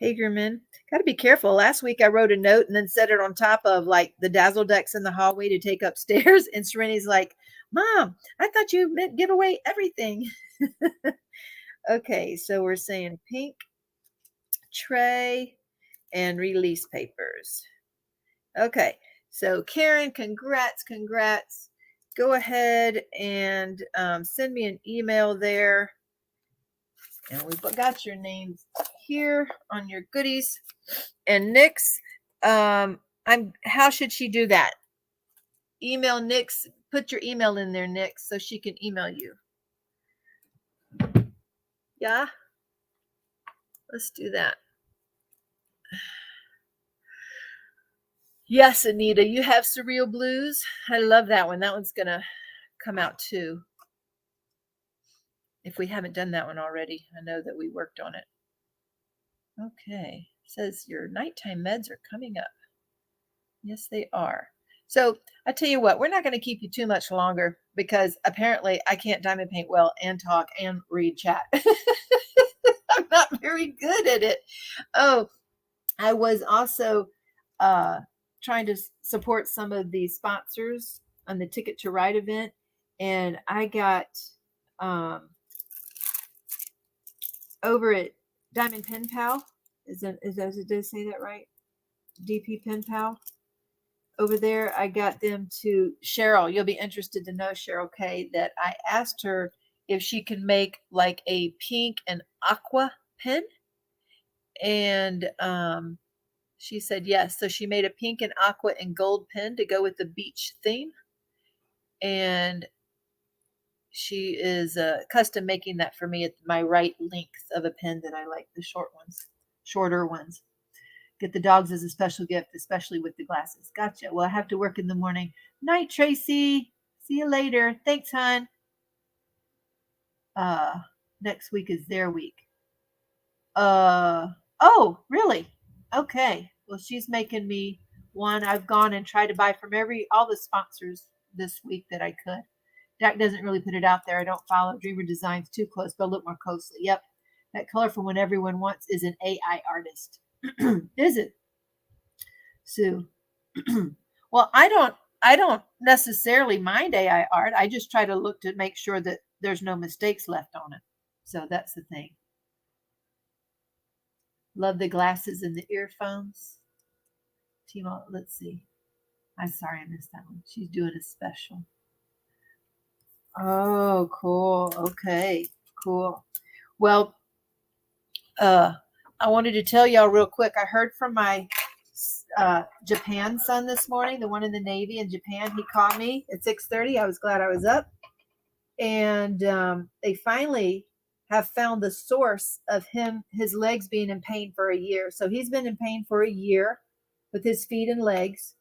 Hagerman. Got to be careful. Last week I wrote a note and then set it on top of like the dazzle decks in the hallway to take upstairs. And Serenity's like, Mom, I thought you meant give away everything. Okay, so we're saying pink tray and release papers. Okay, so Karen, congrats. Go ahead and send me an email there. And we've got your names here on your goodies. And Nyx, how should she do that? Email Nyx, put your email in there, Nyx, so she can email you. Yeah, let's do that. Yes, Anita, you have Surreal Blues. I love that one. That one's going to come out too. If we haven't done that one already, I know that we worked on it. Okay, it says your nighttime meds are coming up. Yes, they are. So I tell you what, we're not going to keep you too much longer because apparently I can't diamond paint well and talk and read chat. I'm not very good at it. Oh, I was also trying to support some of the sponsors on the Ticket to Ride event, and I got over at Diamond Pen Pal. Did I say that right? DP Pen Pal. Over there, I got them to Cheryl. You'll be interested to know, Cheryl K, that I asked her if she can make like a pink and aqua pen. And she said yes. So she made a pink and aqua and gold pen to go with the beach theme. And she is custom making that for me at my right length of a pen that I like, the shorter ones. Get the dogs as a special gift, especially with the glasses. Gotcha. Well, I have to work in the morning. Night, Tracy. See you later. Thanks, hon. Next week is their week. Oh, really? Okay. Well, she's making me one. I've gone and tried to buy from all the sponsors this week that I could. Jack doesn't really put it out there. I don't follow Dreamer Designs too close, but look more closely. Yep. That colorful one everyone wants is an AI artist. Is it, Sue? Well, I don't necessarily mind AI art. I just try to look to make sure that there's no mistakes left on it. So that's the thing. Love the glasses and the earphones. Teemaw, let's see. I'm sorry I missed that one. She's doing a special. Oh, cool. Okay, cool. Well, I wanted to tell y'all real quick. I heard from my Japan son this morning, the one in the Navy in Japan. He called me at 6:30. I was glad I was up. And they finally have found the source of his legs being in pain for a year. So he's been in pain for a year with his feet and legs.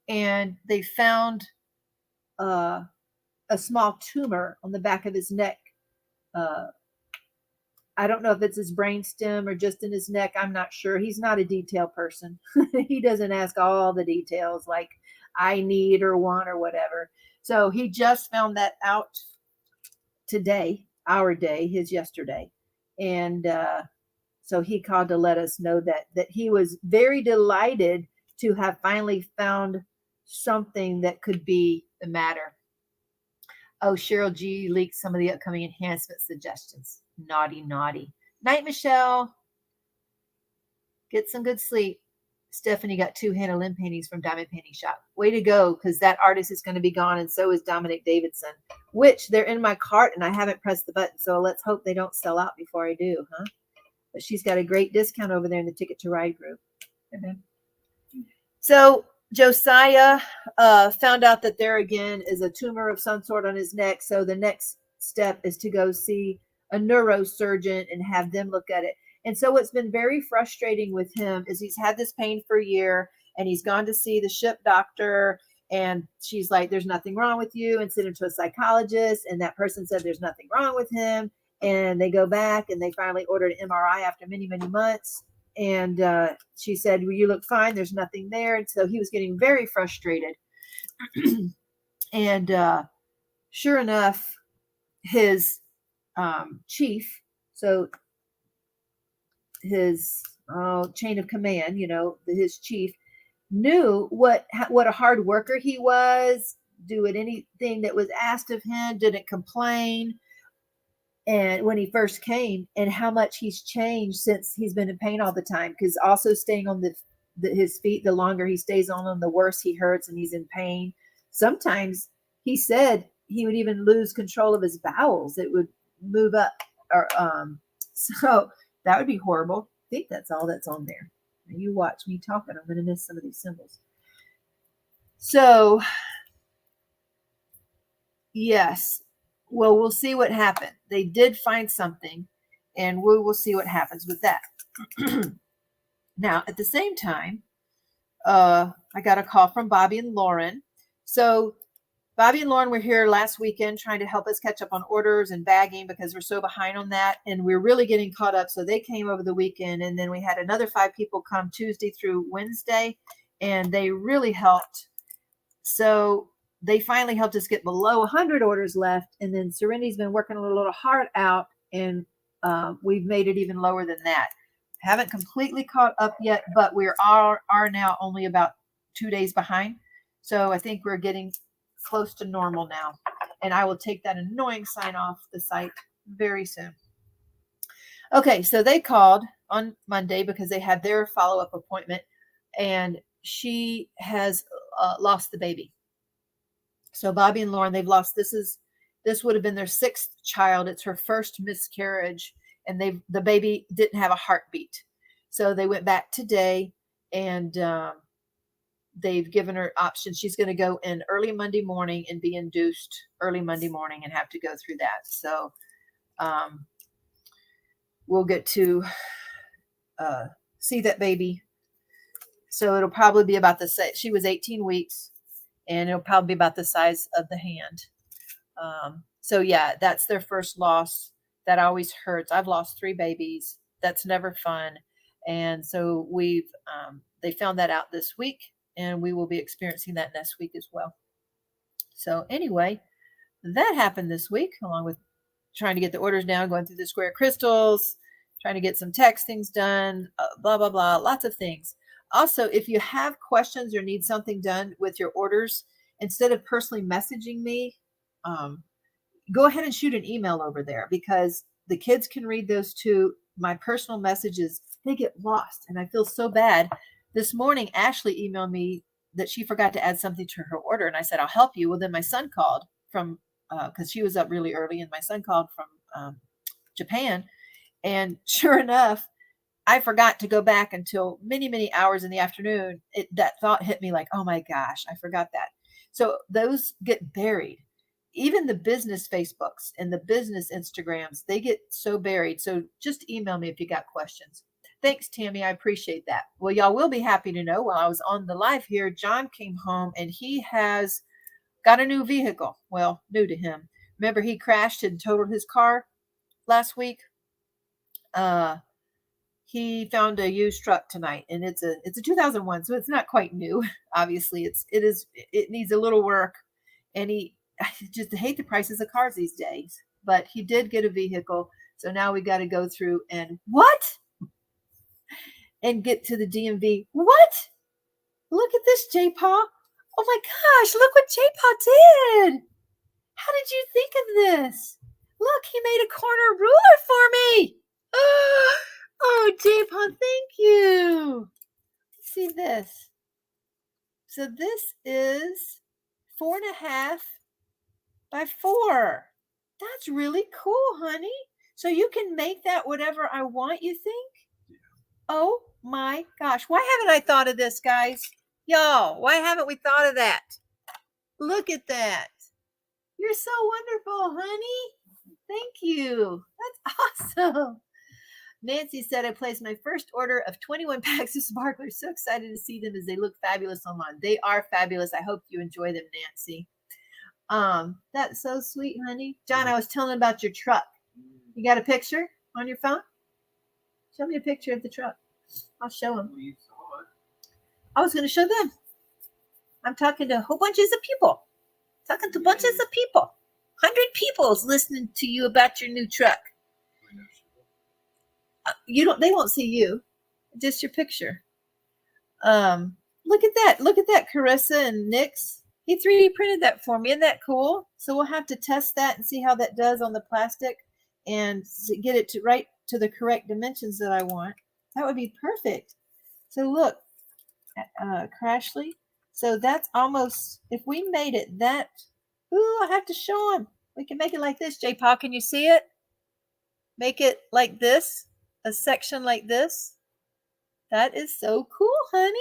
And they found a small tumor on the back of his neck. I don't know if it's his brainstem or just in his neck. I'm not sure. He's not a detail person. He doesn't ask all the details like I need or want or whatever. So he just found that out today, our day, his yesterday. And so he called to let us know that he was very delighted to have finally found something that could be the matter. Oh, Cheryl G leaked some of the upcoming enhancement suggestions. Naughty, naughty. Night, Michelle. Get some good sleep. Stephanie got 2 Hannah Lynn paintings from Diamond Painting Shop. Way to go, because that artist is going to be gone, and so is Dominic Davidson, which they're in my cart, and I haven't pressed the button, so let's hope they don't sell out before I do, huh? But she's got a great discount over there in the Ticket to Ride group. So Josiah found out that there again is a tumor of some sort on his neck, so the next step is to go see a neurosurgeon and have them look at it. And so what's been very frustrating with him is he's had this pain for a year, and he's gone to see the ship doctor, and she's like, there's nothing wrong with you, and sent him to a psychologist, and that person said there's nothing wrong with him, and they go back and they finally ordered an MRI after many, many months, and she said, well, you look fine, there's nothing there. And so he was getting very frustrated. And sure enough, his chief, so his chain of command, his chief knew what a hard worker he was, doing anything that was asked of him, didn't complain. And when he first came, and how much he's changed since he's been in pain all the time, because also staying on his feet, the longer he stays on them, the worse he hurts and he's in pain. Sometimes he said he would even lose control of his bowels. It would move up, or so that would be horrible. I think that's all that's on there. Now you watch me talking. I'm going to miss some of these symbols. So, yes. Well, we'll see what happened. They did find something, and we will see what happens with that. Now, at the same time, I got a call from Bobby and Lauren. So Bobby and Lauren were here last weekend trying to help us catch up on orders and bagging because we're so behind on that, and we're really getting caught up. So they came over the weekend, and then we had another 5 people come Tuesday through Wednesday, and they really helped. So they finally helped us get below 100 orders left, and then Serenity's been working a little hard out, and we've made it even lower than that. Haven't completely caught up yet, but we are now only about 2 days behind. So I think we're getting close to normal now, and I will take that annoying sign off the site very soon. Okay, so they called on Monday because they had their follow-up appointment, and she has lost the baby. So Bobby and Lauren, they've lost, this would have been their 6th child. It's her first miscarriage, and the baby didn't have a heartbeat. So they went back today, and they've given her options. She's going to go in early Monday morning and be induced early Monday morning and have to go through that. So we'll get to see that baby. So it'll probably be about the same. She was 18 weeks. And it'll probably be about the size of the hand. So yeah, that's their first loss. That always hurts. I've lost 3 babies. That's never fun. And so they found that out this week, and we will be experiencing that next week as well. So anyway, that happened this week, along with trying to get the orders down, going through the square crystals, trying to get some textings done, blah, blah, blah, lots of things. Also, if you have questions or need something done with your orders, instead of personally messaging me, go ahead and shoot an email over there, because the kids can read those too. My personal messages, they get lost, and I feel so bad. This morning, Ashley emailed me that she forgot to add something to her order, and I said, I'll help you. Well, then my son called from, because she was up really early, and my son called from Japan, and sure enough, I forgot to go back until many, many hours in the afternoon. That thought hit me like, oh my gosh, I forgot that. So those get buried. Even the business Facebooks and the business Instagrams, they get so buried. So just email me if you got questions. Thanks, Tammy. I appreciate that. Well, y'all will be happy to know, while I was on the live here, John came home and he has got a new vehicle. Well, new to him. Remember, he crashed and totaled his car last week? He found a used truck tonight, and it's a 2001, so it's not quite new. Obviously, it needs a little work, and I just hate the prices of cars these days. But he did get a vehicle, so now we got to go through and get to the DMV. What? Look at this, J-Paw. Oh my gosh, look what J-Paw did. How did you think of this? Look, he made a corner ruler for me. Oh, J-Paw, thank you. Let's see this. So this is 4.5 by 4. That's really cool, honey. So you can make that whatever I want, you think? Yeah. Oh my gosh. Why haven't I thought of this, guys? Y'all, why haven't we thought of that? Look at that. You're so wonderful, honey. Thank you. That's awesome. Nancy said, I placed my first order of 21 packs of sparklers. So excited to see them as they look fabulous online. They are fabulous. I hope you enjoy them, Nancy. That's so sweet, honey. John, I was telling about your truck. You got a picture on your phone? Show me a picture of the truck. I'll show them. I was going to show them. I'm talking to whole bunches of people. Talking to bunches of people. 100 people's listening to you about your new truck. They won't see you, just your picture. Look at that, Carissa and Nix. He 3D printed that for me. Isn't that cool? So we'll have to test that and see how that does on the plastic and get it right to the correct dimensions that I want. That would be perfect. So look, Crashley. So that's almost, if we made it that, I have to show him. We can make it like this. J-Paw, can you see it? Make it like this. A section like this. That is so cool, honey.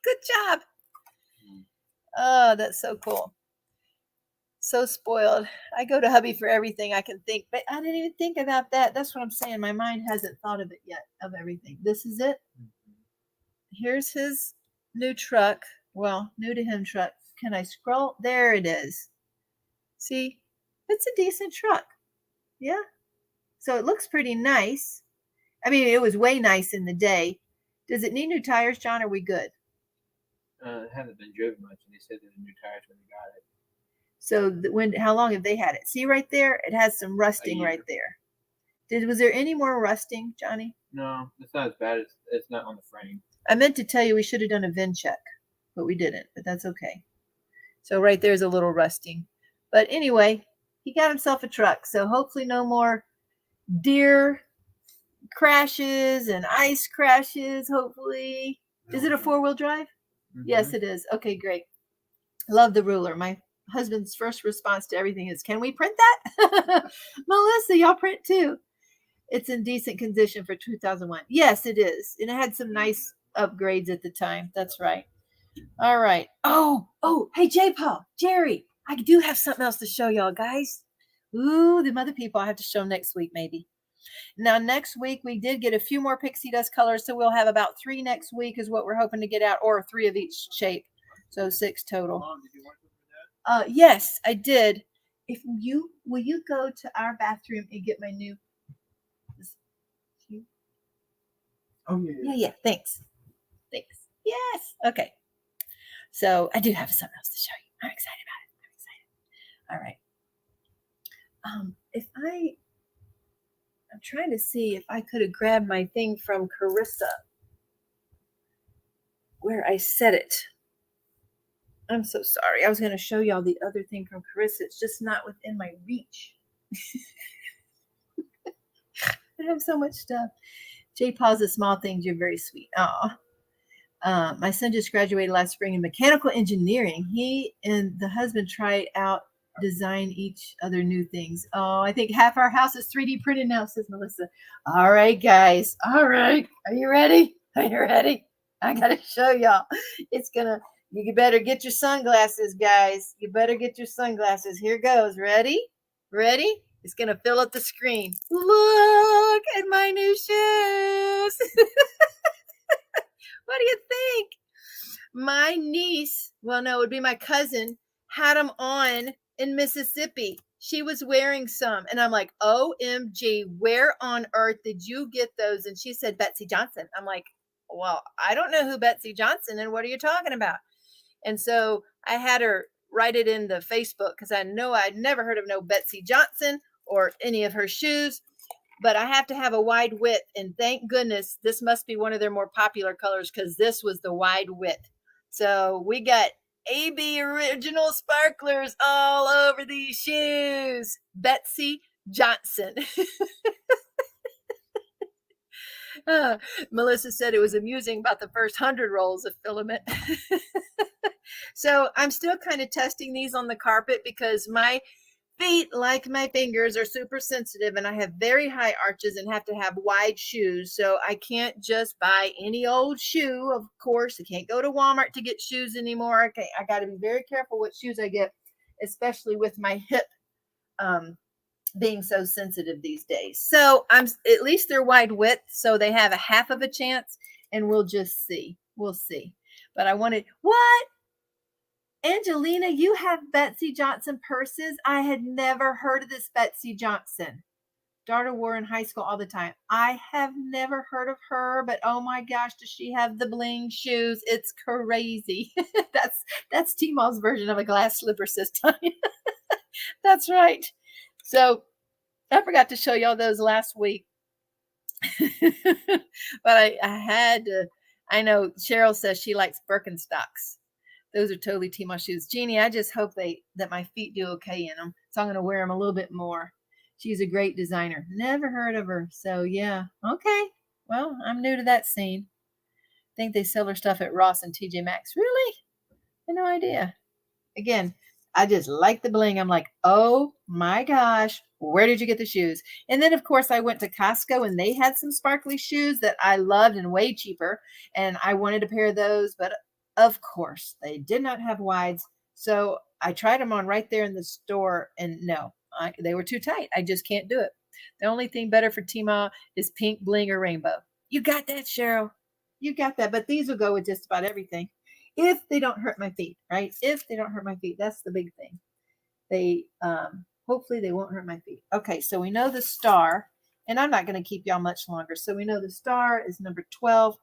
Good job. Oh, that's so cool. So spoiled. I go to hubby for everything I can think, but I didn't even think about that. That's what I'm saying. My mind hasn't thought of it yet, of everything. This is it. Here's his new truck. Well, new to him truck. Can I scroll? There it is. See, it's a decent truck. Yeah. So it looks pretty nice. I mean, it was way nice in the day. Does it need new tires, John? Are we good? It hasn't been driven much, and they said there were new tires when they got it. So how long have they had it? See right there? It has some rusting right there. Was there any more rusting, Johnny? No, it's not as bad. It's not on the frame. I meant to tell you we should have done a VIN check, but we didn't. But that's okay. So right there's a little rusting. But anyway, he got himself a truck. So hopefully no more deer crashes and ice crashes, hopefully. Is it a 4-wheel drive? Mm-hmm. Yes, it is. Okay, great. Love the ruler. My husband's first response to everything is, can we print that? Melissa, y'all print too. It's in decent condition for 2001. Yes, it is. And it had some nice upgrades at the time. That's right. All right. Oh, hey, J-Paw, Jerry, I do have something else to show y'all, guys. Ooh, the other people I have to show next week, maybe. Now, next week, we did get a few more pixie dust colors, so we'll have about 3 next week is what we're hoping to get out, or 3 of each shape. So 6 total. Mom, did you want Yes, I did. Will you go to our bathroom and get my new? Oh yeah. Yeah. Thanks. Yes. Okay. So I do have something else to show you. I'm excited about it. All right. I'm trying to see if I could have grabbed my thing from Carissa where I set it. I'm so sorry. I was going to show y'all the other thing from Carissa. It's just not within my reach. I have so much stuff. Jay Paws, the small things. You're very sweet. Aw. My son just graduated last spring in mechanical engineering. He and the husband try out design each other new things. Oh, I think half our house is 3D printed now, says Melissa. All right, guys. All right. Are you ready? Are you ready? I got to show y'all. You better get your sunglasses, guys. You better get your sunglasses. Here goes. Ready? Ready? It's going to fill up the screen. Look at my new shoes. What do you think? My niece, well, no, it would be my cousin, had them on in Mississippi. She was wearing some. And I'm like, OMG, where on earth did you get those? And she said, Betsy Johnson. I'm like, well, I don't know who Betsy Johnson and what are you talking about? And so I had her write it in the Facebook because I know I'd never heard of no Betsy Johnson or any of her shoes. But I have to have a wide width. And thank goodness this must be one of their more popular colors because this was the wide width. So we got AB original sparklers all over these shoes. Betsy Johnson. Melissa said it was amusing about the first 100 rolls of filament. So I'm still kind of testing these on the carpet because my feet, like my fingers, are super sensitive and I have very high arches and have to have wide shoes. So I can't just buy any old shoe. Of course, I can't go to Walmart to get shoes anymore. Okay, I got to be very careful what shoes I get, especially with my hip being so sensitive these days. So at least they're wide width, so they have a half of a chance, and we'll just see. We'll see. But I wanted, what? Angelina, you have Betsy Johnson purses? I had never heard of this Betsy Johnson. Daughter wore in high school all the time. I have never heard of her, but oh my gosh, does she have the bling shoes? It's crazy. That's Teemaw's version of a glass slipper system. That's right. So I forgot to show y'all those last week. But I had to. I know Cheryl says she likes Birkenstocks. Those are totally Teemaw shoes. Jeannie, I just hope that my feet do okay in them. So I'm going to wear them a little bit more. She's a great designer. Never heard of her. So yeah. Okay. Well, I'm new to that scene. I think they sell her stuff at Ross and TJ Maxx. Really? I had no idea. Again, I just like the bling. I'm like, oh my gosh, where did you get the shoes? And then, of course, I went to Costco and they had some sparkly shoes that I loved and way cheaper. And I wanted a pair of those, but of course, they did not have wides. So I tried them on right there in the store and no, they were too tight. I just can't do it. The only thing better for Teemaw is pink, bling, or rainbow. You got that, Cheryl. You got that. But these will go with just about everything. If they don't hurt my feet, right? If they don't hurt my feet, that's the big thing. They, hopefully they won't hurt my feet. Okay, so we know the star, and I'm not going to keep y'all much longer. So we know the star is number 12,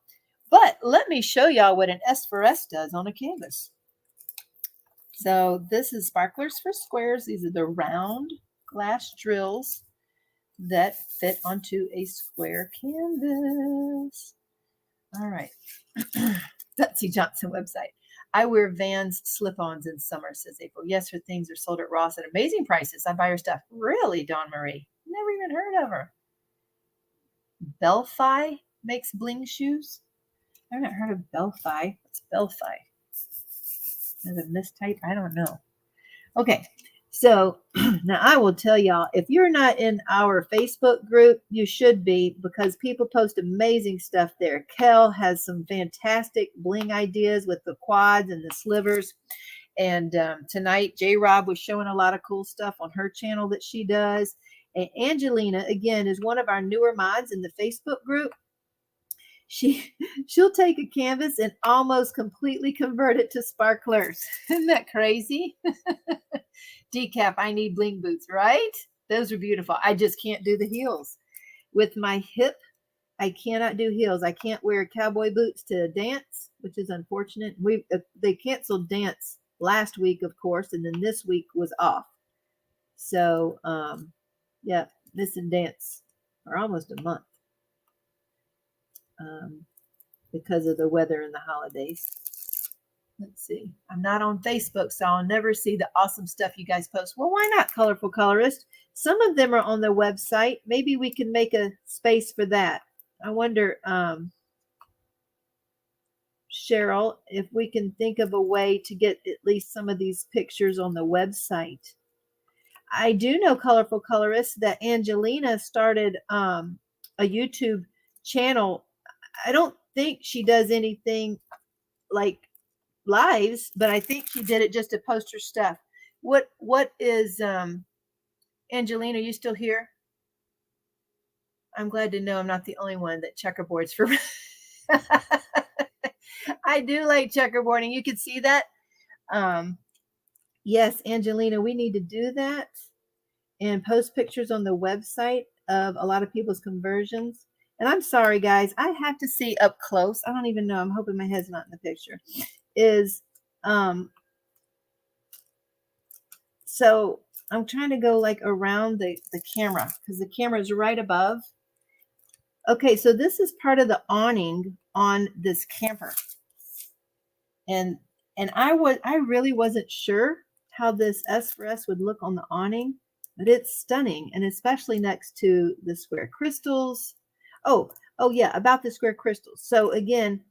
but let me show y'all what an S for S does on a canvas. So this is Sparklers for Squares. These are the round glass drills that fit onto a square canvas. All right. Betsy Johnson website. I wear Vans slip-ons in summer, says April. Yes, her things are sold at Ross at amazing prices. I buy her stuff. Really, Dawn Marie? Never even heard of her. Belfi makes bling shoes. I haven't heard of Belfi. What's Belfi? Is it a mistype? I don't know. Okay, so now I will tell y'all, if you're not in our Facebook group, you should be, because people post amazing stuff there. Kel has some fantastic bling ideas with the quads and the slivers. And tonight, J-Rob was showing a lot of cool stuff on her channel that she does. And Angelina, again, is one of our newer mods in the Facebook group. She'll take a canvas and almost completely convert it to sparklers. Isn't that crazy? Decaf, I need bling boots, right? Those are beautiful. I just can't do the heels. With my hip, I cannot do heels. I can't wear cowboy boots to dance, which is unfortunate. They canceled dance last week, of course, and then this week was off. So, yeah, missing dance or almost a month, because of the weather and the holidays. Let's see. I'm not on Facebook, so I'll never see the awesome stuff you guys post. Well, why not, Colorful Colorist? Some of them are on their website. Maybe we can make a space for that. I wonder, Cheryl, if we can think of a way to get at least some of these pictures on the website. I do know, Colorful Colorist, that Angelina started a YouTube channel. I don't think she does anything like lives, but I think she did it just to post her stuff. What is Angelina, are you still here? I'm glad to know I'm not the only one that checkerboards for I do like checkerboarding. You can see that. Yes, Angelina, we need to do that and post pictures on the website of a lot of people's conversions. And I'm sorry, guys, I have to see up close. I don't even know. I'm hoping my head's not in the picture. So I'm trying to go like around the camera because the camera is right above. Okay, so this is part of the awning on this camper. And I really wasn't sure how this S for S would look on the awning, but it's stunning, and especially next to the square crystals. Oh yeah, about the square crystals. So again,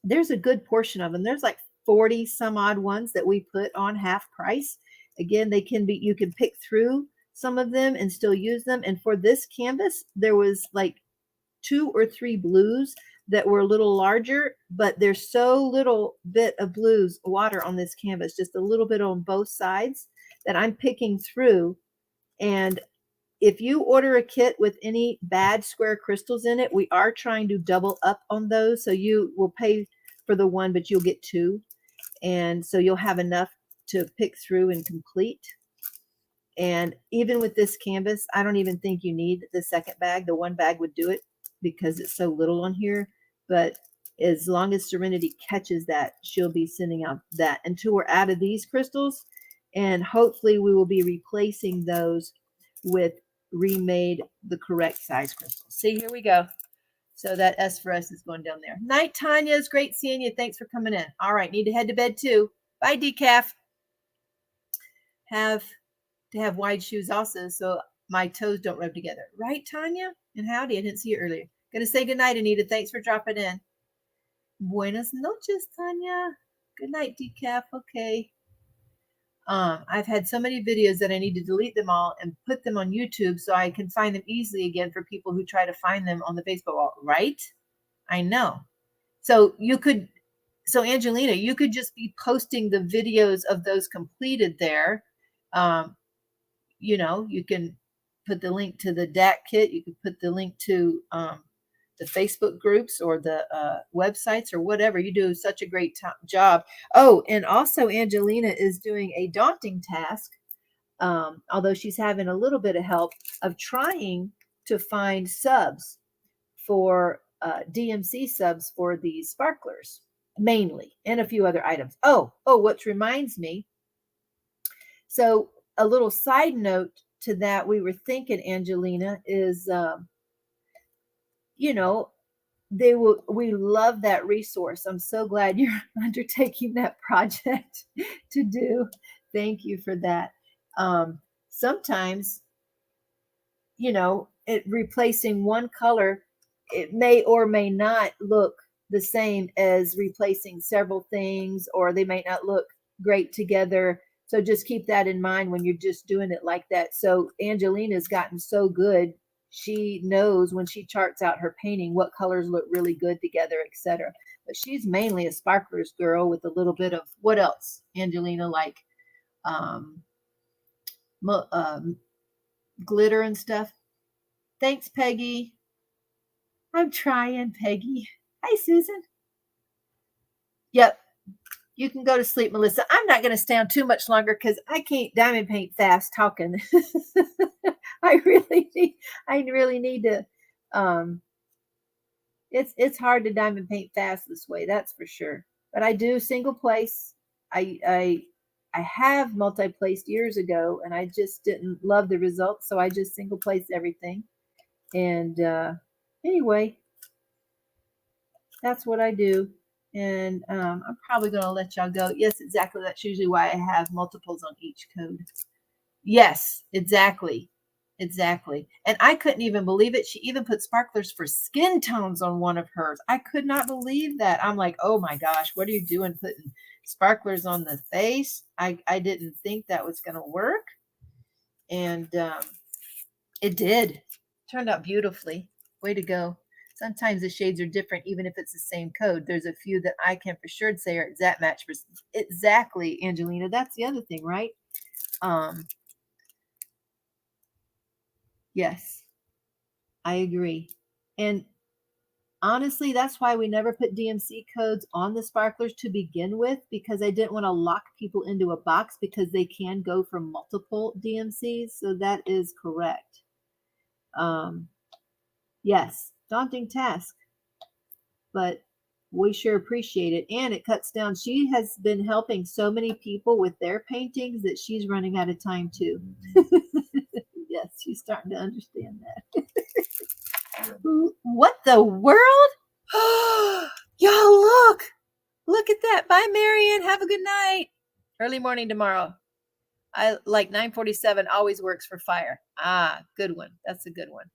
there's a good portion of them. There's like 40 some odd ones that we put on half price. Again, they can be, you can pick through some of them and still use them. And for this canvas, there was like 2 or 3 blues that were a little larger, but there's so little bit of blues water on this canvas, just a little bit on both sides, that I'm picking through. And if you order a kit with any bad square crystals in it, we are trying to double up on those. So you will pay for the one, but you'll get 2. And so you'll have enough to pick through and complete. And even with this canvas, I don't even think you need the second bag. The one bag would do it because it's so little on here. But as long as Serenity catches that, she'll be sending out that until we're out of these crystals. And hopefully we will be replacing those with remade the correct size crystals. See, here we go. So that S for S is going down there. Night, Tanya. It's great seeing you. Thanks for coming in. All right, need to head to bed too. Bye, Decaf. Have to have wide shoes also so my toes don't rub together. Right, Tanya? And howdy, I didn't see you earlier. Gonna say goodnight, Anita. Thanks for dropping in. Buenas noches, Tanya. Good night, Decaf. Okay. I've had so many videos that I need to delete them all and put them on YouTube so I can find them easily again for people who try to find them on the Facebook wall, right? I know. So you could, so Angelina, you could just be posting the videos of those completed there. You know, you can put the link to the DAC kit. You could put the link to the Facebook groups or the websites or whatever. You do such a great job. Oh, and also Angelina is doing a daunting task, although she's having a little bit of help, of trying to find subs for DMC subs for these sparklers mainly, and a few other items. Oh, what reminds me. So a little side note to that, we were thinking, Angelina, is you know, we love that resource. I'm so glad you're undertaking that project to do. Thank you for that. Sometimes, you know, replacing one color, it may or may not look the same as replacing several things, or they may not look great together. So just keep that in mind when you're just doing it like that. So Angelina's gotten so good. She knows when she charts out her painting what colors look really good together, etc. But she's mainly a sparklers girl with a little bit of, what else, Angelina, like glitter and stuff. Thanks, Peggy. I'm trying, Peggy. Hi, Susan. Yep. You can go to sleep, Melissa. I'm not going to stay on too much longer because I can't diamond paint fast talking. I really need to. It's hard to diamond paint fast this way, that's for sure. But I do single place. I have multi-placed years ago, and I just didn't love the results, so I just single placed everything. And anyway, that's what I do. And I'm probably going to let y'all go. Yes, exactly. That's usually why I have multiples on each code. Yes, exactly. Exactly. And I couldn't even believe it. She even put sparklers for skin tones on one of hers. I could not believe that. I'm like, oh my gosh, what are you doing putting sparklers on the face? I didn't think that was going to work. And it did. Turned out beautifully. Way to go. Sometimes the shades are different, even if it's the same code. There's a few that I can for sure say are exact match. For exactly, Angelina. That's the other thing, right? Yes, I agree. And honestly, that's why we never put DMC codes on the sparklers to begin with, because I didn't want to lock people into a box, because they can go for multiple DMCs. So that is correct. Yes, daunting task, but we sure appreciate it. And it cuts down. She has been helping so many people with their paintings that she's running out of time too. Yes, she's starting to understand that. What the world? Y'all, look at that. Bye, Marion. Have a good night. Early morning tomorrow. I like 9:47 always works for fire. Ah, good one. That's a good one.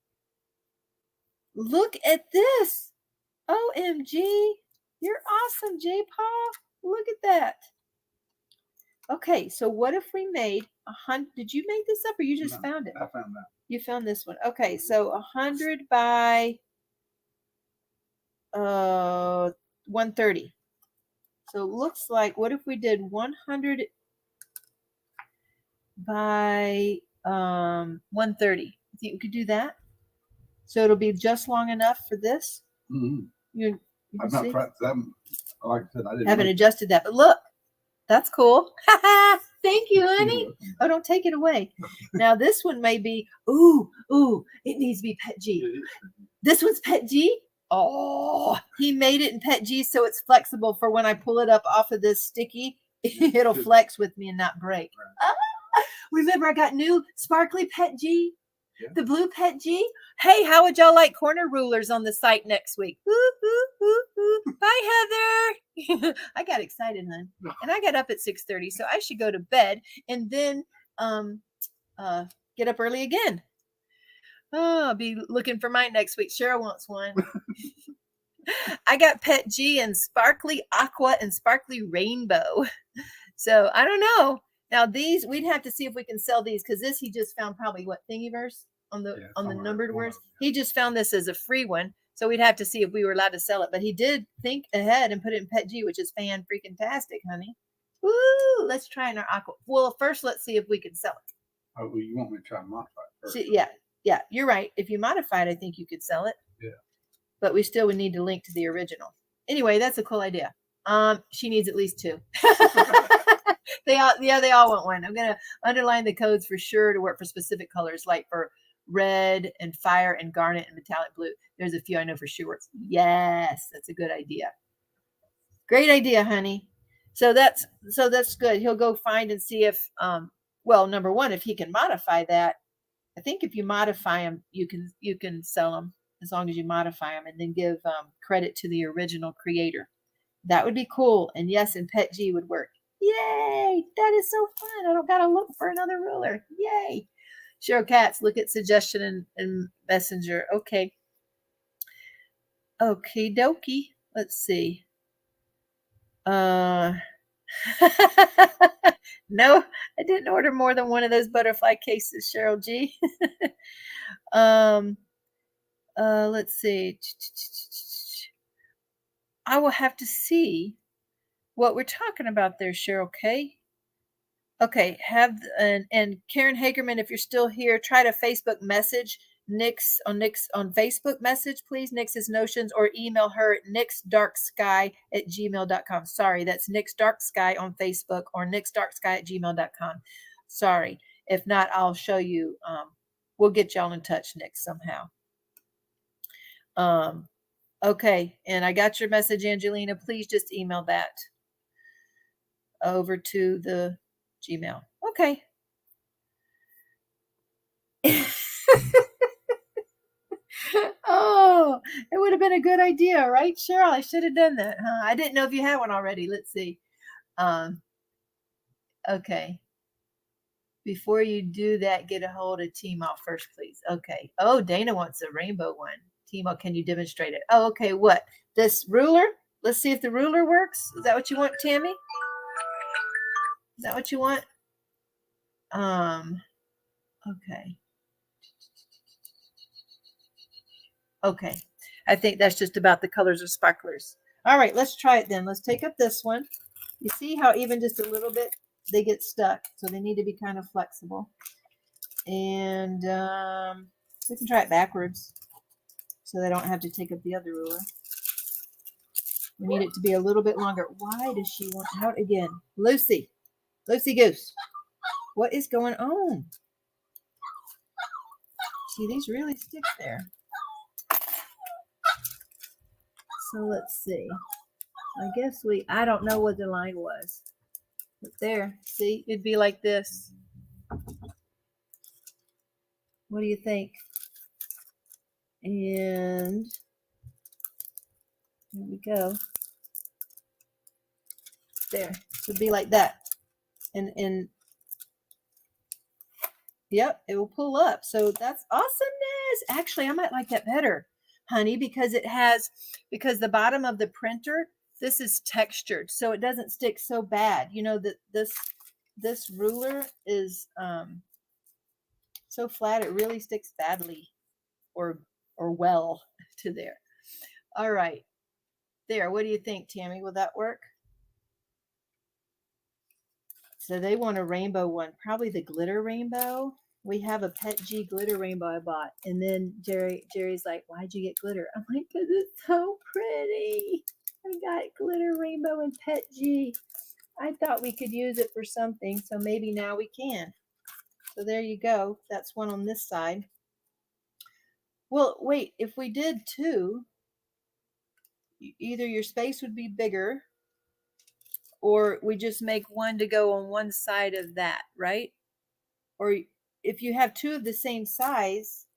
Look at this. OMG. You're awesome, J Paul. Look at that. Okay, so what if we made 100? Did you make this up, or you just found it? I found that. You found this one. Okay, so 100 by 130. So it looks like, what if we did 100 by 130? You think we could do that? So it'll be just long enough for this? Mm-hmm. You I'm not see? Like I said, I haven't adjusted that, but look, that's cool. Thank you, honey. Oh, don't take it away. Now this one may be, ooh, it needs to be Pet G. This one's Pet G. Oh, he made it in Pet G so it's flexible for when I pull it up off of this sticky, it'll flex with me and not break. Remember, I got new sparkly Pet G, the blue Pet G. Hey, how would y'all like corner rulers on the site next week? Bye, Heather. I got excited, hon, and I got up at 6:30, so I should go to bed and then get up early again. Oh, I'll be looking for mine next week. Cheryl wants one. I got Pet G and sparkly aqua and sparkly rainbow. So I don't know. Now these, we'd have to see if we can sell these, because this he just found probably what, Thingiverse on the numbered words. He just found this as a free one. So we'd have to see if we were allowed to sell it. But he did think ahead and put it in Pet G, which is fan-freaking-tastic, honey. Woo! Let's try in our aqua. Well, first let's see if we can sell it. Oh, well, you want me to try to modify it first? Yeah, you're right. If you modify it, I think you could sell it. Yeah. But we still would need to link to the original. Anyway, that's a cool idea. She needs at least 2. They all want one. I'm gonna underline the codes for sure to work for specific colors, like for red and fire and garnet and metallic blue. There's a few I know for sure. Yes, that's a good idea. Great idea, honey. So that's good. He'll go find and see if well, number one, if he can modify that. I think if you modify them, you can sell them as long as you modify them, and then give credit to the original creator. That would be cool. And yes, and Pet G would work. Yay! That is so fun. I don't gotta look for another ruler. Yay! Cheryl Katz, look at suggestion and Messenger. Okay. Okie dokie. Let's see. No, I didn't order more than one of those butterfly cases, Cheryl G. Let's see. I will have to see what we're talking about there, Cheryl K. Okay, and Karen Hagerman, if you're still here, try to Facebook message Nix on Facebook message, please. Nix's Notions, or email her at nixdarksky@gmail.com. Sorry, that's nixdarksky on Facebook, or nixdarksky@gmail.com. Sorry. If not, I'll show you. We'll get y'all in touch, Nix, somehow. Okay, and I got your message, Angelina. Please just email that over to the Gmail. Okay. Oh, it would have been a good idea, right, Cheryl? I should have done that, huh? I didn't know if you had one already. Let's see. Okay. Before you do that, get a hold of Teemaw first, please. Okay. Oh, Dana wants a rainbow one. Teemaw, can you demonstrate it? Oh, okay. What? This ruler? Let's see if the ruler works. Is that what you want, Tammy? Is that what you want? Okay. Okay. I think that's just about the colors of sparklers. All right, let's try it then. Let's take up this one. You see how even just a little bit they get stuck, so they need to be kind of flexible. And we can try it backwards so they don't have to take up the other ruler. We need it to be a little bit longer. Why does she want out again? Lucy. Lucy Goose. What is going on? See, these really stick there. So let's see. I guess I don't know what the line was. But there, see, it'd be like this. What do you think? And there we go. There, so it'd be like that. And yep, it will pull up. So that's awesomeness. Actually, I might like that better, honey, because because the bottom of the printer, this is textured, so it doesn't stick so bad. You know that this ruler is so flat it really sticks badly or well to there. All right. There, what do you think, Tammy? Will that work? So they want a rainbow one, probably the glitter rainbow. We have a Pet G glitter rainbow I bought. And then Jerry's like, why'd you get glitter? I'm like, because it's so pretty. I got glitter rainbow and Pet G. I thought we could use it for something, so maybe now we can. So there you go. That's one on this side. Well, wait, if we did two, either your space would be bigger or we just make one to go on one side of that, right? Or if you have two of the same size,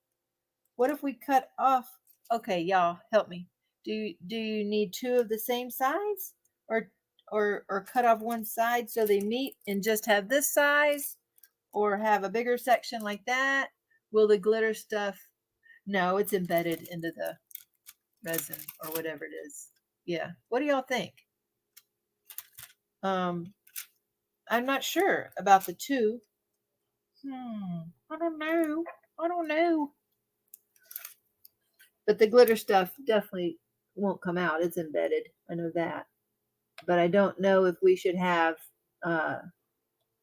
what if we cut off? Okay, y'all, help me. Do you need two of the same size, or cut off one side so they meet and just have this size, or have a bigger section like that? Will the glitter stuff? No, it's embedded into the resin or whatever it is. Yeah. What do y'all think? I'm not sure about the two. I don't know. I don't know. But the glitter stuff definitely won't come out. It's embedded. I know that. But I don't know if we should have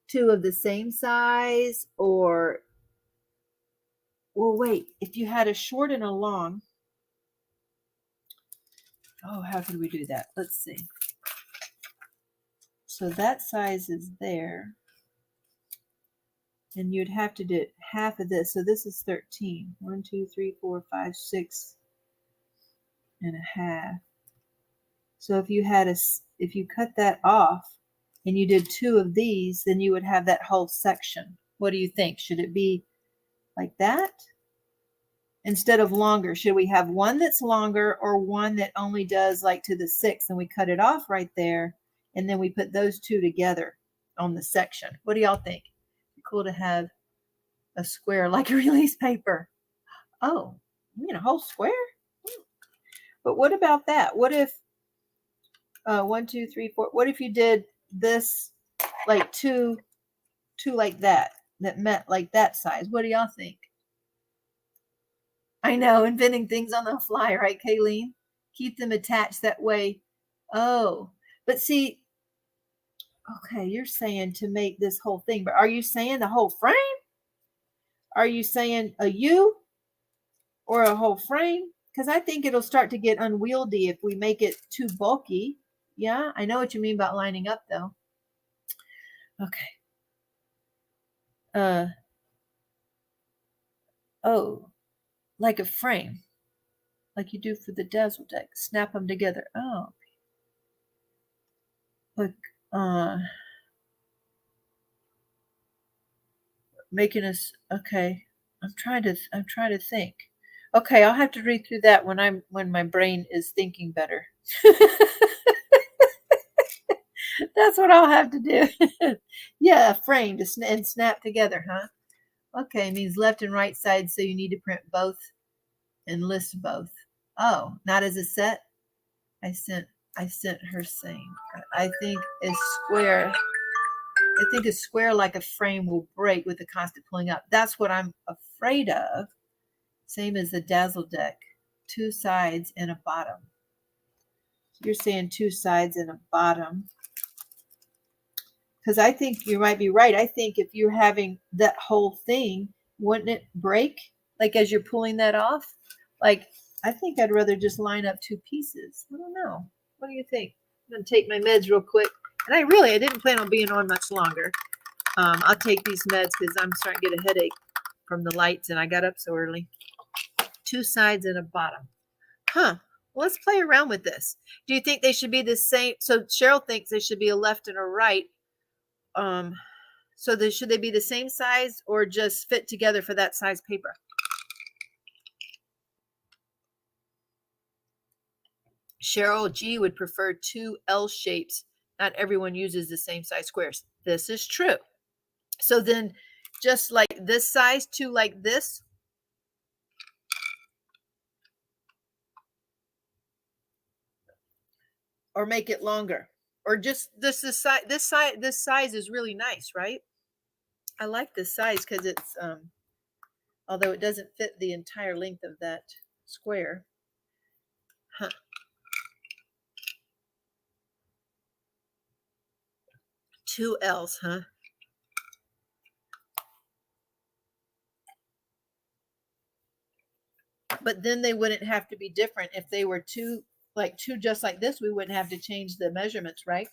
two of the same size or, well, wait, if you had a short and a long. Oh, how could we do that? Let's see. So that size is there. And you'd have to do half of this. So this is 13. 1, 2, 3, 4, 5, 6 and a half. So if you cut that off and you did two of these, then you would have that whole section. What do you think? Should it be like that? Instead of longer, should we have one that's longer or one that only does like to the 6 and we cut it off right there and then we put those two together on the section? What do y'all think? Cool to have a square like a release paper. Oh, you mean a whole square? But what about that? What if 1, 2, 3, 4? What if you did this like two like that met like that size? What do y'all think? I know, inventing things on the fly, right, Kayleen? Keep them attached that way. Oh, but see, okay, you're saying to make this whole thing, but are you saying the whole frame? Are you saying a U or a whole frame? Because I think it'll start to get unwieldy if we make it too bulky. Yeah, I know what you mean about lining up, though. Okay. Oh, like a frame, like you do for the dazzle deck. Snap them together. Oh, like making us. Okay, I'm trying to think. Okay, I'll have to read through that when my brain is thinking better. That's what I'll have to do. Yeah, a frame and snap together, huh? Okay, means left and right side, so you need to print both and list both. Oh, not as a set? I sent her saying, I think a square like a frame will break with the constant pulling up. That's what I'm afraid of. Same as the Dazzle deck. 2 sides and a bottom. You're saying 2 sides and a bottom. Because I think you might be right. I think if you're having that whole thing, wouldn't it break? Like as you're pulling that off? Like, I think I'd rather just line up 2 pieces. I don't know. What do you think? I'm going to take my meds real quick. And I didn't plan on being on much longer. I'll take these meds because I'm starting to get a headache from the lights and I got up so early. 2 sides and a bottom. Huh. Well, let's play around with this. Do you think they should be the same? So Cheryl thinks they should be a left and a right. So should they be the same size or just fit together for that size paper? Cheryl G would prefer 2 L shapes. Not everyone uses the same size squares. This is true. So then just like this size, 2 like this. Or make it longer. Or just this size is really nice, right? I like this size because it's although it doesn't fit the entire length of that square. Huh. 2 L's, huh? But then they wouldn't have to be different. If they were 2 just like this, we wouldn't have to change the measurements, right?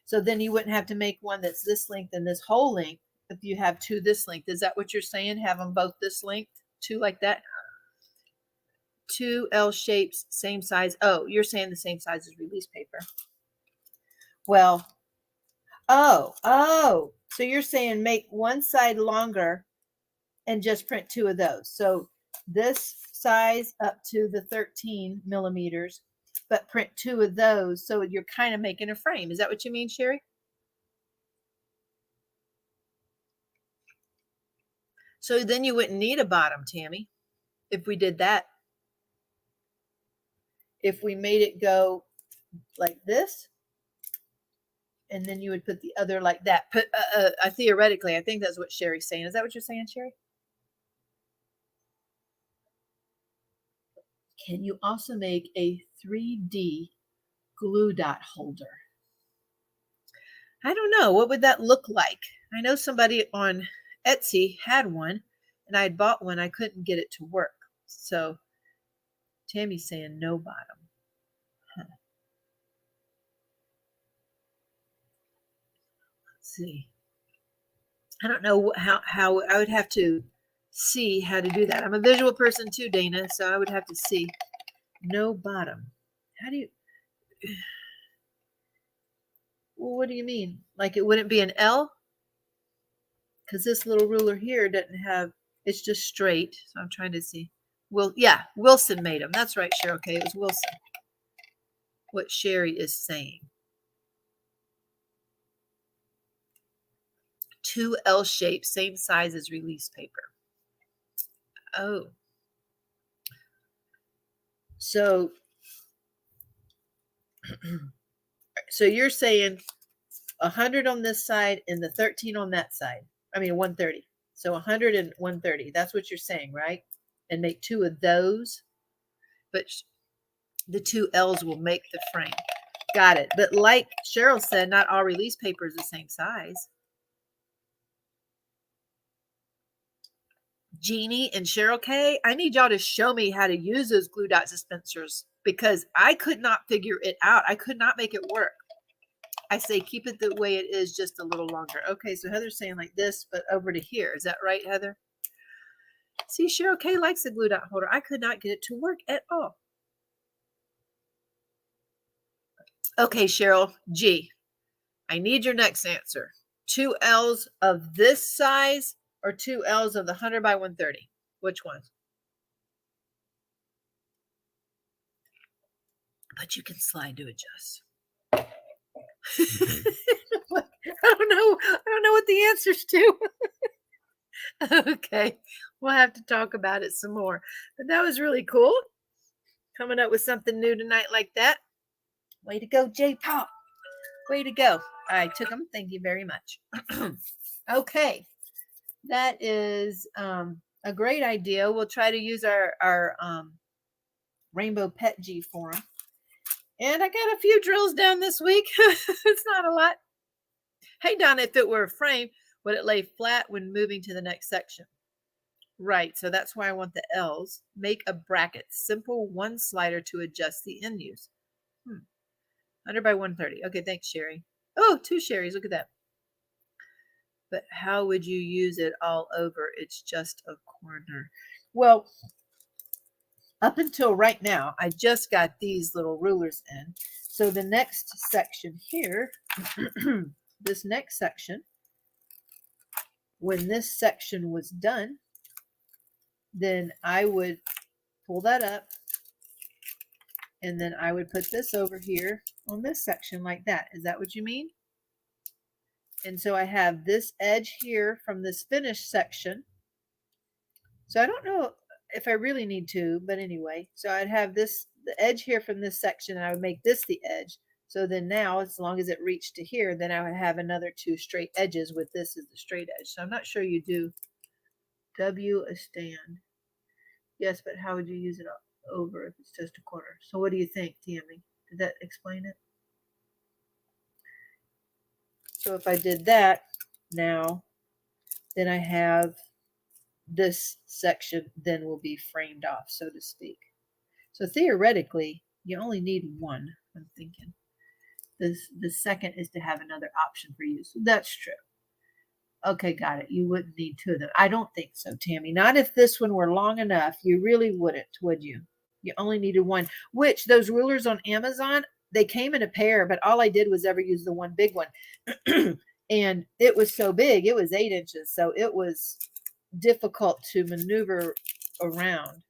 So then you wouldn't have to make one that's this length and this whole length if you have 2 this length. Is that what you're saying? Have them both this length, 2 like that? 2 L shapes, same size. Oh, you're saying the same size as release paper. Well, oh. So you're saying make one side longer and just print 2 of those. So this size up to the 13 millimeters, but print 2 of those. So you're kind of making a frame. Is that what you mean, Sherry? So then you wouldn't need a bottom, Tammy, if we did that. If we made it go like this, and then you would put the other like that. Theoretically, I think that's what Sherry's saying. Is that what you're saying, Sherry? Can you also make a 3D glue dot holder? I don't know. What would that look like? I know somebody on Etsy had one, and I had bought one. I couldn't get it to work. So Tammy's saying no bottom. Huh. Let's see. I don't know how I would have to see how to do that. I'm a visual person too, Dana, so I would have to see. No bottom. How do you... Well, what do you mean? Like it wouldn't be an L? Because this little ruler here doesn't have, it's just straight. So I'm trying to see. Well, yeah, Wilson made them. That's right, Cheryl. Okay, it was Wilson. What Sherry is saying. 2 L shapes, same size as release paper. Oh. So you're saying 100 on this side and the 13 on that side. I mean 130. So 100 and 130. That's what you're saying, right? And make 2 of those. But the 2 L's will make the frame. Got it. But like Cheryl said, not all release paper is the same size. Jeannie and Cheryl K, I need y'all to show me how to use those glue dot dispensers because I could not figure it out. I could not make it work. I say keep it the way it is, just a little longer. Okay, so Heather's saying like this, but over to here. Is that right, Heather? See, Cheryl K likes the glue dot holder. I could not get it to work at all. Okay, Cheryl G, I need your next answer. 2 L's of this size or 2 L's of the 100 by 130? Which one? but you can slide to adjust. I don't know what the answer's to. Okay, we'll have to talk about it some more. But that was really cool. Coming up with something new tonight like that. Way to go, J-Pop. Way to go. I took them. Thank you very much. Okay, that is a great idea. We'll try to use our Rainbow Pet G forum. And I got a few drills down this week. It's not a lot. Hey, Donna, if it were a frame, would it lay flat when moving to the next section? Right, so that's why I want the L's. Make a bracket. Simple one slider to adjust the end use. 100 by 130. Okay, thanks, Sherry. Oh, 2 Sherrys. Look at that. But how would you use it all over? It's just a corner. Well, up until right now, I just got these little rulers in. So the next section here, this next section, when this section was done, then I would pull that up, and then I would put this over here on this section like that. Is that what you mean? And so I have this edge here from this finished section. So I don't know if I really need to, but anyway, so I'd have this, the edge here from this section, and I would make this the edge. So then now, as long as it reached to here, then I would have another 2 straight edges with this as the straight edge. So I'm not sure you do W a stand. Yes, but how would you use it over if it's just a corner? So what do you think, Tammy? Did that explain it? So if I did that now, then I have this section then will be framed off, so to speak. So theoretically, you only need one, I'm thinking. The second is to have another option for you. So that's true. Okay, got it. You wouldn't need 2 of them. I don't think so, Tammy. Not if this one were long enough. You really wouldn't, would you? You only needed one, which those rulers on Amazon, they came in a pair, but all I did was ever use the one big one. And it was so big, it was 8 inches. So it was difficult to maneuver around.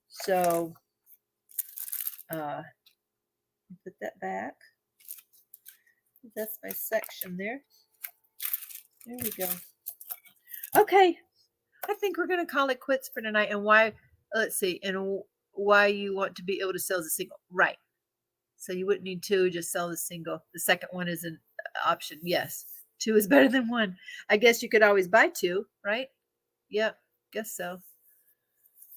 So put that back. That's my section there. There we go. Okay, I think we're going to call it quits for tonight. And why, let's see, and why you want to be able to sell as a single. Right. So you wouldn't need 2, just sell the single. The second one is an option. Yes. 2 is better than 1. I guess you could always buy 2, right? Yep, guess so.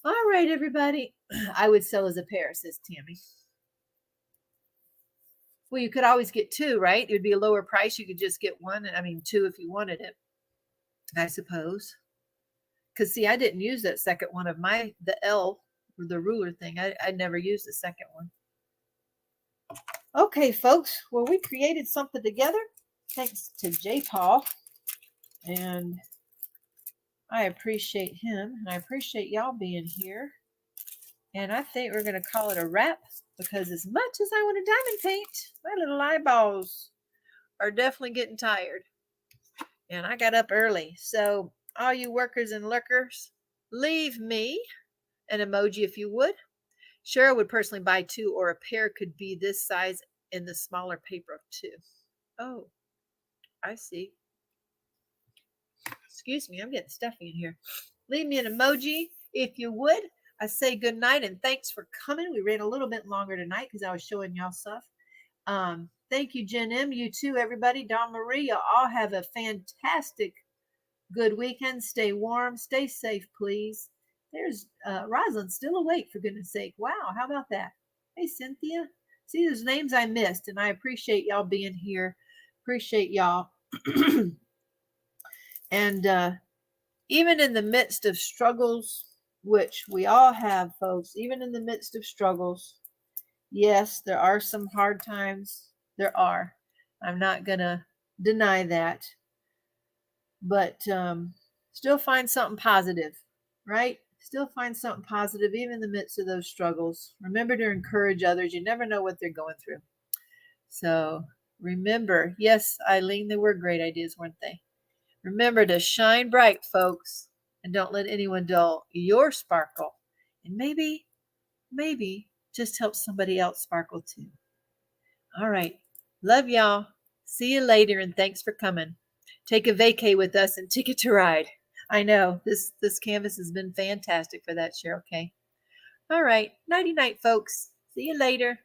All right, everybody. I would sell as a pair, says Tammy. Well, you could always get 2, right? It would be a lower price. You could just get 1. I mean, 2 if you wanted it, I suppose. Because, see, I didn't use that second one of the L, or the ruler thing. I never used the second one. Okay, folks. Well, we created something together. Thanks to J. Paul. And I appreciate him. And I appreciate y'all being here. And I think we're going to call it a wrap. Because as much as I want to diamond paint, my little eyeballs are definitely getting tired. And I got up early. So all you workers and lurkers, leave me an emoji if you would. Cheryl would personally buy 2, or a pair could be this size in the smaller paper of 2. Oh, I see. Excuse me, I'm getting stuffy in here. Leave me an emoji if you would. I say good night and thanks for coming. We ran a little bit longer tonight because I was showing y'all stuff. Thank you, Jen M. You too, everybody. Dawn Marie, y'all all have a fantastic good weekend. Stay warm. Stay safe, please. There's Rosalind still awake, for goodness sake. Wow, how about that? Hey, Cynthia. See, there's names I missed, and I appreciate y'all being here. Appreciate y'all. And even in the midst of struggles, which we all have, folks, even in the midst of struggles, yes, there are some hard times. There are. I'm not going to deny that. But still find something positive, right? Still find something positive, even in the midst of those struggles. Remember to encourage others. You never know what they're going through. So remember, yes, Eileen, they were great ideas, weren't they? Remember to shine bright, folks, and don't let anyone dull your sparkle. And maybe just helps somebody else sparkle too. All right. Love y'all. See you later, and thanks for coming. Take a vacay with us and Ticket to Ride. I know this canvas has been fantastic for that, Cheryl K. All right. Nighty night, folks. See you later.